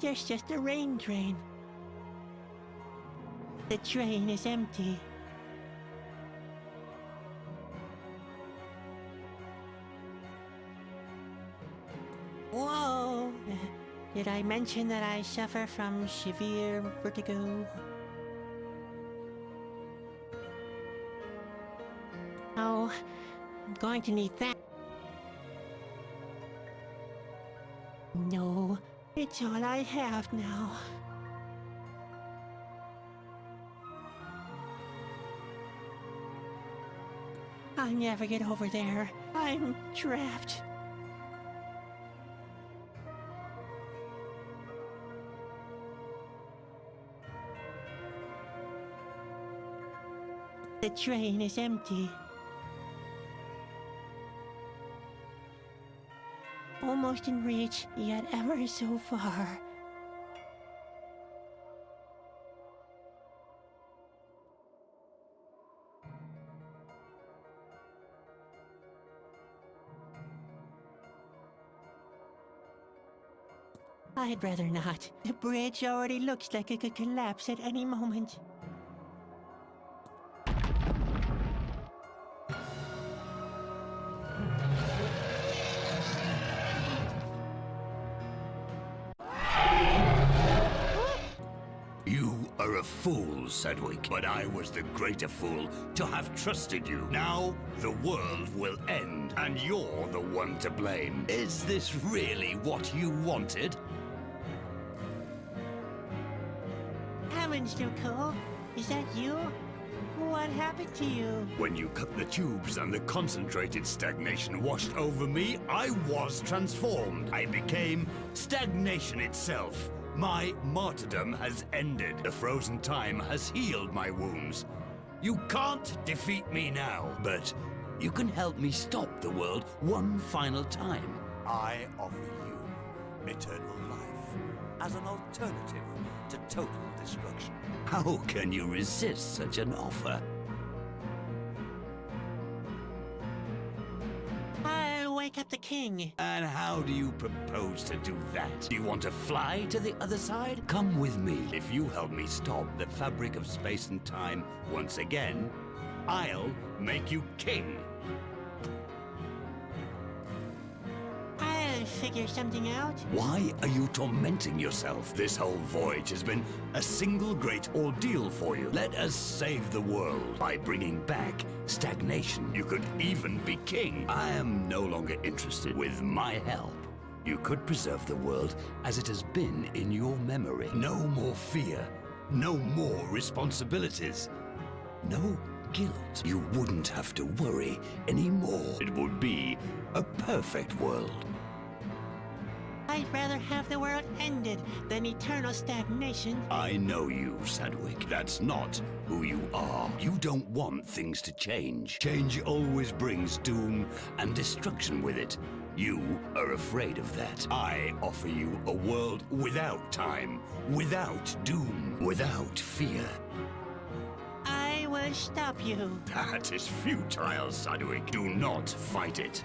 There's just a rain drain. The drain is empty. Whoa! Did I mention that I suffer from severe vertigo? Oh, I'm going to need that. No, it's all I have now. I'll never get over there. I'm trapped. The train is empty. Almost in reach, yet ever so far. I'd rather not. The bridge already looks like it could collapse at any moment. You are a fool, Sedgwick, but I was the greater fool to have trusted you. Now, the world will end, and you're the one to blame. Is this really what you wanted? Heavens, Luco! Is that you? What happened to you? When you cut the tubes and the concentrated stagnation washed over me, I was transformed. I became stagnation itself. My martyrdom has ended. The frozen time has healed my wounds. You can't defeat me now, but you can help me stop the world one final time. I offer you eternal life as an alternative to total destruction. How can you resist such an offer? I'll wake up the king. And how do you propose to do that? Do you want to fly to the other side? Come with me. If you help me stop the fabric of space and time once again, I'll make you king. I'll figure something out. Why are you tormenting yourself? This whole voyage has been a single great ordeal for you. Let us save the world by bringing back stagnation. You could even be king. I am no longer interested. With my help, you could preserve the world as it has been in your memory. No more fear. No more responsibilities. No guilt. You wouldn't have to worry anymore. It would be a perfect world. I'd rather have the world ended than eternal stagnation. I know you, Sedgwick. That's not who you are. You don't want things to change. Change always brings doom and destruction with it. You are afraid of that. I offer you a world without time, without doom, without fear. I will stop you. That is futile, Sedgwick. Do not fight it.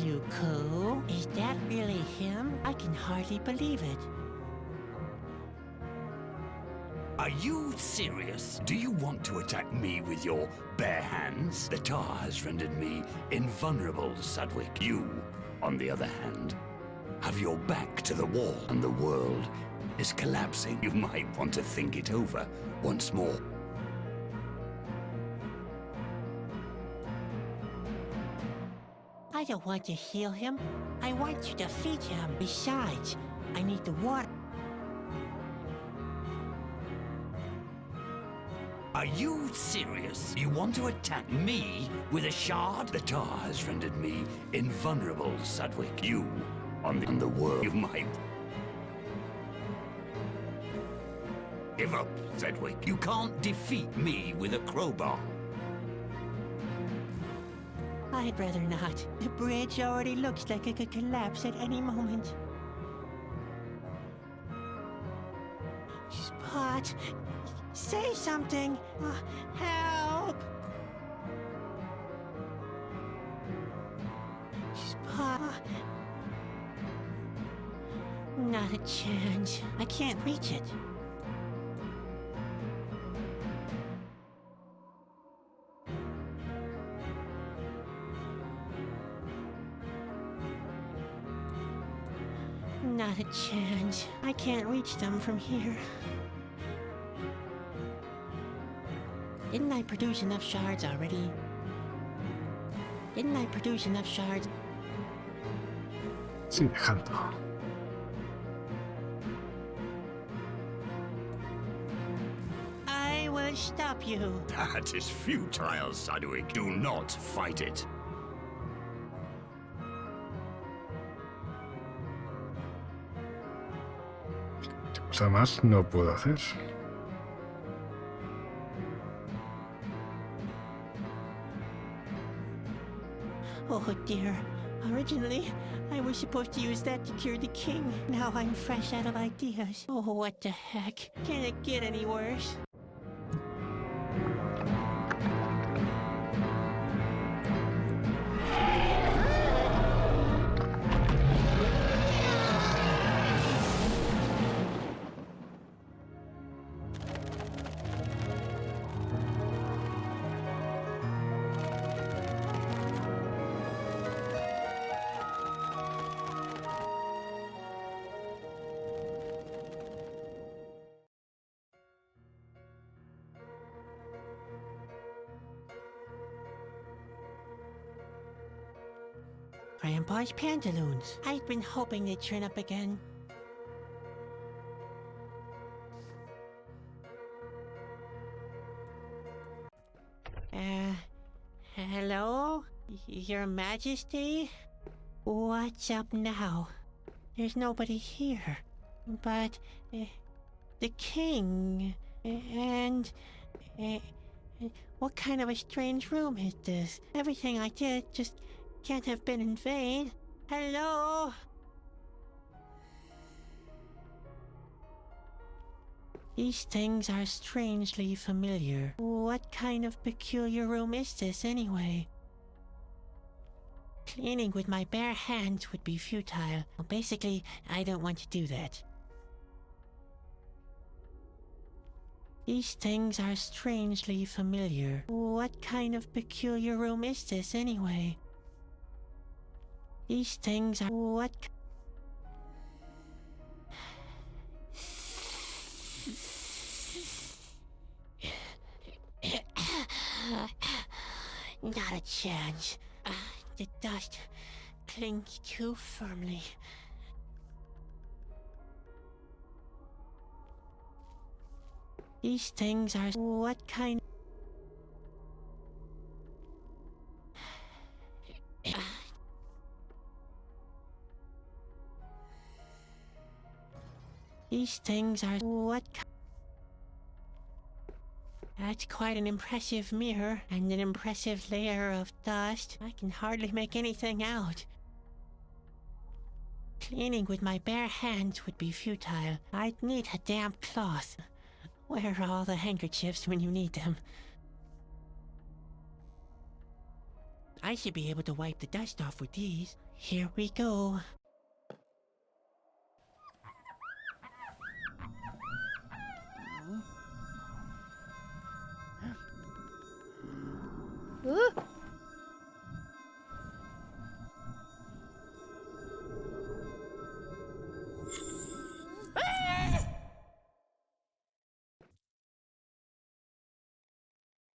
Luco? Is that really him? I can hardly believe it. Are you serious? Do you want to attack me with your bare hands? The tar has rendered me invulnerable, Sedgwick. You, on the other hand, have your back to the wall, and the world is collapsing. You might want to think it over once more. I don't want to heal him. I want to defeat him. Besides, I need the water. Are you serious? You want to attack me with a shard? The tar has rendered me invulnerable, Sedgwick. You, on the world, you might... Give up, Sedgwick. You can't defeat me with a crowbar. I'd rather not. The bridge already looks like it could collapse at any moment. Spot, say something. Help! Spot. Not a chance. I can't reach it. Not a chance. I can't reach them from here. Didn't I produce enough shards already? Didn't I produce enough shards? Sí, dejando. I will stop you. That is futile, Sedgwick. Do not fight it. Cosa más no puedo hacer. Oh dear. Originally, I was supposed to use that to cure the king. Now I'm fresh out of ideas. Oh, what the heck? Can it get any worse? Grandpa's pantaloons. I've been hoping they'd turn up again. Hello? Your Majesty? What's up now? There's nobody here. But, the king... And... what kind of a strange room is this? Everything I did just can't have been in vain. Hello? These things are strangely familiar. What kind of peculiar room is this, anyway? Cleaning with my bare hands would be futile. Well, basically, I don't want to do that. These things are strangely familiar. What kind of peculiar room is this, anyway? These things are... What... Not a chance. The dust clings too firmly. These things are... What kind... These things are... What kind... That's quite an impressive mirror, and an impressive layer of dust. I can hardly make anything out. Cleaning with my bare hands would be futile. I'd need a damp cloth. Where are all the handkerchiefs when you need them? I should be able to wipe the dust off with these. Here we go.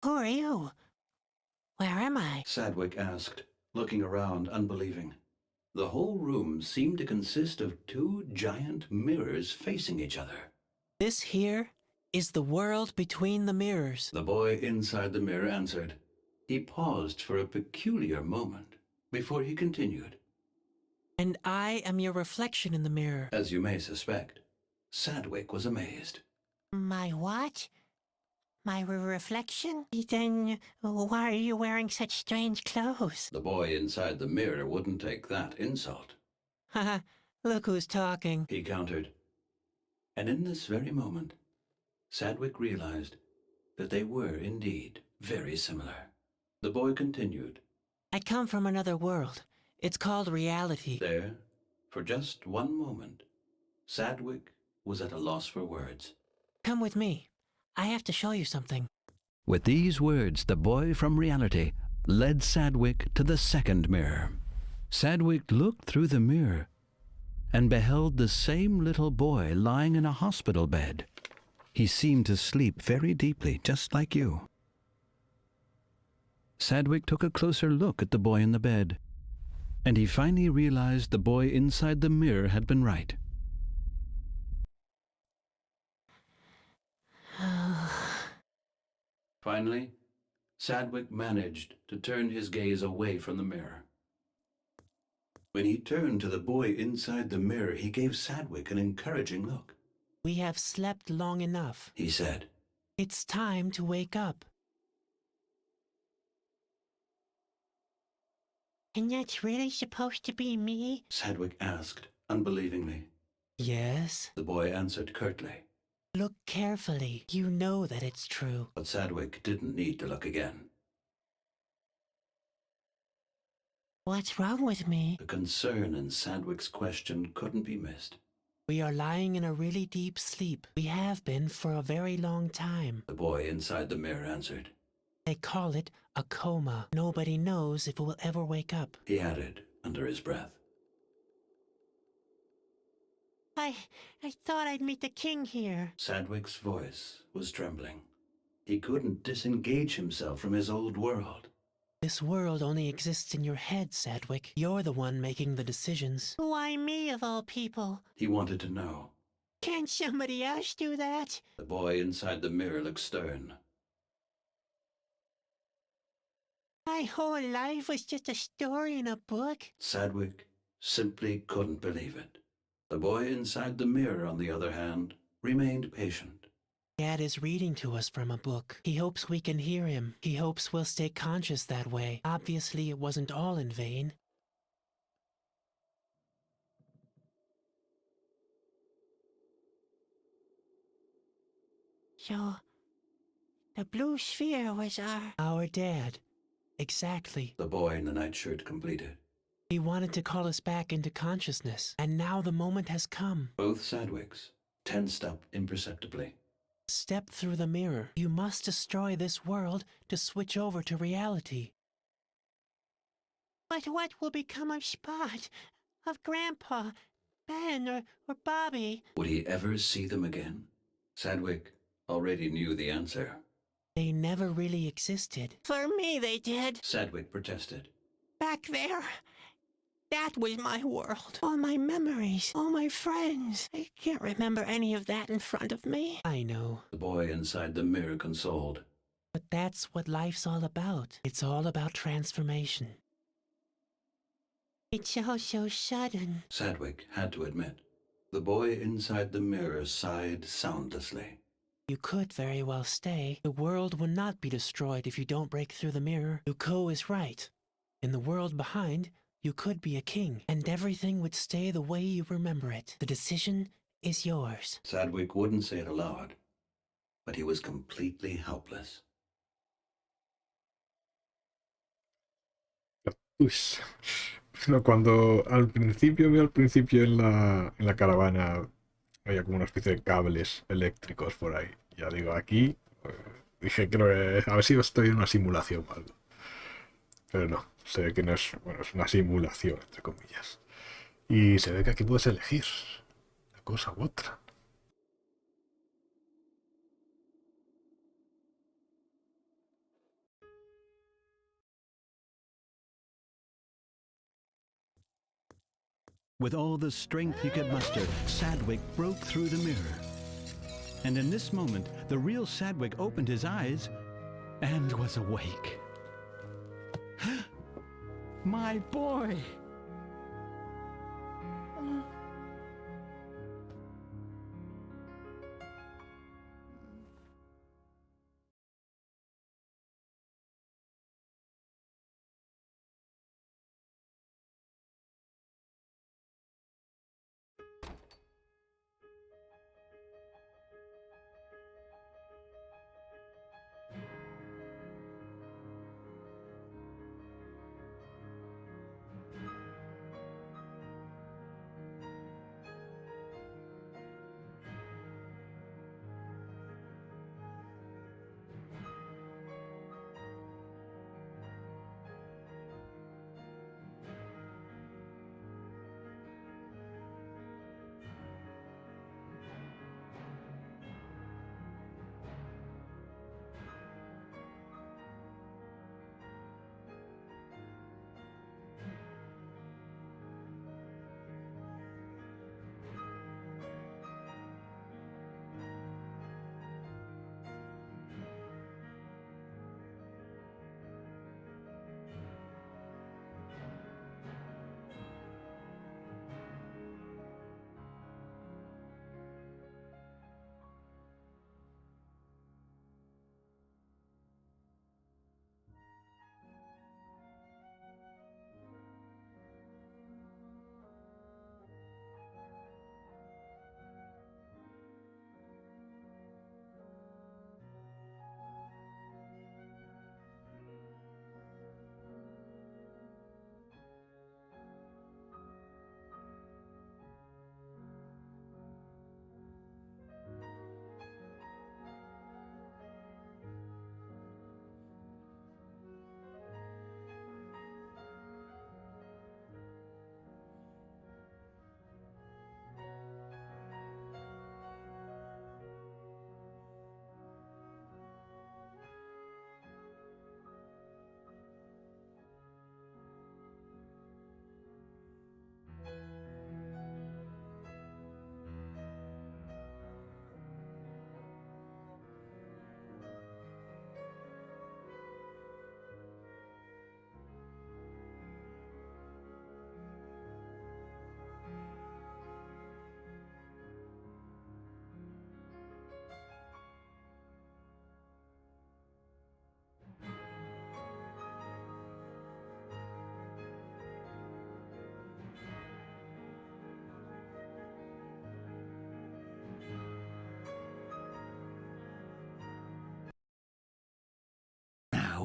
Who are you? Where am I? Sadwick asked, looking around unbelieving. The whole room seemed to consist of two giant mirrors facing each other. This here is the world between the mirrors. The boy inside the mirror answered. He paused for a peculiar moment before he continued. And I am your reflection in the mirror. As you may suspect, Sadwick was amazed. My what? My reflection? Then why are you wearing such strange clothes? The boy inside the mirror wouldn't take that insult. Haha, look who's talking. He countered. And in this very moment, Sadwick realized that they were indeed very similar. The boy continued. I come from another world. It's called reality. There, for just one moment, Sadwick was at a loss for words. Come with me. I have to show you something. With these words, the boy from reality led Sadwick to the second mirror. Sadwick looked through the mirror and beheld the same little boy lying in a hospital bed. He seemed to sleep very deeply, just like you. Sadwick took a closer look at the boy in the bed, and he finally realized the boy inside the mirror had been right. Finally, Sadwick managed to turn his gaze away from the mirror. When he turned to the boy inside the mirror, he gave Sadwick an encouraging look. We have slept long enough, He said. It's time to wake up. And that's really supposed to be me? Sadwick asked, unbelievingly. Yes. The boy answered curtly. Look carefully. You know that it's true. But Sadwick didn't need to look again. What's wrong with me? The concern in Sadwick's question couldn't be missed. We are lying in a really deep sleep. We have been for a very long time. The boy inside the mirror answered. They call it a coma. Nobody knows if it will ever wake up. He added under his breath. I thought I'd meet the king here. Sadwick's voice was trembling. He couldn't disengage himself from his old world. This world only exists in your head, Sadwick. You're the one making the decisions. Why me, of all people? He wanted to know. Can't somebody else do that? The boy inside the mirror looked stern. My whole life was just a story in a book. Sadwick simply couldn't believe it. The boy inside the mirror, on the other hand, remained patient. Dad is reading to us from a book. He hopes we can hear him. He hopes we'll stay conscious that way. Obviously, it wasn't all in vain. So, the blue sphere was our dad. Exactly. The boy in the nightshirt completed. He wanted to call us back into consciousness, and now the moment has come. Both Sadwicks tensed up imperceptibly. Step through the mirror. You must destroy this world to switch over to reality. But what will become of Spot, of Grandpa, Ben, or Bobby? Would he ever see them again? Sadwick already knew the answer. They never really existed. For me, they did. Sadwick protested. Back there. That was my world. All my memories, all my friends. I can't remember any of that in front of me. I know. The boy inside the mirror consoled. But that's what life's all about. It's all about transformation. It's all so sudden. Sadwick had to admit. The boy inside the mirror sighed soundlessly. You could very well stay. The world will not be destroyed if you don't break through the mirror. Yuko is right. In the world behind, you could be a king, and everything would stay the way you remember it. The decision is yours. Sadwick wouldn't say it aloud, but he was completely helpless. Pues, no, cuando al principio en la caravana había como una especie de cables eléctricos por ahí. Ya digo, aquí dije, creo que a ver si estoy en una simulación o algo. Pero no, se ve que no es, bueno, es una simulación, entre comillas. Y se ve que aquí puedes elegir una cosa u otra. With all the strength he could muster, Sadwick broke through the mirror. And in this moment, the real Sadwick opened his eyes and was awake. My boy!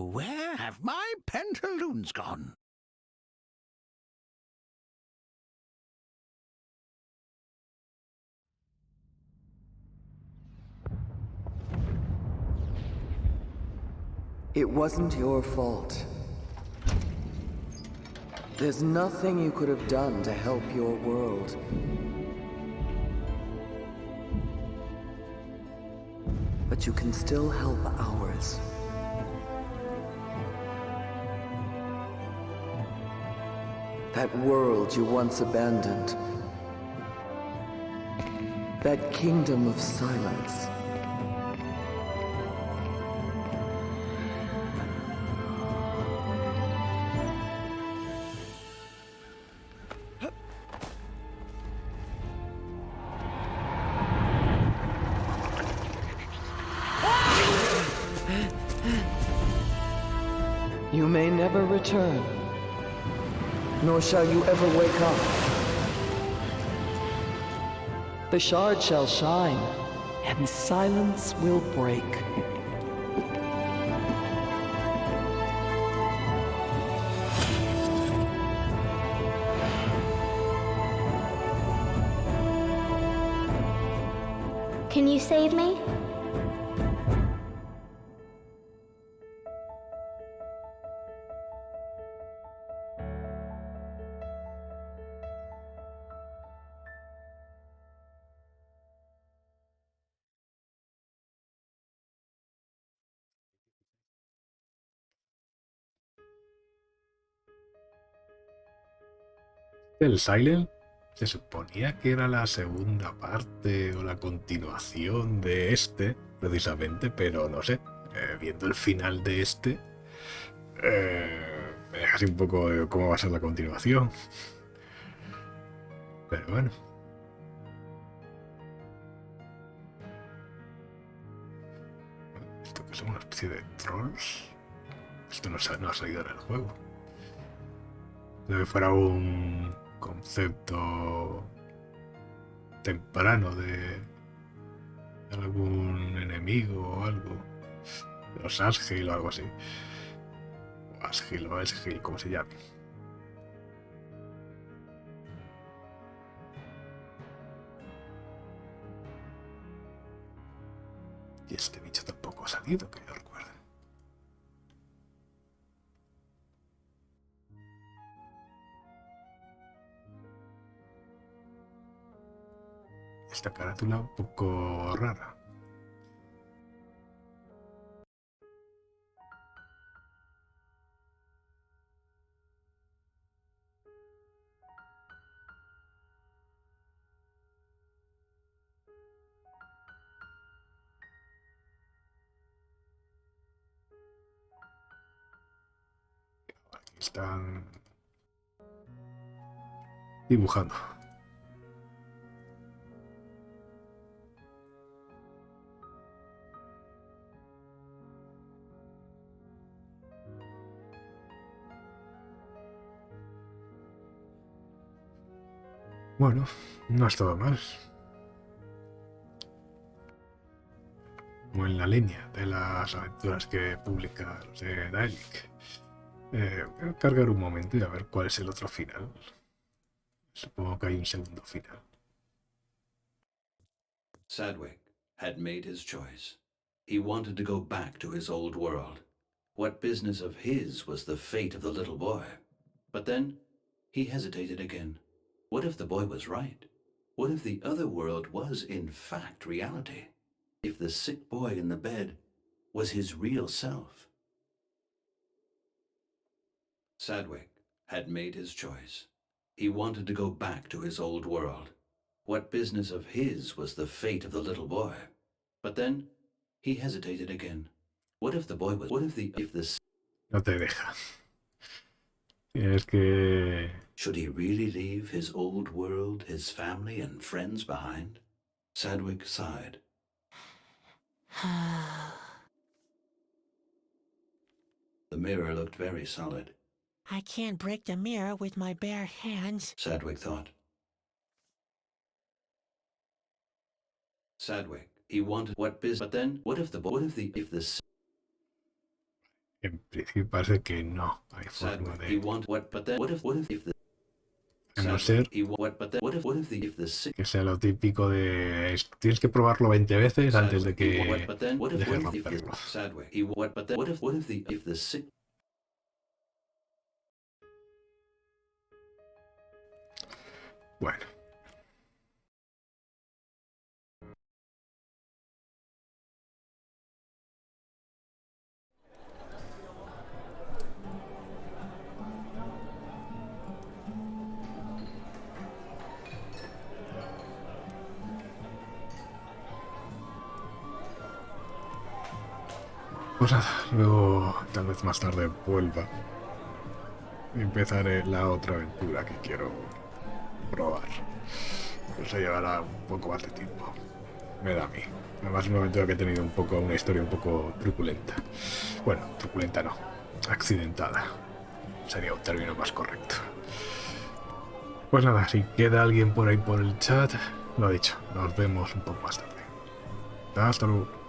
Oh, where have my pantaloons gone? It wasn't your fault. There's nothing you could have done to help your world. But you can still help ours. That world you once abandoned. That kingdom of silence. You may never return, nor shall you ever wake up. The shard shall shine, and silence will break. Can you save me? El Silent se suponía que era la segunda parte o la continuación de este, precisamente, pero no sé, viendo el final de este, me deja así un poco de cómo va a ser la continuación. Pero bueno. ¿Esto que son una especie de trolls? Esto no ha salido en el juego. Debe fuera un concepto temprano de algún enemigo o algo. De los Asgil o algo así. O Asgil o Esgil, como se llame. Y este bicho tampoco ha salido, que yo recuerde. Esta carátula un poco rara. Aquí están dibujando. Bueno, no ha estado mal. Como en la línea de las aventuras que publica los de Daedalic. Voy a cargar un momento y a ver cuál es el otro final. Supongo que hay un segundo final. Sadwick had made his choice. He wanted to go back to his old world. What business of his was the fate of the little boy? But then he hesitated again. What if the boy was right? What if the other world was in fact reality? If the sick boy in the bed was his real self? Sadwick had made his choice. He wanted to go back to his old world. What business of his was the fate of the little boy? But then he hesitated again. What if the boy was... What if the... If the... No te deja. Tienes que... Should he really leave his old world, his family and friends behind? Sadwick sighed. The mirror looked very solid. I can't break the mirror with my bare hands. Sadwick thought. Sadwick, he wanted what business, but then what if the if the En principio parece que no hay forma de... A no ser que sea lo típico de... Tienes que probarlo 20 veces antes de que dejes romperlo. Bueno. Pues nada, luego tal vez más tarde vuelva y empezaré la otra aventura que quiero probar. Eso llevará un poco más de tiempo. Me da a mí. Además, es una aventura que ha tenido una historia un poco truculenta. Bueno, truculenta no, accidentada. Sería un término más correcto. Pues nada, si queda alguien por ahí por el chat, lo dicho, nos vemos un poco más tarde. Hasta luego.